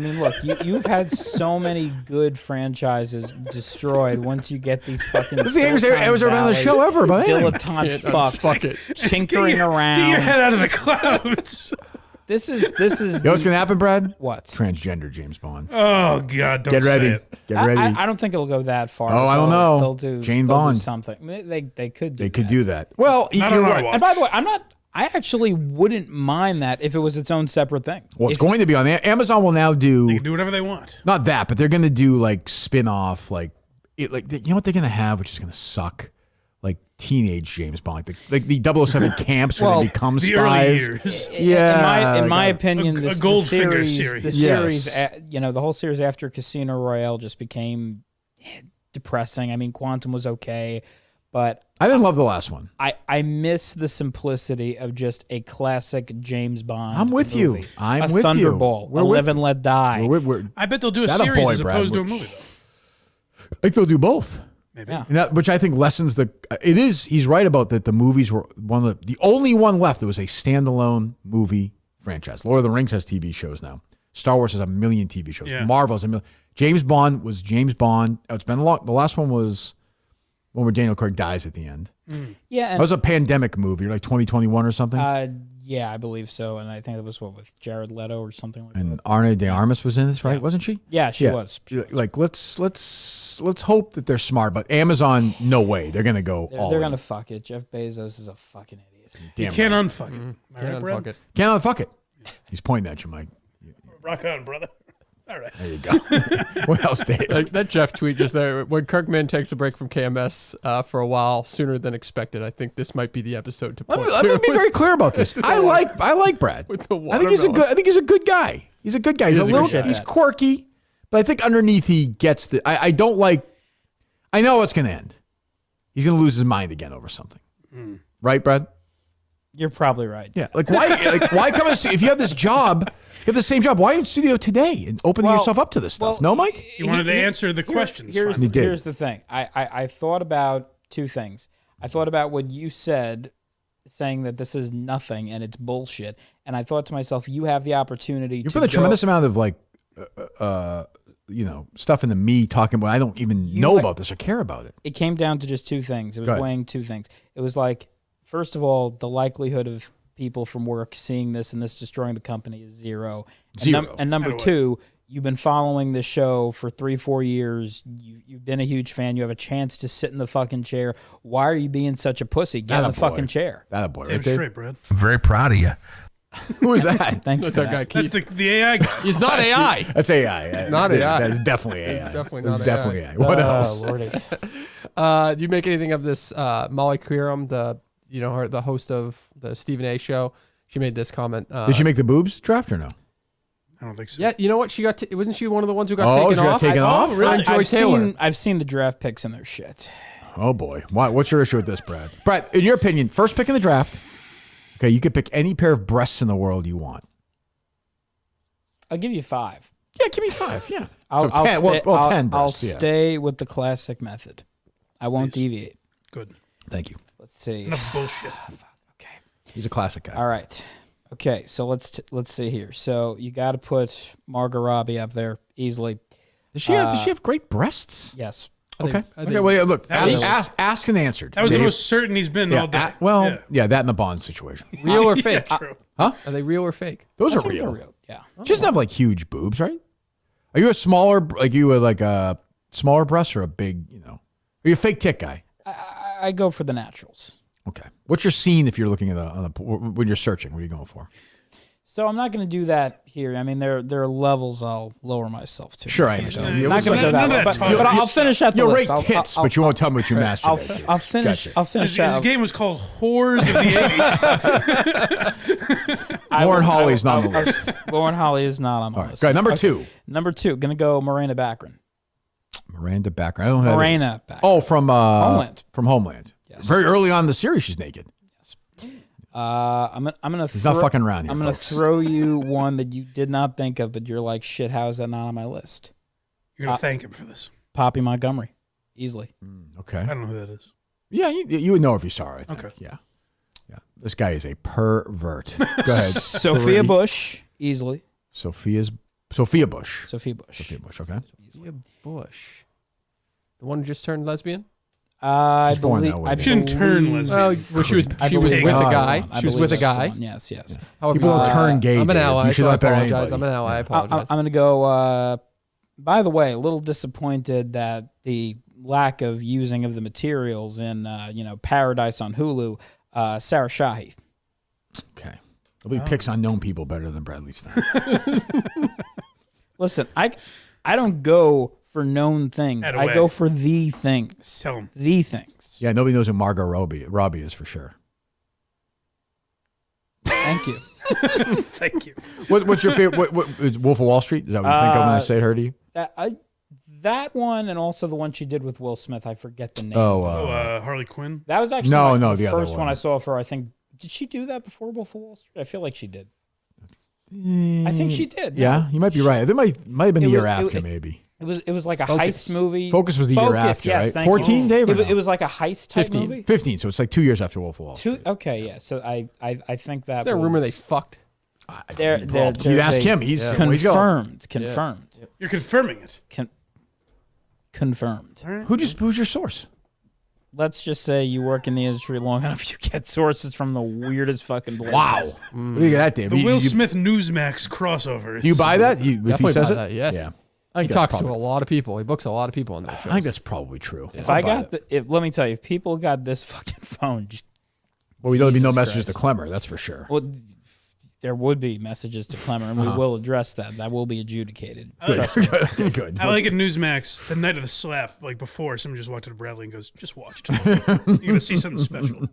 mean, look, you've had so many good franchises destroyed once you get these fucking. This is the ever on the show ever, but dilettante fucks tinkering around. Get your head out of the clouds. This is. You know what's gonna happen, Brad? What? Transgender James Bond. Oh God! Don't get ready. Say it. Get ready. I don't think it'll go that far. Oh, I don't know. They'll do Jane Bond. Do something. They could. They could do that. Well, you're right. And by the way, I actually wouldn't mind that if it was its own separate thing. Well, it's going to be on Amazon. Will now do. They can do whatever they want. Not that, but they're going to do like spin-off, like you know what they're going to have, which is going to suck. Like teenage James Bond, like the 007 camps where they become the spies. Early years. Yeah, in my opinion, a Goldfinger series. The series, the whole series after Casino Royale just became depressing. I mean, Quantum was okay, but I didn't love the last one. I miss the simplicity of just a classic James Bond. I'm with movie. you. I'm with Thunderball, you. Live and Let Die. I bet they'll do a series as opposed to a movie, though. I think they'll do both. Maybe. Yeah. Which I think lessens the. It is. He's right about that. The movies were one of the only one left that was a standalone movie franchise. Lord of the Rings has TV shows now. Star Wars has a million TV shows. Yeah. Marvel has a million. James Bond was James Bond. It's been a lot. The last one was one where Daniel Craig dies at the end. Yeah, that was a pandemic movie, like 2021 or something. Yeah, I believe so, and I think it was with Jared Leto or something like that. And Ana de Armas was in this, right? Wasn't she? Yeah, she was. Like let's hope that they're smart, but Amazon, no way, they're gonna go. They're gonna fuck it. Jeff Bezos is a fucking idiot. You can't unfuck it. Can't unfuck it. Can't unfuck it. He's pointing at you, Mike. Rock on, brother. All right. There you go. What else, Dave? Like that Jeff tweet just there. When Kirk Minihane takes a break from KMS for a while, sooner than expected, I think this might be the episode to point to. Let me be very clear about this. I like Brad. I think he's a good guy. He's a good guy. He's quirky, but I think underneath he gets the. I don't like. I know it's going to end. He's going to lose his mind again over something. Right, Brad? You're probably right. Yeah. Like why? Why come? If you have this job. You have the same job. Why are you in studio today and opening yourself up to this stuff? No, Mike? You wanted to answer the questions. Here's the thing. I thought about two things. I thought about what you said, saying that this is nothing and it's bullshit. And I thought to myself, you have the opportunity you put a tremendous amount of like, stuff into me talking about I don't even know about this or care about it. It came down to just two things. It was weighing two things. It was like, first of all, the likelihood of people from work seeing this and this destroying the company is zero. And number two, you've been following this show for 3-4 years. You've been a huge fan. You have a chance to sit in the fucking chair. Why are you being such a pussy? Get in the fucking chair. That a boy, right there. Straight, Brad. I'm very proud of you. Who is that? Thank you. That's our guy, Keith. That's the AI guy. He's not AI. That's AI. Not AI. That's definitely AI. It's definitely not AI. What else? Lordy. Do you make anything of this Molly Queerum, the host of the Stephen A. show? She made this comment. Did she make the boobs draft or no? I don't think so. Yeah, you know what? She got. Wasn't she one of the ones who got taken off? Taken off? Oh, really? Joy Taylor. I've seen the draft picks in their shit. Oh boy, what's your issue with this, Brad? Brad, in your opinion, first pick in the draft. Okay, you could pick any pair of breasts in the world you want. I'll give you 5. Yeah, give me 5. Yeah. I'll 10. Stay, 10 breasts. I'll stay with the classic method. I won't deviate. Good. Thank you. Let's see. Enough bullshit. Okay. He's a classic guy. All right. Okay, so let's see here. So you got to put Margot Robbie up there easily. Does she have great breasts? Yes. Okay. Well, look. Asked and answered. That was the most certain he's been all day. That and the Bond situation. Real or fake? True. Huh? Are they real or fake? Those I are think real. they're real. Yeah. She doesn't have like huge boobs, right? Are you a smaller breast or a big? Are you a fake tit guy? I go for the naturals. Okay. What's your scene if you're looking at when you're searching? What are you going for? So I'm not going to do that here. I mean, there are levels I'll lower myself to. Sure, I understand. I'm not going to go that low, but I'll finish at the You'll list. rate tits, but you won't tell me what you masturbate. I'll finish. Gotcha. I'll finish. His game was called Whores of the 80s. Lauren Holly's not on the list. Lauren Holly is not on the list. Go ahead, number 2. Number 2, going to go Miranda Baccarin. Miranda Baccarin. I don't know. Miranda Baccarin. Oh, from Homeland. From Homeland. Yes. Very early on in the series, she's naked. I'm gonna. He's not fucking around here. I'm gonna throw you one that you did not think of, but you're like, shit. How is that not on my list? You're gonna thank him for this. Poppy Montgomery, easily. Okay. I don't know who that is. Yeah, you would know if you saw her. I think. Okay. Yeah. This guy is a pervert. Go ahead. Sophia Bush, easily. Sophia Bush. Sophia Bush. Sophia Bush. Okay. Sophia Bush, the one who just turned lesbian. I believe she didn't turn lesbian. Well, she was with a guy. She was with a guy. Yes. Yeah. People don't turn gay. I'm an ally. So I apologize. I'm an ally. I apologize. I'm going to go. By the way, a little disappointed that the lack of using of the materials in Paradise on Hulu. Sarah Shahi. Okay. He picks unknown people better than Bradley Stein. Listen, I don't go for known things. I go for the things. Tell him. The things. Yeah, nobody knows who Margot Robbie is for sure. Thank you. Thank you. What's your favorite? What is Wolf of Wall Street? Is that what you think of when I say it, her to you? That one and also the one she did with Will Smith. I forget the name. Harley Quinn? That was actually the other first one I saw of her. I think. Did she do that before Wolf of Wall Street? I feel like she did. I think she did. Yeah, you might be right. It might have been the year after, maybe. It was like a heist movie. Focus was the year after, yes, right? 14, David? It was like a heist type 15. movie? 15, so it's like 2 years after Wolf of Wall Street. Okay, yeah. So I think that Is there a rumor they fucked? You ask him. He's confirmed. Yeah. Confirmed. You're confirming it. Confirmed. Right. Who's your source? Let's just say you work in the industry long enough, you get sources from the weirdest fucking places. Wow. What do you get that, Dave? The Will Smith Newsmax crossover. Do you buy that? Definitely he says buy it? that, yes. Yeah. He talks to a lot of people. He books a lot of people on those shows. I think that's probably true. If I got let me tell you, if people got this fucking phone, there'll be no messages to Clemmer, that's for sure. Well, there would be messages to Clemmer, and we will address that. That will be adjudicated. Good. I like at Newsmax, the night of the slap, like before, someone just walked to Bradley and goes, just watch tonight. You're going to see something special.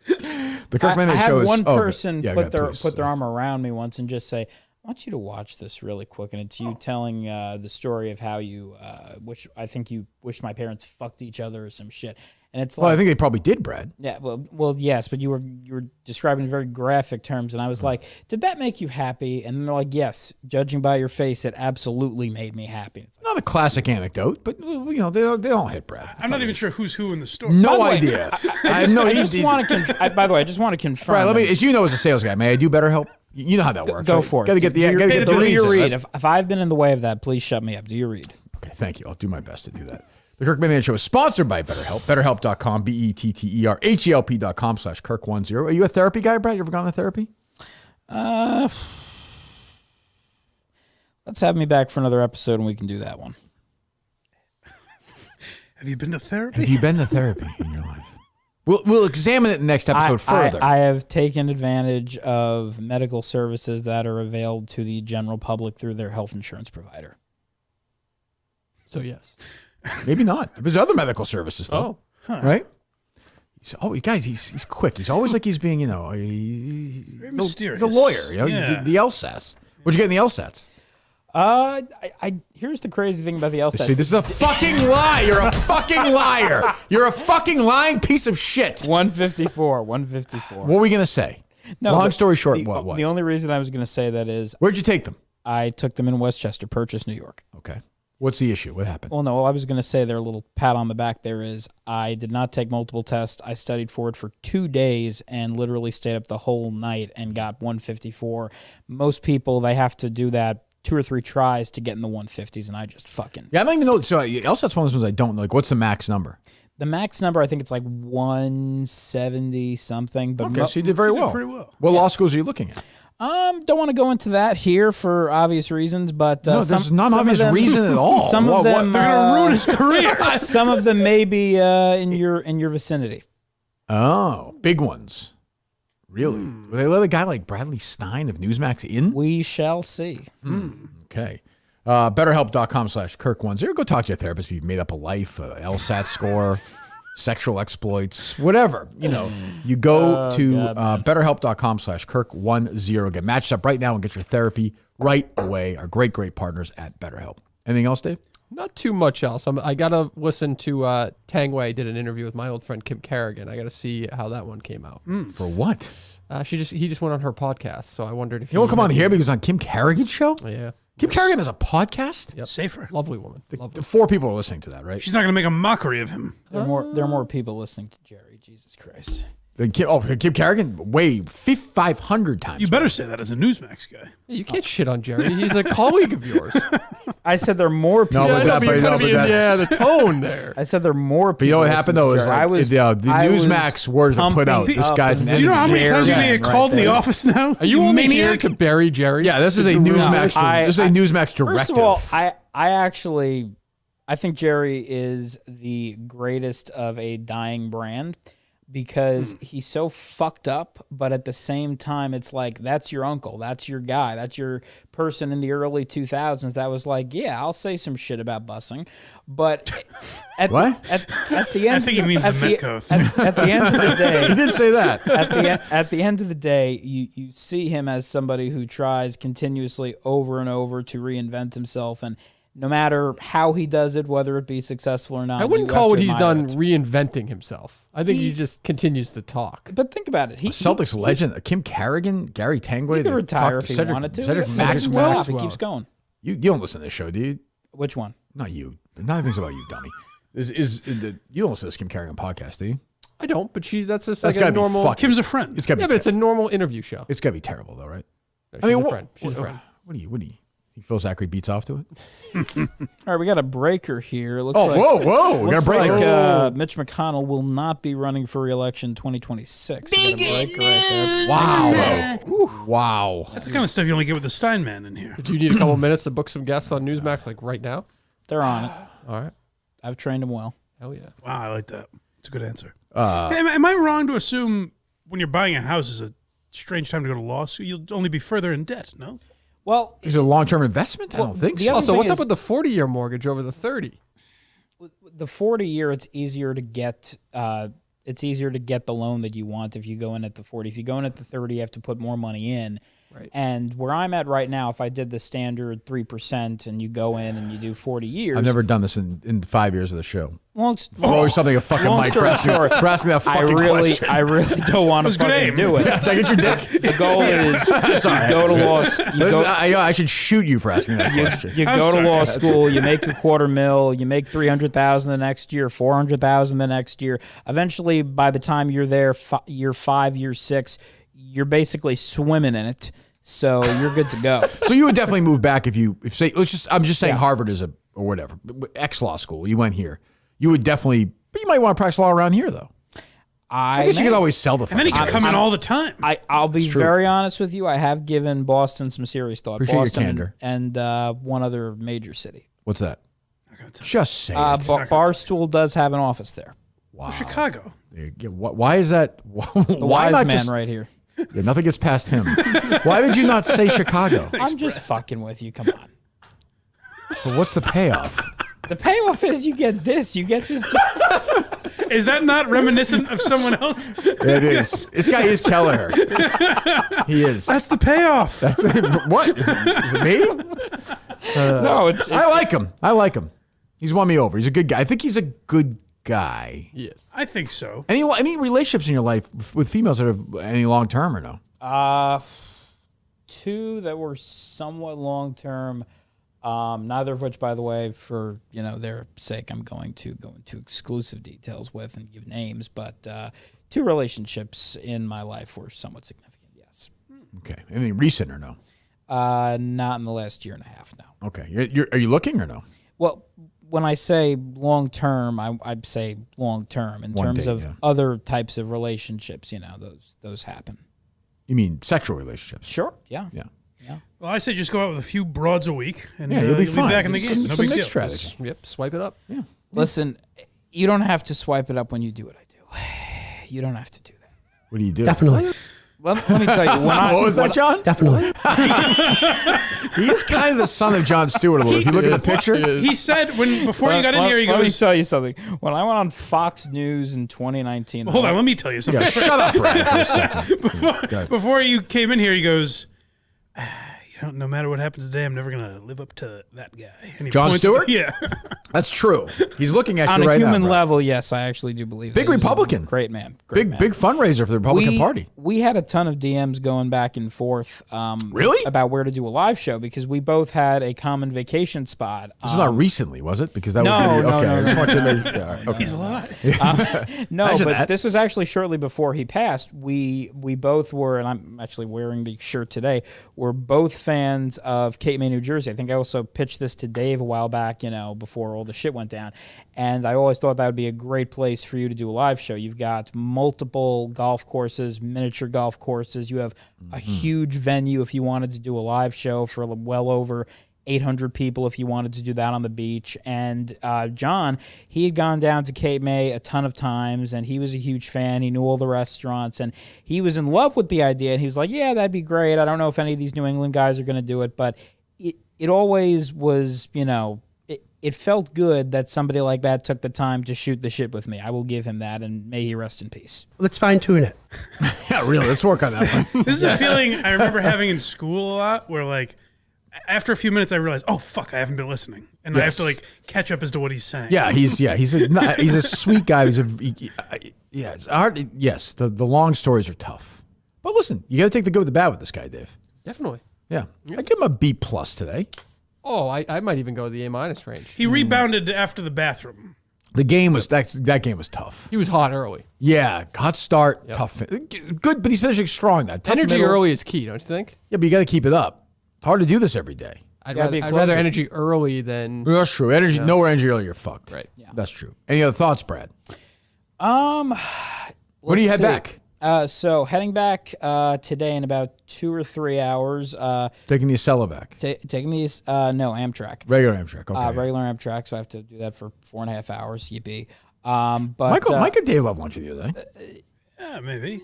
The Kirk Minihane Show is... I had one person put their arm around me once and just say, I want you to watch this really quick. And it's you telling the story of how you, I think you wished my parents fucked each other or some shit. And it's like, I think they probably did, Brad. Yeah, well, yes, but you were describing in very graphic terms, and I was like, did that make you happy? And they're like, yes, judging by your face, it absolutely made me happy. It's like, not a classic anecdote, but they all hit Brad. I'm not even sure who's who in the story. No idea. I just want to. By the way, I just want to confirm. Brad, as you know, as a sales guy, may I do Betterhelp? You know how that works. Go for it. Got to get the do your read. If I've been in the way of that, please shut me up. Do your read. Okay, thank you. I'll do my best to do that. The Kirk Minihane Show is sponsored by BetterHelp. BetterHelp.com, BetterHelp.com/Kirk10. Are you a therapy guy, Brad? You ever gone to therapy? Let's have me back for another episode and we can do that one. Have you been to therapy? Have you been to therapy in your life? We'll examine it in the next episode further. I have taken advantage of medical services that are availed to the general public through their health insurance provider. So yes. Maybe not. There's other medical services, though. right? Guys, he's quick. He's always like he's being, very mysterious. He's a lawyer, the LSATs. What'd you get in the LSATs? Here's the crazy thing about the LSATs. See, this is a fucking lie. You're a fucking liar. You're a fucking lying piece of shit. 154. What were we gonna say? No, long story short, what? The only reason I was gonna say that is, where'd you take them? I took them in Westchester Purchase, New York. Okay. What's the issue? What happened? Well, no, I was going to say their little pat on the back there is I did not take multiple tests. I studied for it for 2 days and literally stayed up the whole night and got 154. Most people, they have to do that 2 or 3 tries to get in the 150s, and I just fucking... Yeah, I don't even know. So LSAT's one of those ones I don't know. Like, what's the max number? The max number, I think it's like 170 something. But okay, so you did very well. Pretty well. What law schools are you looking at? Don't want to go into that here for obvious reasons, but no, there's not obvious reason at all. Some of them they're gonna ruin his career. Some of them may be in your vicinity. Oh, big ones. Really? Will they let a guy like Bradley Stein of Newsmax in? We shall see. Okay. BetterHelp.com/Kirk10. Go talk to your therapist if you've made up a life, LSAT score, sexual exploits, whatever. You go to BetterHelp.com/Kirk10. Get matched up right now and get your therapy right away. Our great partners at BetterHelp. Anything else, Dave? Not too much else. I got to listen to Tangway did an interview with my old friend Kim Kerrigan. I got to see how that one came out. For what? He just went on her podcast, so I wondered if he won't come on here because on Kim Kerrigan's show? Yeah. Kim Kerrigan has a podcast? Yep. Safer. Lovely woman. Lovely. 4 people are listening to that, right? She's not going to make a mockery of him. There are more people listening to Jerry. Jesus Christ. Kim Kerrigan, way 500 times. You better say that as a Newsmax guy. Yeah, you can't shit on Jerry. He's a colleague of yours. I said there are more people. The tone there. I said there are more people. But you know what happened though is the Newsmax words are put out. This guy's an enemy. Do you know how many times you're being called in the office now? Are you only here to bury Jerry? Yeah, this is a Newsmax. This is a Newsmax directive. First of all, I think Jerry is the greatest of a dying brand. Because he's so fucked up, but at the same time, it's like, that's your uncle, that's your guy, that's your person in the early 2000s that was like, yeah, I'll say some shit about busing. But at the end, I think he means the Metco thing. At the end of the day, he did say that. At the end of the day, you see him as somebody who tries continuously over and over to reinvent himself, and no matter how he does it, whether it be successful or not. I wouldn't call what he's done reinventing himself. I think he just continues to talk. But think about it. Celtics legend, Kim Kerrigan, Gary Tangway. He could retire if he wanted to. Cedric Maxwell. He keeps going. You don't listen to this show, do you? Which one? Not you. Nothing's about you, dummy. You don't listen to this Kim Kerrigan podcast, do you? I don't, but that's just like a normal. Kim's a friend. It's gotta be but it's a normal interview show. It's got to be terrible, though, right? No, she's a friend. She's a friend. What do you? Phil Zachary beats off to it. All right, we got a breaker here. Looks whoa! We got a breaker. Like, Mitch McConnell will not be running for re-election 2026. Big news! Wow! That's the kind of stuff you only get with the Steinman in here. Do you need a couple minutes to book some guests on Newsmax, like right now? They're on it. All right. I've trained them well. Hell yeah! Wow, I like that. It's a good answer. Hey, am I wrong to assume when you're buying a house is a strange time to go to law school? You'll only be further in debt, no? Well, is it a long-term investment? I don't think so. Also, what's up with the 40-year mortgage over the 30? The 40-year, it's easier to get. It's easier to get the loan that you want if you go in at the 40. If you go in at the 30, you have to put more money in. Right. And where I'm at right now, if I did the standard 3% and you go in and you do 40 years. I've never done this in 5 years of the show. It's always something a fucking Mike for asking that fucking question. I really don't want to fucking do it. Yeah, did I get your dick? The goal is you go to law school. I should shoot you for asking that question. You go to law school, you make $250,000, you make $300,000 the next year, $400,000 the next year. Eventually, by the time you're there, year 5, year 6, you're basically swimming in it. So you're good to go. So you would definitely move back if I'm just saying Harvard is or whatever, X law school. You went here. You would definitely, but you might want to practice law around here though. I guess you could always sell the. And then you can come in all the time. I'll be very honest with you. I have given Boston some serious thought. Appreciate Boston your candor. And one other major city. What's that? Just say it. Barstool does have an office there. Wow. Chicago. Why is that? The wise man right here. Yeah, nothing gets past him. Why would you not say Chicago? I'm just fucking with you. Come on. But what's the payoff? The payoff is you get this. You get this. Is that not reminiscent of someone else? It is. This guy is Kelleher. He is. That's the payoff. What? Is it me? No, it's I like him. I like him. He's won me over. He's a good guy. I think he's a good guy. Yes. I think so. Any relationships in your life with females that are any long term or no? 2 that were somewhat long term. Neither of which, by the way, for their sake, I'm going to go into exclusive details with and give names. But 2 relationships in my life were somewhat significant. Yes. Okay. Anything recent or no? Not in the last year and a half. No. Okay. Are you looking or no? Well, when I say long term, I'd say long term in terms of other types of relationships. Those happen. You mean sexual relationships? Sure. Yeah. Yeah. Well, I say just go out with a few broads a week, and you'll be fine. back in the game. No big deal. Strategy. Yep, swipe it up. Yeah. Listen, you don't have to swipe it up when you do what I do. You don't have to do that. What do you do? Definitely. Let me tell you. What was that, John? Definitely. He is kind of the son of Jon Stewart a little. If you look at the picture, he said before you got in here, he goes. Let me tell you something. When I went on Fox News in 2019, hold on, let me tell you something. Yeah, shut up, Brad, for a second. Before you came in here, he goes. No matter what happens today, I'm never going to live up to that guy. Jon Stewart? Yeah. That's true. He's looking at on you right now. On a human level, yes, I actually do believe Big Republican. Great man. Big fundraiser for the Republican Party. We had a ton of DMs going back and forth really? About where to do a live show because we both had a common vacation spot. This was not recently, was it? Because that No. He's alive. But this was actually shortly before he passed. We both were, and I'm actually wearing the shirt today, we're both fans of Cape May, New Jersey. I think I also pitched this to Dave a while back, before all the shit went down. And I always thought that would be a great place for you to do a live show. You've got multiple golf courses, miniature golf courses. You have a huge venue if you wanted to do a live show for well over 800 people if you wanted to do that on the beach. And John, he had gone down to Cape May a ton of times, and he was a huge fan. He knew all the restaurants, and he was in love with the idea. And he was like, yeah, that'd be great. I don't know if any of these New England guys are going to do it, but it always was, it felt good that somebody like that took the time to shoot the shit with me. I will give him that, and may he rest in peace. Let's fine-tune it. Yeah, really. Let's work on that one. This is a feeling I remember having in school a lot where, after a few minutes, I realized, oh, fuck, I haven't been listening. And I have to, catch up as to what he's saying. Yeah, he's a sweet guy. It's hard. Yes, the long stories are tough. But listen, you got to take the good with the bad with this guy, Dave. Definitely. Yeah. I give him a B+ today. Oh, I might even go to the A- range. He rebounded after the bathroom. The game was that game was tough. He was hot early. Yeah, hot start, tough. Good, but he's finishing strong. That tough energy middle. early is key, don't you think? Yeah, but you got to keep it up. It's hard to do this every day. I'd rather energy early than. That's true. No energy early, you're fucked. Right. Yeah. That's true. Any other thoughts, Brad? When do you head back? So heading back today in about 2 or 3 hours. Taking the Acela back. Taking these Amtrak. Regular Amtrak. Okay. Regular Amtrak. So I have to do that for 4.5 hours. Yippee. But Mike and Dave love lunch with you today. Yeah, maybe.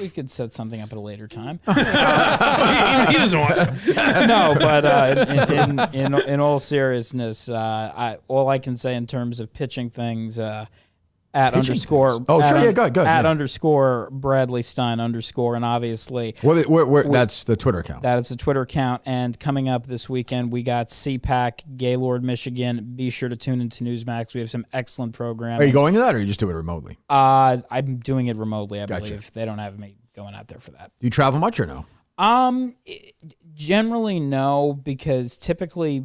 we could set something up at a later time. He doesn't want to. No, but in all seriousness, all I can say in terms of pitching things. At underscore. Oh, sure. Yeah, go ahead. At underscore Bradley Stein underscore, and obviously. That's the Twitter account. That is the Twitter account. And coming up this weekend, we got CPAC, Gaylord, Michigan. Be sure to tune into Newsmax. We have some excellent programming. Are you going to that, or you just do it remotely? I'm doing it remotely, I believe. They don't have me going out there for that. Do you travel much or no? Generally, no, because typically.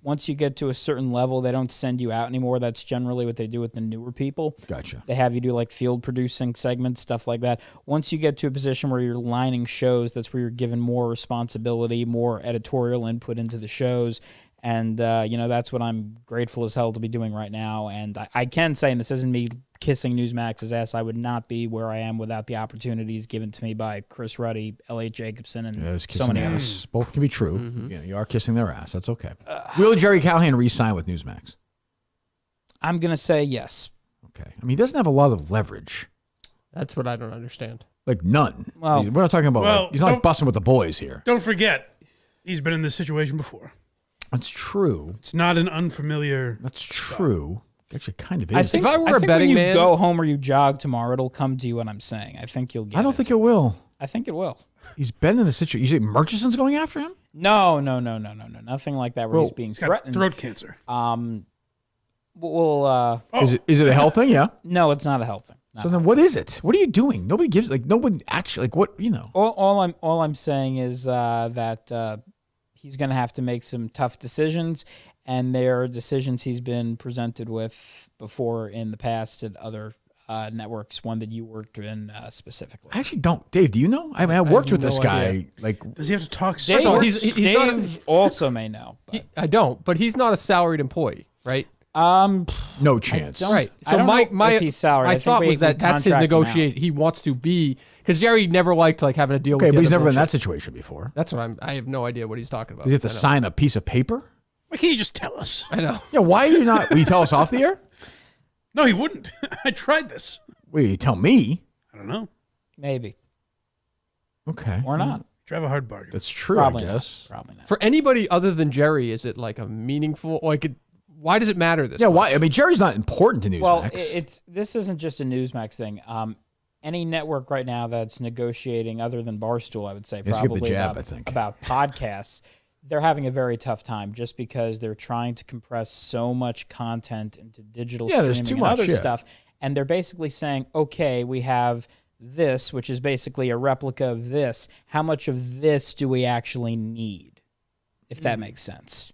Once you get to a certain level, they don't send you out anymore. That's generally what they do with the newer people. Gotcha. They have you do field producing segments, stuff like that. Once you get to a position where you're lining shows, that's where you're given more responsibility, more editorial input into the shows. And, that's what I'm grateful as hell to be doing right now. And I can say, and this isn't me kissing Newsmax's ass, I would not be where I am without the opportunities given to me by Chris Ruddy, L.A. Jacobson, and so many others. Both can be true. Mm-hmm. You are kissing their ass. That's okay. Will Jerry Callahan re-sign with Newsmax? I'm going to say yes. Okay. I mean, he doesn't have a lot of leverage. That's what I don't understand. None. Well, we're not talking about, he's not busting with the boys here. Don't forget, he's been in this situation before. That's true. It's not an unfamiliar. That's true. Actually, kind of is. I think, if I were a betting when you man, go home or you jog tomorrow, it'll come to you what I'm saying. I think you'll get it. I don't think it will. I think it will. He's been in the situation. You think Murchison's going after him? No. Nothing like that where he's being threatened. Throat cancer. Is it a health thing? Yeah. No, it's not a health thing. So then what is it? What are you doing? Nobody gives, no one actually, what, All I'm saying is that he's going to have to make some tough decisions, and there are decisions he's been presented with before in the past at other networks, one that you worked in specifically. I actually don't. Dave, do you know? I mean, I worked with this guy. Like, does he have to talk? Dave also may know. I don't, but he's not a salaried employee, right? No chance. Right. So my thought was that's his negotiation. He wants to be, because Jerry never liked having to deal with. Okay, but he's never been in that situation before. That's what I have no idea what he's talking about. Does he have to sign a piece of paper? Why can't you just tell us? I know. Yeah. Why are you not? Will you tell us off the air? No, he wouldn't. I tried this. Will you tell me? I don't know. Maybe. Okay. Or not. Drive a hard bargain. That's true. Probably I guess. Probably not. For anybody other than Jerry, is it like a meaningful? Why does it matter this? Yeah. much? Why? I mean, Jerry's not important to Newsmax. Well, this isn't just a Newsmax thing. Any network right now that's negotiating, other than Barstool, I would say, probably about podcasts, they're having a very tough time just because they're trying to compress so much content into digital streaming and other stuff. And they're basically saying, okay, we have this, which is basically a replica of this. How much of this do we actually need? If that makes sense.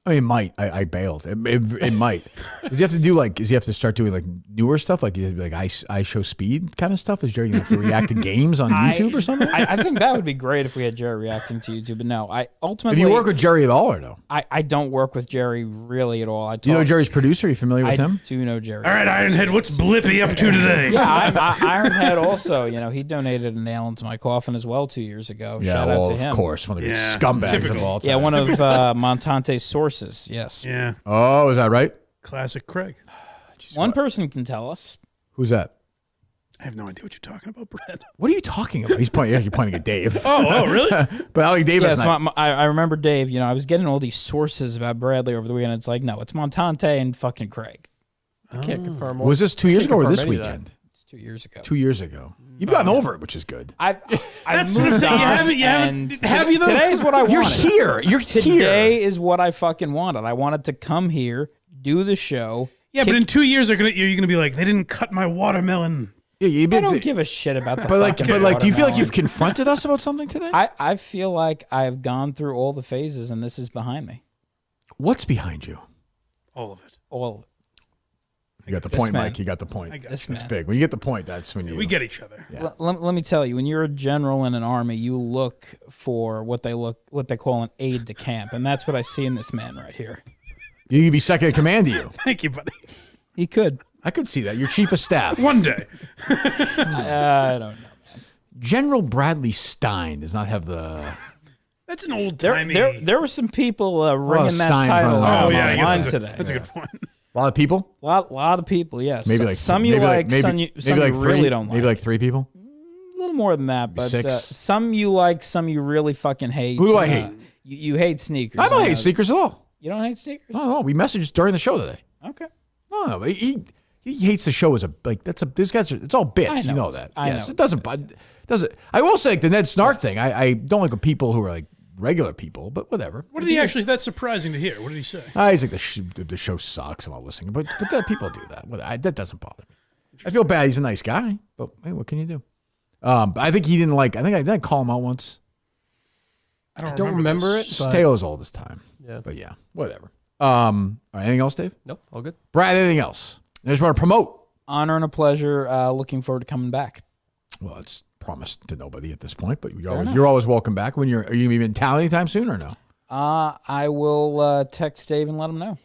I mean, it might. I bailed. It might. Does he have to do does he have to start doing newer stuff? I show speed kind of stuff? Is Jerry going to have to react to games on YouTube or something? I think that would be great if we had Jerry reacting to YouTube. But no, ultimately. Do you work with Jerry at all or no? I don't work with Jerry really at all. Do you know Jerry's producer? Are you familiar with him? I do know Jerry. All right, Ironhead, what's Blippy up to today? Yeah, Ironhead also. He donated a nail into my coffin as well 2 years ago. Yeah, Shout out to him. Of course. One of the scumbags of all time. Yeah, one of Montante's sources. Yes. Yeah. Oh, is that right? Classic Craig. One person can tell us. Who's that? I have no idea what you're talking about, Brad. What are you talking about? He's pointing. You're pointing at Dave. Oh, really? But I like Dave. Yes, I remember Dave. I was getting all these sources about Bradley over the weekend. It's like, no, it's Montante and fucking Craig. I can't confirm. Was this 2 years ago or this weekend? It's 2 years ago. 2 years ago. You've gotten over it, which is good. I've moved on. Have you though? Today is what I wanted. You're here. Today is what I fucking wanted. I wanted to come here, do the show. Yeah, but in 2 years you're gonna be like, they didn't cut my watermelon. Yeah, I don't give a shit about the. But do you feel like you've confronted us about something today? I feel like I've gone through all the phases, and this is behind me. What's behind you? All of it. All of it. You got the point, Mike. You got the point. It's big. When you get the point, that's when you... We get each other. Yeah. Let me tell you, when you're a general in an army, you look for what they call an aide de camp, and that's what I see in this man right here. You could be second in command to you. Thank you, buddy. He could. I could see that. You're chief of staff. One day. I don't know, man. General Bradley Stein does not have the... That's an old timey... There were some people ringing that Steins title online today. That's a good point. A lot of people? A lot of people, yes. Maybe like some you like, some you really don't like. Maybe like 3 people? A little more than that, but 6? Some you like, some you really fucking hate. Who do I hate? You hate sneakers. I don't hate sneakers at all. You don't hate sneakers? No, we messaged during the show today. Okay. No, but he hates the show as these guys are, it's all bits. You know that. Yes, it doesn't. I will say the Ned Snark thing. I don't like people who are like regular people, but whatever. What did he actually? That's surprising to hear. What did he say? He's like the show sucks. I'm not listening, but people do that. That doesn't bother me. I feel bad. He's a nice guy, but hey, what can you do? But I think he didn't like. I think I did call him out once. I don't remember it. Tale's all this time. Yeah, but yeah, whatever. All right, anything else, Dave? Nope, all good. Brad, anything else? I just want to promote. Honor and a pleasure. Looking forward to coming back. Well, it's promised to nobody at this point, but you're always welcome back. Are you going to be in town anytime soon or no? I will text Dave and let him know.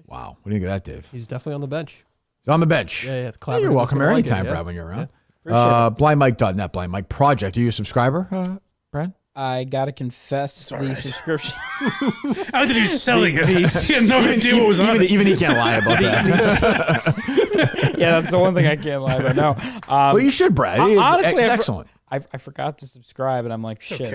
Wow, what do you think of that, Dave? He's definitely on the bench. He's on the bench. Yeah. You're welcome here anytime, Brad, when you're around. BlindMike.net, Blind Mike Project. Are you a subscriber, Brad? I gotta confess the subscription. How did he selling it? He had no idea what was on it. Even he can't lie about that. Yeah, that's the one thing I can't lie about. No, well, you should, Brad. Honestly, it's excellent. I forgot to subscribe, and I'm like, shit,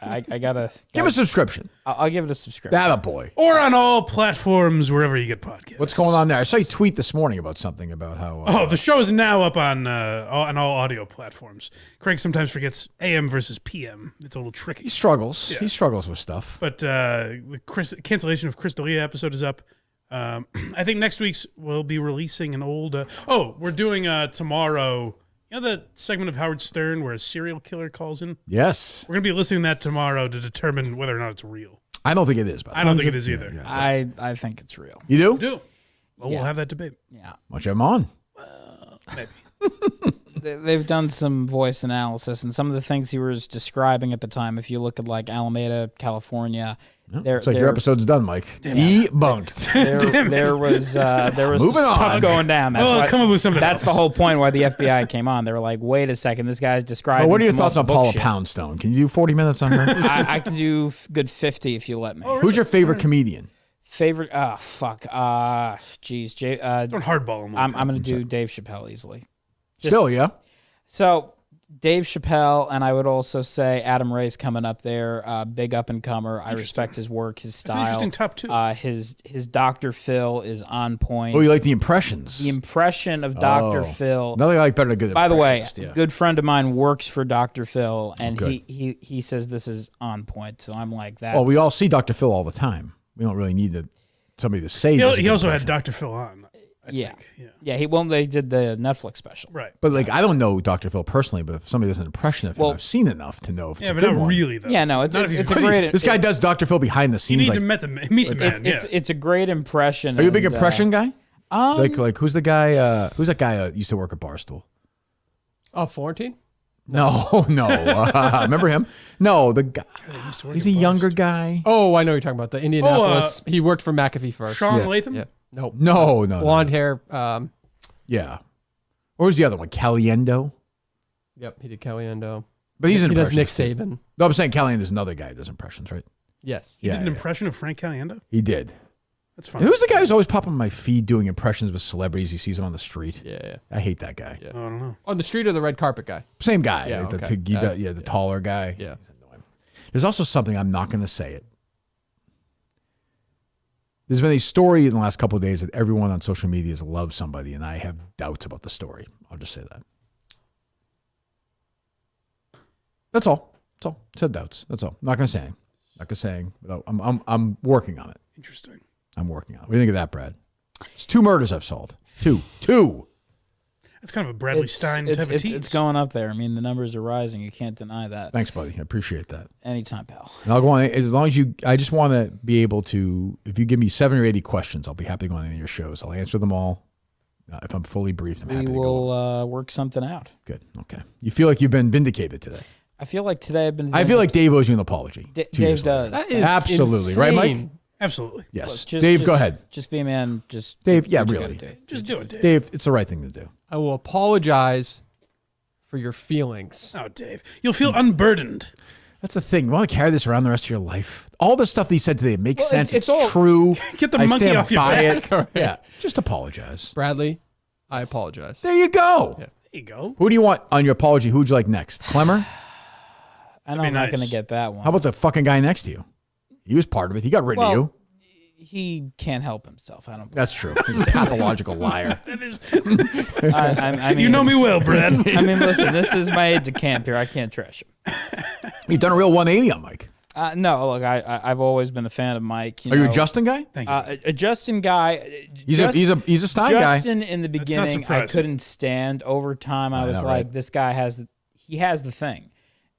I gotta give a subscription. I'll give it a subscription. That a boy. Or on all platforms wherever you get podcasts. What's going on there? I saw you tweet this morning about something about how. The show is now up on all audio platforms. Craig sometimes forgets AM versus PM. It's a little tricky. He struggles. Yeah. He struggles with stuff. But the cancellation of Chris D'Elia episode is up. I think next week's we'll be releasing an old. We're doing tomorrow. You know the segment of Howard Stern where a serial killer calls in? Yes. We're going to be listening to that tomorrow to determine whether or not it's real. I don't think it is. I don't think it is either. Yeah. I think it's real. You do? I do. Well, we'll have that debate. Yeah. Why don't you have him on? Well, maybe. They've done some voice analysis, and some of the things he was describing at the time, if you look at like Alameda, California, it's like your episode's done, Mike. Debunked. There was stuff going down. Come up with something That's the whole point why the FBI came on. They were like, wait a second, this guy's describing. What are your thoughts on Paula Poundstone? Can you do 40 minutes on her? I can do good 50 if you let me. Who's your favorite comedian? Favorite? Fuck. Geez. Don't hardball him. I'm going to do Dave Chappelle easily. Still, yeah. So Dave Chappelle, and I would also say Adam Ray's coming up there. Big up and comer. I respect his work, his style. That's an interesting top two. His Dr. Phil is on point. Oh, you like the impressions? The impression of Dr. Phil. Nothing I like better than good. By the way, a good friend of mine works for Dr. Phil, and he says this is on point. So I'm like that. Well, we all see Dr. Phil all the time. We don't really need somebody to say. He also had Dr. Phil on. Yeah. They did the Netflix special, right? But I don't know Dr. Phil personally, but if somebody does an impression of him, I've seen enough to know if it's a but good not one. really though. Yeah, no, it's a great. This guy does Dr. Phil behind the scenes. You need to meet the man. It's a great impression. Are you a big impression guy? Like who's the guy? Who's that guy used to work at Barstool? Oh, Florentine? No. Remember him? No, the guy. He's a younger guy. Oh, I know you're talking about the Indianapolis. He worked for McAfee first. Sean Latham? Yeah. Nope. No. Blonde hair. Yeah. What was the other one? Caliendo? Yep, he did Caliendo. But he does Nick Saban. No, I'm saying Caliendo's another guy that does impressions, right? Yes. He did an impression of Frank Caliendo? He did. That's funny. Who's the guy who's always popping on my feed doing impressions with celebrities? He sees them on the street. Yeah. I hate that guy. Yeah. I don't know. On the street or the red carpet guy? Same guy. Yeah, the taller guy. Yeah. There's also something, I'm not going to say it. There's been a story in the last couple of days that everyone on social media has loved somebody, and I have doubts about the story. I'll just say that. That's all. Said doubts. That's all. I'm not going to say anything. Not going to say anything. I'm working on it. Interesting. I'm working on it. What do you think of that, Brad? It's 2 murders I've solved. 2. That's kind of a Bradley Stein type of tease. It's going up there. I mean, the numbers are rising. You can't deny that. Thanks, buddy. I appreciate that. Anytime, pal. And I'll go on as long as I just want to be able to. If you give me 70 or 80 questions, I'll be happy to go on any of your shows. I'll answer them all. If I'm fully briefed, I'm happy to go. We will work something out. Good. Okay. You feel like you've been vindicated today? I feel like today I've been. I feel like Dave owes you an apology. Dave does. That is absolutely insane. right, Mike. Absolutely. Yes. Dave, go ahead. Just be a man. Dave. Yeah, really. Just do it, Dave. Dave, it's the right thing to do. I will apologize for your feelings. Oh, Dave, you'll feel unburdened. That's the thing. You want to carry this around the rest of your life? All the stuff that he said today makes sense. It's all true. Get the monkey off your back. Yeah. Just apologize. Bradley, I apologize. There you go. Yeah. There you go. Who do you want on your apology? Who would you like next? Clemmer? I know I'm not going to get that one. How about the fucking guy next to you? He was part of it. He got rid of you. He can't help himself. I don't. That's true. He's a pathological liar. That is. I mean, you know me well, Brad. I mean, listen. This is my aide de camp here. I can't trash him. You've done a real 180 on Mike. No, look, I've always been a fan of Mike. Are you a Justin guy? Thank you. A Justin guy. He's a Stein guy. Justin in the beginning, I couldn't stand. Over time, I was like, this guy has the thing.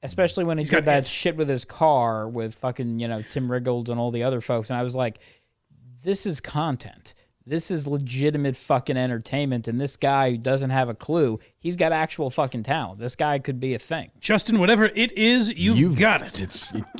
Especially when he did that shit with his car with fucking, Tim Riggles and all the other folks. And I was like, this is content. This is legitimate fucking entertainment. And this guy who doesn't have a clue, he's got actual fucking talent. This guy could be a thing. Justin, whatever it is, you've got it.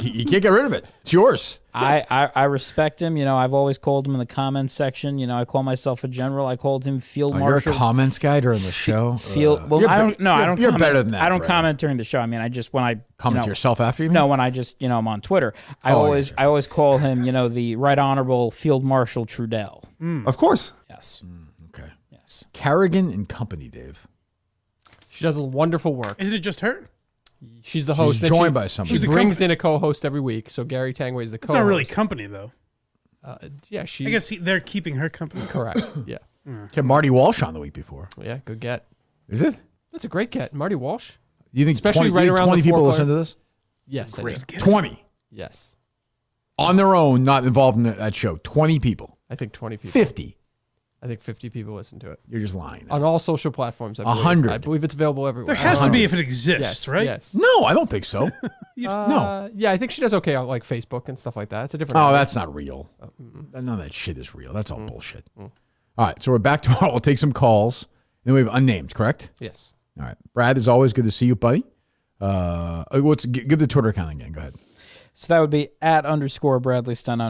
You can't get rid of it. It's yours. I respect him. I've always called him in the comments section. I call myself a general. I called him Field Marshal. You're a comments guy during the show? I don't comment. You're better than that. I don't comment during the show. I mean, when I comment to yourself after you? No, when I just, I'm on Twitter. I always call him, the Right Honorable Field Marshal Trudell. Of course. Yes. Okay. Yes. Carrigan and Company, Dave. She does wonderful work. Isn't it just her? She's the host. She's joined by somebody. She brings in a co-host every week. So Gary Tangway is the co-host. It's not really company, though. Yeah, I guess they're keeping her company. Correct. Yeah. Had Marty Walsh on the week before. Yeah, good get. Is it? That's a great get. Marty Walsh. You think especially right around 20 people listen to this? Yes. Great get. 20. Yes. On their own, not involved in that show. 20 people. I think 20 people. 50. I think 50 people listen to it. You're just lying. On all social platforms. 100. I believe it's available everywhere. There has 100. to be if it exists, right? Yes. No, I don't think so. No. Yeah, I think she does okay on like Facebook and stuff like that. It's a different. Oh, that's not real. None of that shit is real. That's all bullshit. All right, so we're back tomorrow. We'll take some calls. Then we have unnamed, correct? Yes. All right. Brad, as always, good to see you, buddy. Give the Twitter account again. Go ahead. So that would be @_Bradley Stein _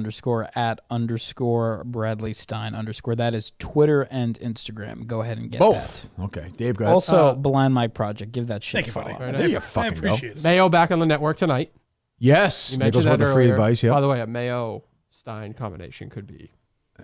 @_Bradley Stein _ That is Twitter and Instagram. Go ahead and get both. that. Okay, Dave, go ahead. Also, Blind Mike Project. Give that shit Thank a follow. you, buddy. There you fucking go. Mayo back on the network tonight. Yes. You mentioned Nichols that with the free earlier. advice. Yeah. By the way, a Mayo Stein combination could be.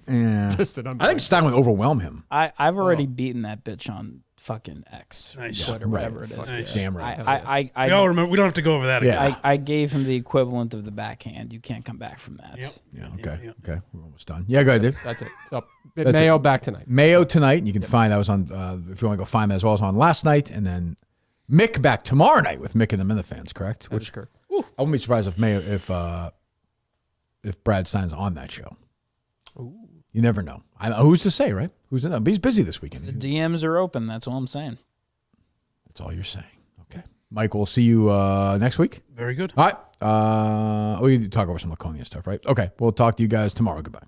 Yeah. Just an I think Stein would overwhelm him. I've already beaten that bitch on fucking X, Nice. Twitter, whatever it is. Nice. Damn right. We all remember. We don't have to go over that again. Yeah. I gave him the equivalent of the backhand. You can't come back from that. Yep. Yeah. Okay. Okay. We're almost done. Yeah. Go ahead, Dave. That's it. So Mayo back tonight. Mayo tonight. And you can find that was on. If you want to go find that as well as on last night, and then Mick back tomorrow night with Mick and the Minifans. Correct. Which Kirk. I wouldn't be surprised if Brad Stein's on that show. Ooh. You never know. Who's to say, right? Who's to know? But he's busy this weekend. The DMs are open. That's all I'm saying. That's all you're saying. Okay. Mike, we'll see you next week. Very good. All right. We can talk over some Laconia stuff, right? Okay. We'll talk to you guys tomorrow. Goodbye.